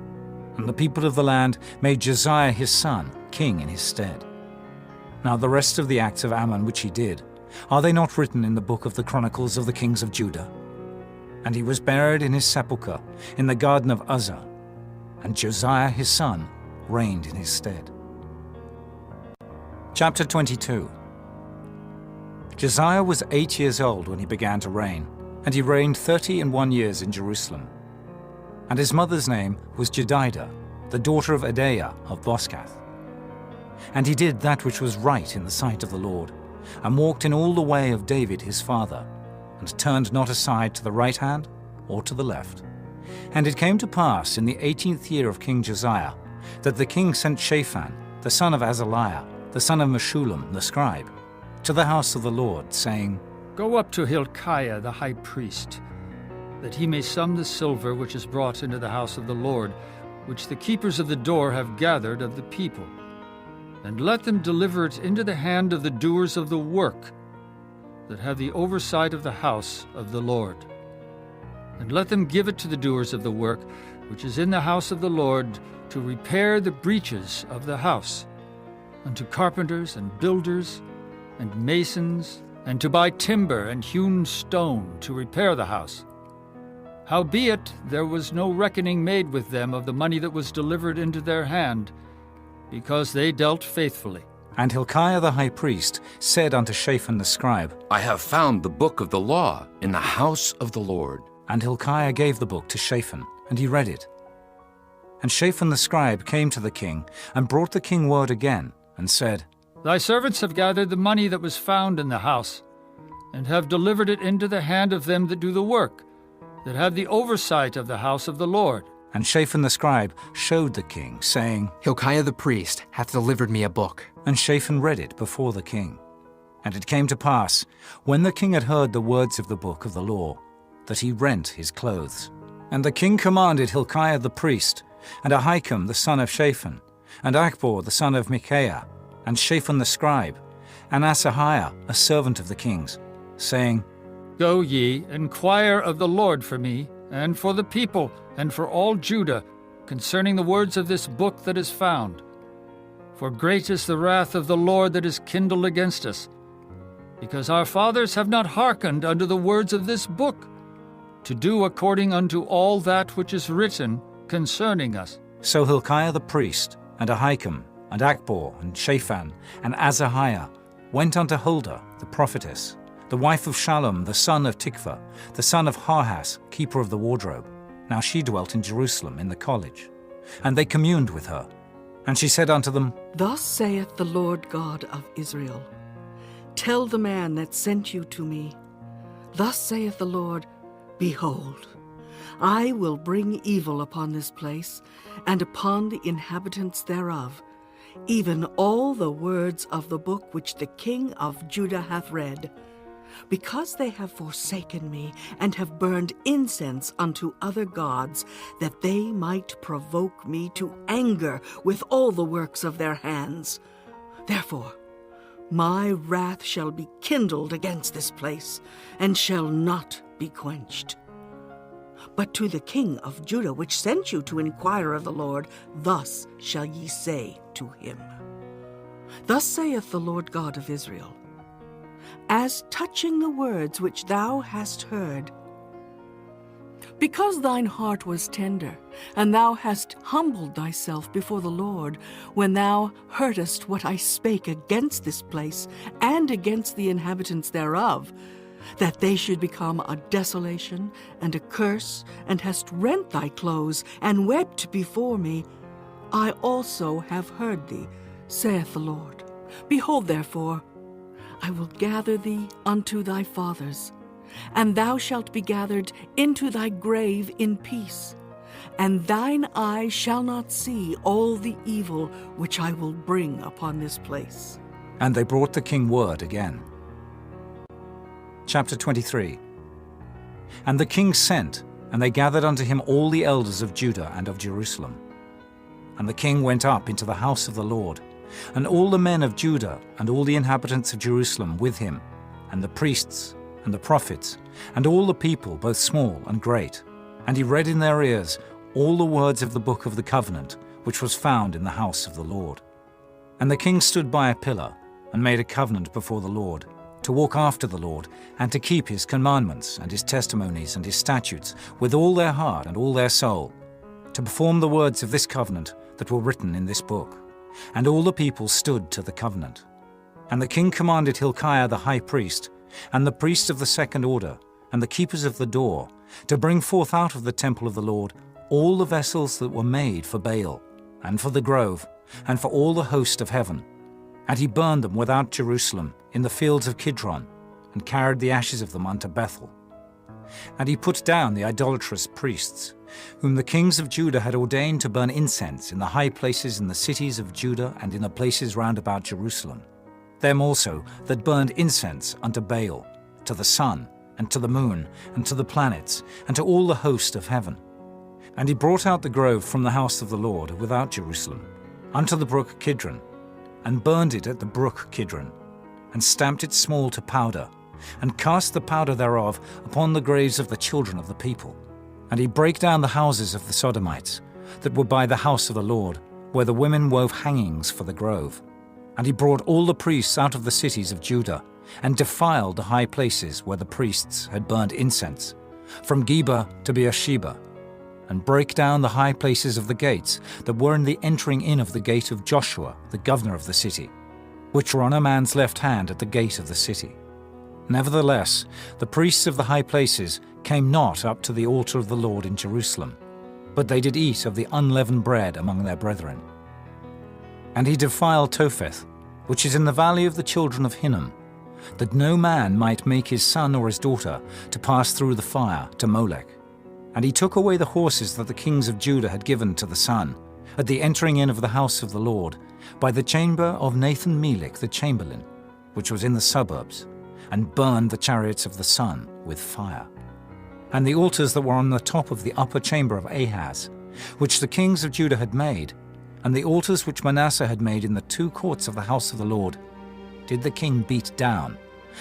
And the people of the land made Josiah his son king in his stead. Now the rest of the acts of Ammon which he did, are they not written in the book of the Chronicles of the kings of Judah? And he was buried in his sepulchre in the garden of Uzzah, and Josiah his son reigned in his stead. Chapter 22. Josiah was 8 years old when he began to reign, and he reigned 31 years in Jerusalem. And his mother's name was Jedidah, the daughter of Adaiah of Boscath. And he did that which was right in the sight of the Lord, and walked in all the way of David his father, and turned not aside to the right hand or to the left. And it came to pass in the 18th year of King Josiah, that the king sent Shaphan, the son of Azaliah, the son of Meshullam the scribe, to the house of the Lord, saying, Go up to Hilkiah the high priest, that he may sum the silver which is brought into the house of the Lord, which the keepers of the door have gathered of the people. And let them deliver it into the hand of the doers of the work, that have the oversight of the house of the Lord. And let them give it to the doers of the work, which is in the house of the Lord, to repair the breaches of the house, and to carpenters and builders and masons, and to buy timber and hewn stone to repair the house. Howbeit there was no reckoning made with them of the money that was delivered into their hand, because they dealt faithfully. And Hilkiah the high priest said unto Shaphan the scribe, I have found the book of the law in the house of the Lord. And Hilkiah gave the book to Shaphan, and he read it. And Shaphan the scribe came to the king, and brought the king word again, and said, Thy servants have gathered the money that was found in the house, and have delivered it into the hand of them that do the work, that have the oversight of the house of the Lord. And Shaphan the scribe showed the king, saying, Hilkiah the priest hath delivered me a book. And Shaphan read it before the king. And it came to pass, when the king had heard the words of the book of the law, that he rent his clothes. And the king commanded Hilkiah the priest, and Ahikam the son of Shaphan, and Achbor the son of Micaiah, and Shaphan the scribe, and Asahiah a servant of the king's, saying, Go ye, inquire of the Lord for me, and for the people, and for all Judah, concerning the words of this book that is found. For great is the wrath of the Lord that is kindled against us, because our fathers have not hearkened unto the words of this book, to do according unto all that which is written concerning us. So Hilkiah the priest, and Ahikam, and Achbor, and Shaphan, and Asahiah went unto Huldah the prophetess, the wife of Shallum the son of Tikvah, the son of Harhas, keeper of the wardrobe. Now she dwelt in Jerusalem in the college. And they communed with her. And she said unto them, Thus saith the Lord God of Israel, Tell the man that sent you to me, Thus saith the Lord, Behold, I will bring evil upon this place, and upon the inhabitants thereof, even all the words of the book which the king of Judah hath read, because they have forsaken me, and have burned incense unto other gods, that they might provoke me to anger with all the works of their hands. Therefore my wrath shall be kindled against this place, and shall not be quenched. But to the king of Judah, which sent you to inquire of the Lord, thus shall ye say to him, Thus saith the Lord God of Israel, As touching the words which thou hast heard, because thine heart was tender, and thou hast humbled thyself before the Lord, when thou heardest what I spake against this place, and against the inhabitants thereof, that they should become a desolation and a curse, and hast rent thy clothes, and wept before me, I also have heard thee, saith the Lord. Behold, therefore, I will gather thee unto thy fathers, and thou shalt be gathered into thy grave in peace, and thine eye shall not see all the evil which I will bring upon this place. And they brought the king word again. Chapter 23. And the king sent, and they gathered unto him all the elders of Judah and of Jerusalem. And the king went up into the house of the Lord, and all the men of Judah and all the inhabitants of Jerusalem with him, and the priests and the prophets, and all the people, both small and great. And he read in their ears all the words of the book of the covenant, which was found in the house of the Lord. And the king stood by a pillar, and made a covenant before the Lord, to walk after the Lord, and to keep his commandments, and his testimonies, and his statutes, with all their heart and all their soul, to perform the words of this covenant that were written in this book. And all the people stood to the covenant. And the king commanded Hilkiah the high priest, and the priests of the second order, and the keepers of the door, to bring forth out of the temple of the Lord all the vessels that were made for Baal, and for the grove, and for all the host of heaven. And he burned them without Jerusalem, in the fields of Kidron, and carried the ashes of them unto Bethel. And he put down the idolatrous priests, whom the kings of Judah had ordained to burn incense in the high places in the cities of Judah and in the places round about Jerusalem. Them also that burned incense unto Baal, to the sun, and to the moon, and to the planets, and to all the host of heaven. And he brought out the grove from the house of the Lord without Jerusalem, unto the brook Kidron, and burned it at the brook Kidron, and stamped it small to powder, and cast the powder thereof upon the graves of the children of the people. And he brake down the houses of the Sodomites, that were by the house of the Lord, where the women wove hangings for the grove. And he brought all the priests out of the cities of Judah, and defiled the high places where the priests had burned incense, from Geba to Beersheba, and brake down the high places of the gates that were in the entering in of the gate of Joshua, the governor of the city, which were on a man's left hand at the gate of the city. Nevertheless, the priests of the high places came not up to the altar of the Lord in Jerusalem, but they did eat of the unleavened bread among their brethren. And he defiled Topheth, which is in the valley of the children of Hinnom, that no man might make his son or his daughter to pass through the fire to Molech. And he took away the horses that the kings of Judah had given to the sun, at the entering in of the house of the Lord, by the chamber of Nathan-Melech the chamberlain, which was in the suburbs, and burned the chariots of the sun with fire. And the altars that were on the top of the upper chamber of Ahaz, which the kings of Judah had made, and the altars which Manasseh had made in the two courts of the house of the Lord, did the king beat down,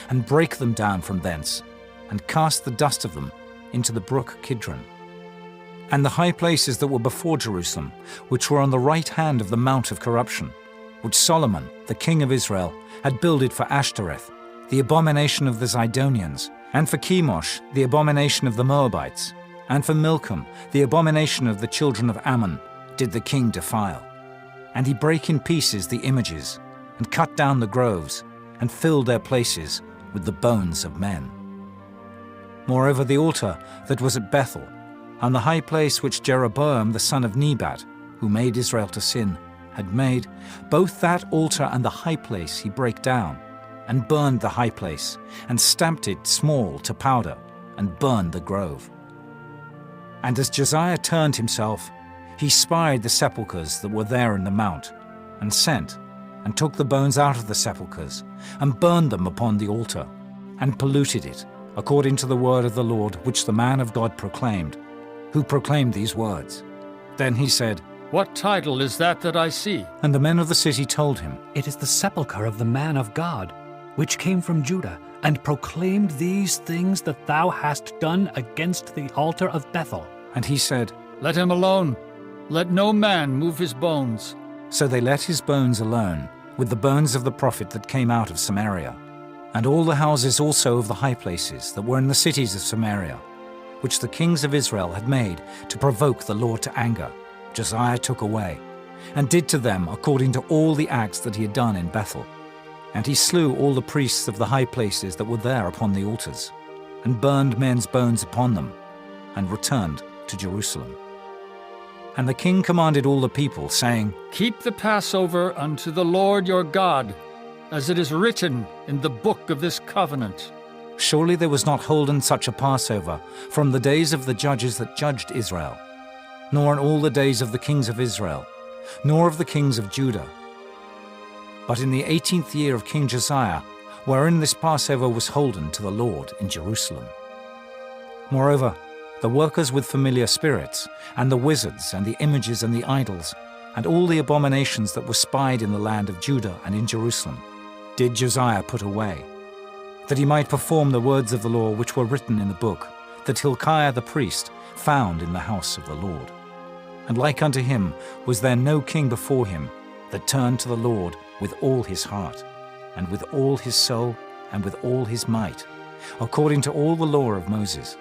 and break them down from thence, and cast the dust of them into the brook Kidron. And the high places that were before Jerusalem, which were on the right hand of the mount of corruption, which Solomon, the king of Israel, had builded for Ashtoreth, the abomination of the Zidonians, and for Chemosh, the abomination of the Moabites, and for Milcom, the abomination of the children of Ammon, did the king defile. And he brake in pieces the images, and cut down the groves, and filled their places with the bones of men. Moreover, the altar that was at Bethel, and the high place which Jeroboam the son of Nebat, who made Israel to sin, had made, both that altar and the high place he brake down, and burned the high place, and stamped it small to powder, and burned the grove. And as Josiah turned himself, he spied the sepulchres that were there in the mount, and sent, and took the bones out of the sepulchres, and burned them upon the altar, and polluted it, according to the word of the Lord which the man of God proclaimed, who proclaimed these words. Then he said, What title is that I see? And the men of the city told him, It is the sepulchre of the man of God, which came from Judah, and proclaimed these things that thou hast done against the altar of Bethel. And he said, Let him alone. Let no man move his bones. So they let his bones alone, with the bones of the prophet that came out of Samaria, and all the houses also of the high places that were in the cities of Samaria, which the kings of Israel had made to provoke the Lord to anger, Josiah took away, and did to them according to all the acts that he had done in Bethel. And he slew all the priests of the high places that were there upon the altars, and burned men's bones upon them, and returned to Jerusalem. And the king commanded all the people, saying, Keep the Passover unto the Lord your God, as it is written in the book of this covenant. Surely there was not holden such a Passover from the days of the judges that judged Israel, nor in all the days of the kings of Israel, nor of the kings of Judah. But in the 18th year of King Josiah, wherein this Passover was holden to the Lord in Jerusalem. Moreover, the workers with familiar spirits, and the wizards, and the images, and the idols, and all the abominations that were spied in the land of Judah and in Jerusalem, did Josiah put away, that he might perform the words of the law which were written in the book, that Hilkiah the priest found in the house of the Lord. And like unto him was there no king before him that turned to the Lord with all his heart, and with all his soul, and with all his might, according to all the law of Moses.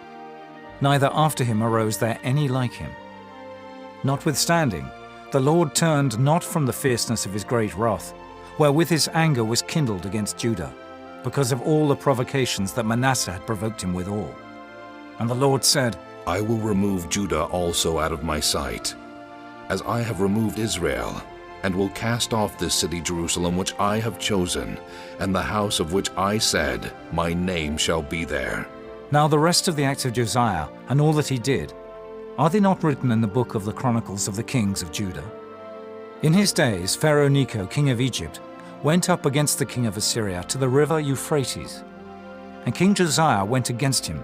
Neither after him arose there any like him. Notwithstanding, the Lord turned not from the fierceness of his great wrath, wherewith his anger was kindled against Judah, because of all the provocations that Manasseh had provoked him withal. And the Lord said, I will remove Judah also out of my sight, as I have removed Israel, and will cast off this city Jerusalem which I have chosen, and the house of which I said, my name shall be there. Now the rest of the acts of Josiah, and all that he did, are they not written in the book of the Chronicles of the kings of Judah? In his days Pharaoh Necho, king of Egypt, went up against the king of Assyria to the river Euphrates. And King Josiah went against him,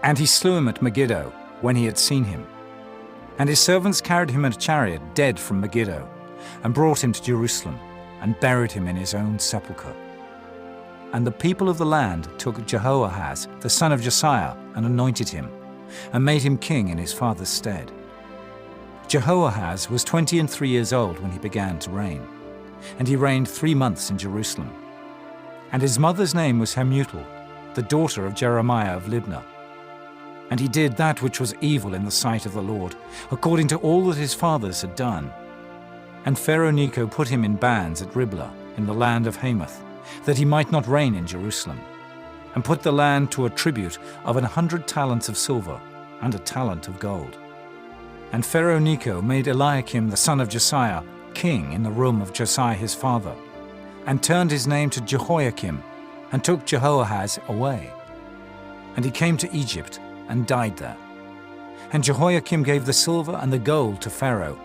and he slew him at Megiddo when he had seen him. And his servants carried him in a chariot dead from Megiddo, and brought him to Jerusalem, and buried him in his own sepulchre. And the people of the land took Jehoahaz, the son of Josiah, and anointed him, and made him king in his father's stead. Jehoahaz was 23 years old when he began to reign, and he reigned 3 months in Jerusalem. And his mother's name was Hamutal, the daughter of Jeremiah of Libnah. And he did that which was evil in the sight of the Lord, according to all that his fathers had done. And Pharaoh Necho put him in bands at Riblah, in the land of Hamath, that he might not reign in Jerusalem, and put the land to a tribute of 100 talents of silver and a talent of gold. And Pharaoh Necho made Eliakim the son of Josiah king in the room of Josiah his father, and turned his name to Jehoiakim, and took Jehoahaz away. And he came to Egypt, and died there. And Jehoiakim gave the silver and the gold to Pharaoh,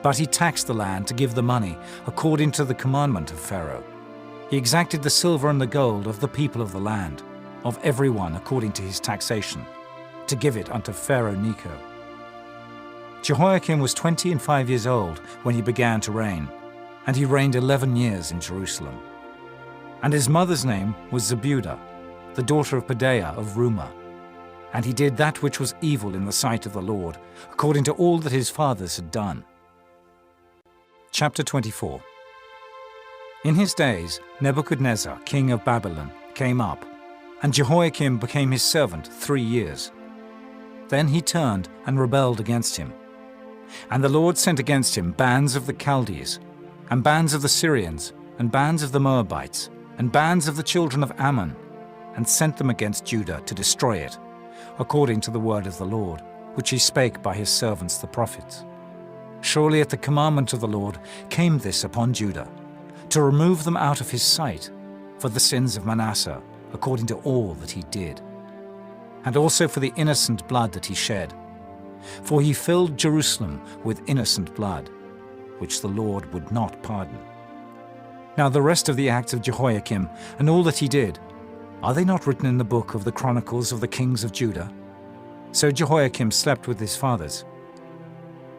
but he taxed the land to give the money according to the commandment of Pharaoh. He exacted the silver and the gold of the people of the land, of every one according to his taxation, to give it unto Pharaoh Necho. Jehoiakim was 25 years old when he began to reign, and he reigned 11 years in Jerusalem. And his mother's name was Zebudah, the daughter of Pedaiah of Rumah. And he did that which was evil in the sight of the Lord, according to all that his fathers had done. Chapter 24. In his days Nebuchadnezzar, king of Babylon, came up, and Jehoiakim became his servant 3 years. Then he turned and rebelled against him. And the Lord sent against him bands of the Chaldees, and bands of the Syrians, and bands of the Moabites, and bands of the children of Ammon, and sent them against Judah to destroy it, according to the word of the Lord, which he spake by his servants the prophets. Surely at the commandment of the Lord came this upon Judah, to remove them out of his sight, for the sins of Manasseh, according to all that he did, and also for the innocent blood that he shed. For he filled Jerusalem with innocent blood, which the Lord would not pardon. Now the rest of the acts of Jehoiakim, and all that he did, are they not written in the book of the Chronicles of the kings of Judah? So Jehoiakim slept with his fathers,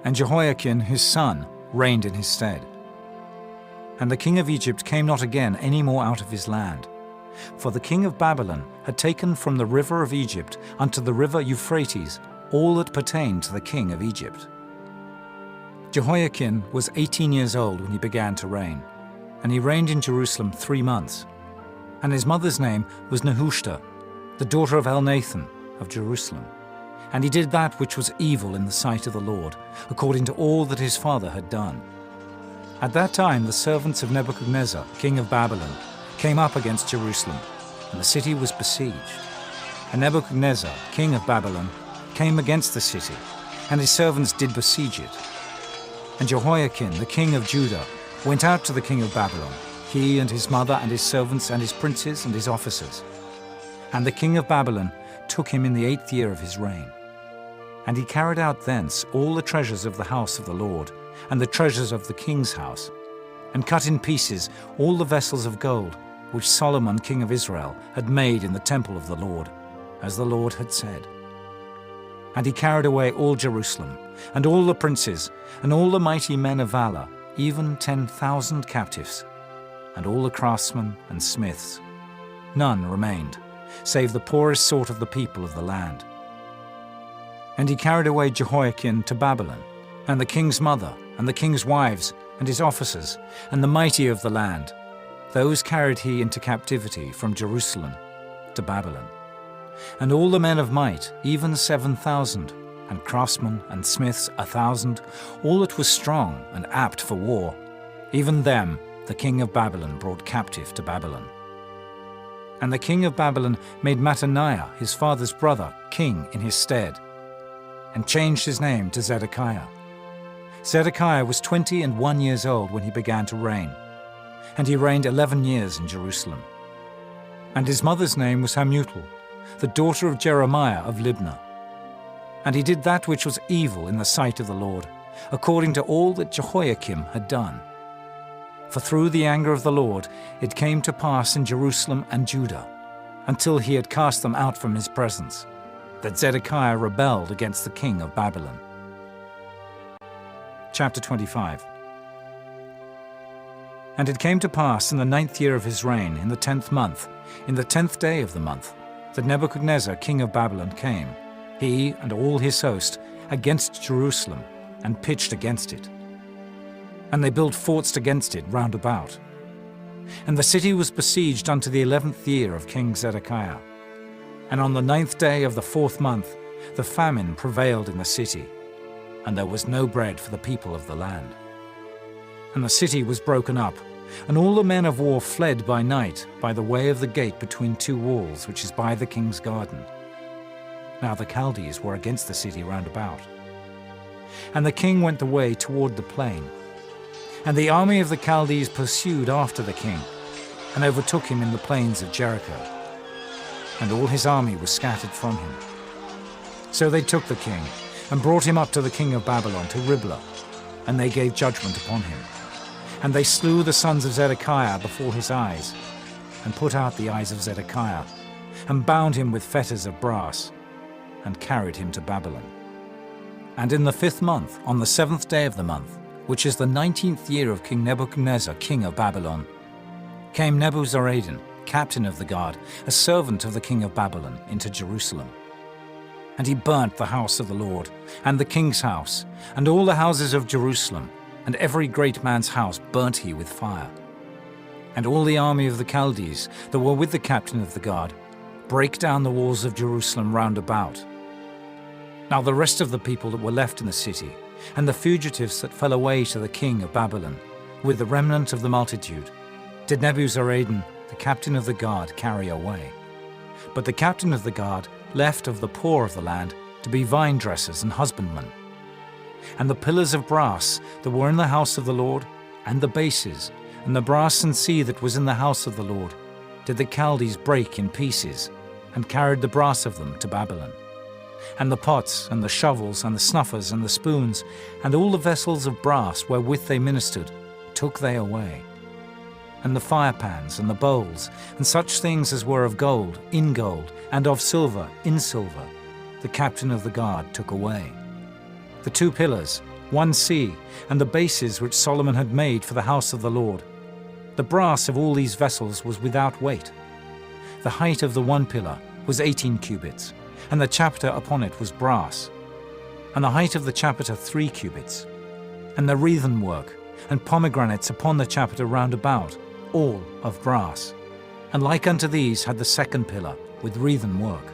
and Jehoiakim his son reigned in his stead. And the king of Egypt came not again any more out of his land, for the king of Babylon had taken from the river of Egypt unto the river Euphrates all that pertained to the king of Egypt. Jehoiakim was 18 years old when he began to reign, and he reigned in Jerusalem 3 months. And his mother's name was Nehushta, the daughter of Elnathan of Jerusalem. And he did that which was evil in the sight of the Lord, according to all that his father had done. At that time the servants of Nebuchadnezzar, king of Babylon, came up against Jerusalem, and the city was besieged. And Nebuchadnezzar, king of Babylon, came against the city, and his servants did besiege it. And Jehoiakim, the king of Judah, went out to the king of Babylon, he and his mother and his servants and his princes and his officers. And the king of Babylon took him in the 8th year of his reign. And he carried out thence all the treasures of the house of the Lord, and the treasures of the king's house, and cut in pieces all the vessels of gold which Solomon king of Israel had made in the temple of the Lord, as the Lord had said. And he carried away all Jerusalem, and all the princes, and all the mighty men of valor, even 10,000 captives, and all the craftsmen and smiths. None remained, save the poorest sort of the people of the land. And he carried away Jehoiakim to Babylon, and the king's mother, and the king's wives, and his officers, and the mighty of the land. Those carried he into captivity from Jerusalem to Babylon. And all the men of might, even 7,000, and craftsmen and smiths 1,000, all that was strong and apt for war, even them the king of Babylon brought captive to Babylon. And the king of Babylon made Mattaniah, his father's brother, king in his stead, and changed his name to Zedekiah. Zedekiah was 21 years old when he began to reign, and he reigned 11 years in Jerusalem. And his mother's name was Hamutal, the daughter of Jeremiah of Libnah. And he did that which was evil in the sight of the Lord, according to all that Jehoiakim had done. For through the anger of the Lord it came to pass in Jerusalem and Judah, until he had cast them out from his presence, that Zedekiah rebelled against the king of Babylon. Chapter 25. And it came to pass in the 9th year of his reign, in the 10th month, in the 10th day of the month, that Nebuchadnezzar king of Babylon came, he and all his host, against Jerusalem, and pitched against it. And they built forts against it round about. And the city was besieged unto the 11th year of King Zedekiah. And on the 9th day of the 4th month, the famine prevailed in the city, and there was no bread for the people of the land. And the city was broken up, and all the men of war fled by night by the way of the gate between two walls, which is by the king's garden. Now the Chaldees were against the city round about. And the king went away toward the plain. And the army of the Chaldees pursued after the king, and overtook him in the plains of Jericho. And all his army was scattered from him. So they took the king, and brought him up to the king of Babylon, to Riblah, and they gave judgment upon him. And they slew the sons of Zedekiah before his eyes, and put out the eyes of Zedekiah, and bound him with fetters of brass, and carried him to Babylon. And in the 5th month, on the 7th day of the month, which is the 19th year of King Nebuchadnezzar, king of Babylon, came Nebuzaradan, captain of the guard, a servant of the king of Babylon, into Jerusalem. And he burnt the house of the Lord, and the king's house, and all the houses of Jerusalem, and every great man's house burnt he with fire. And all the army of the Chaldees that were with the captain of the guard brake down the walls of Jerusalem round about. Now the rest of the people that were left in the city, and the fugitives that fell away to the king of Babylon, with the remnant of the multitude, did Nebuzaradan, the captain of the guard, carry away. But the captain of the guard left of the poor of the land to be vine dressers and husbandmen. And the pillars of brass that were in the house of the Lord, and the bases, and the brass and sea that was in the house of the Lord, did the Chaldees break in pieces, and carried the brass of them to Babylon. And the pots, and the shovels, and the snuffers, and the spoons, and all the vessels of brass wherewith they ministered, took they away. And the firepans, and the bowls, and such things as were of gold, in gold, and of silver, in silver, the captain of the guard took away. The 2 pillars, 1 sea, and the bases which Solomon had made for the house of the Lord. The brass of all these vessels was without weight. The height of the 1 pillar was 18 cubits, and the chapiter upon it was brass, and the height of the chapiter 3 cubits, and the wreathen work, and pomegranates upon the chapiter round about, all of brass. And like unto these had the 2nd pillar, with wreathen work.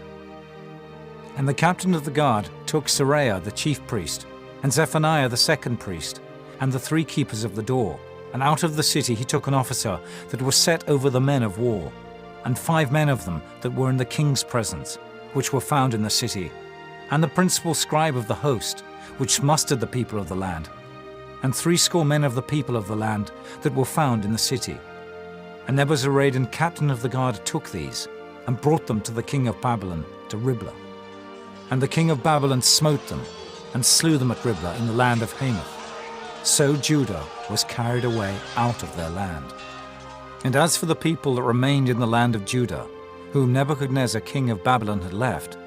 And the captain of the guard took Seraiah the chief priest, and Zephaniah the 2nd priest, and the 3 keepers of the door, and out of the city he took an officer that was set over the men of war, and 5 men of them that were in the king's presence, which were found in the city, and the principal scribe of the host, which mustered the people of the land, and 70 men of the people of the land that were found in the city. And Nebuzaradan, captain of the guard, took these, and brought them to the king of Babylon, to Riblah. And the king of Babylon smote them, and slew them at Riblah in the land of Hamath. So Judah was carried away out of their land. And as for the people that remained in the land of Judah, whom Nebuchadnezzar king of Babylon had left,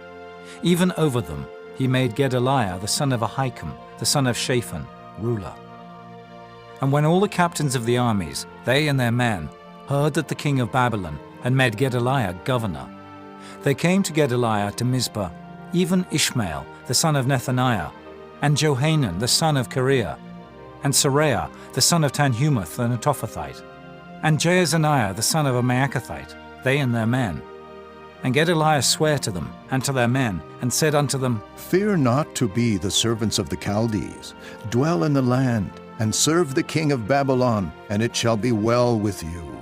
even over them he made Gedaliah the son of Ahikam, the son of Shaphan, ruler. And when all the captains of the armies, they and their men, heard that the king of Babylon had made Gedaliah governor, they came to Gedaliah to Mizpah, even Ishmael the son of Nethaniah, and Johanan the son of Kareah, and Seraiah the son of Tanhumeth the Netophathite, and Jaazaniah the son of a Maacathite, they and their men. And Gedaliah sware to them and to their men, and said unto them, Fear not to be the servants of the Chaldees. Dwell in the land, and serve the king of Babylon, and it shall be well with you.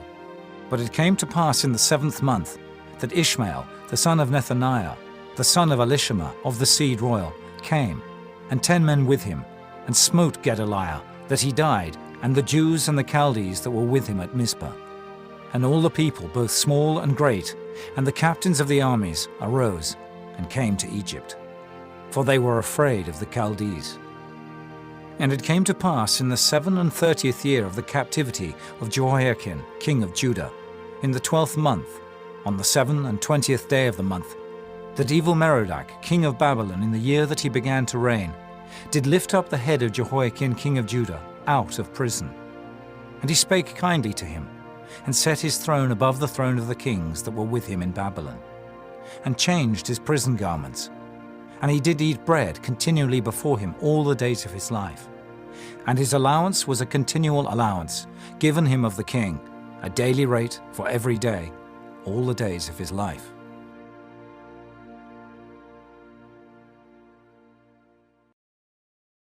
But it came to pass in the 7th month that Ishmael, the son of Nethaniah, the son of Elishama of the seed royal, came, and 10 men with him, and smote Gedaliah, that he died, and the Jews and the Chaldees that were with him at Mizpah. And all the people, both small and great, and the captains of the armies, arose and came to Egypt, for they were afraid of the Chaldees. And it came to pass in the 37th year of the captivity of Jehoiakim, king of Judah, in the 12th month, on the 27th day of the month, that Evil-Merodach, king of Babylon, in the year that he began to reign, did lift up the head of Jehoiakim, king of Judah, out of prison. And he spake kindly to him, and set his throne above the throne of the kings that were with him in Babylon, and changed his prison garments. And he did eat bread continually before him all the days of his life. And his allowance was a continual allowance, given him of the king, a daily rate for every day, all the days of his life.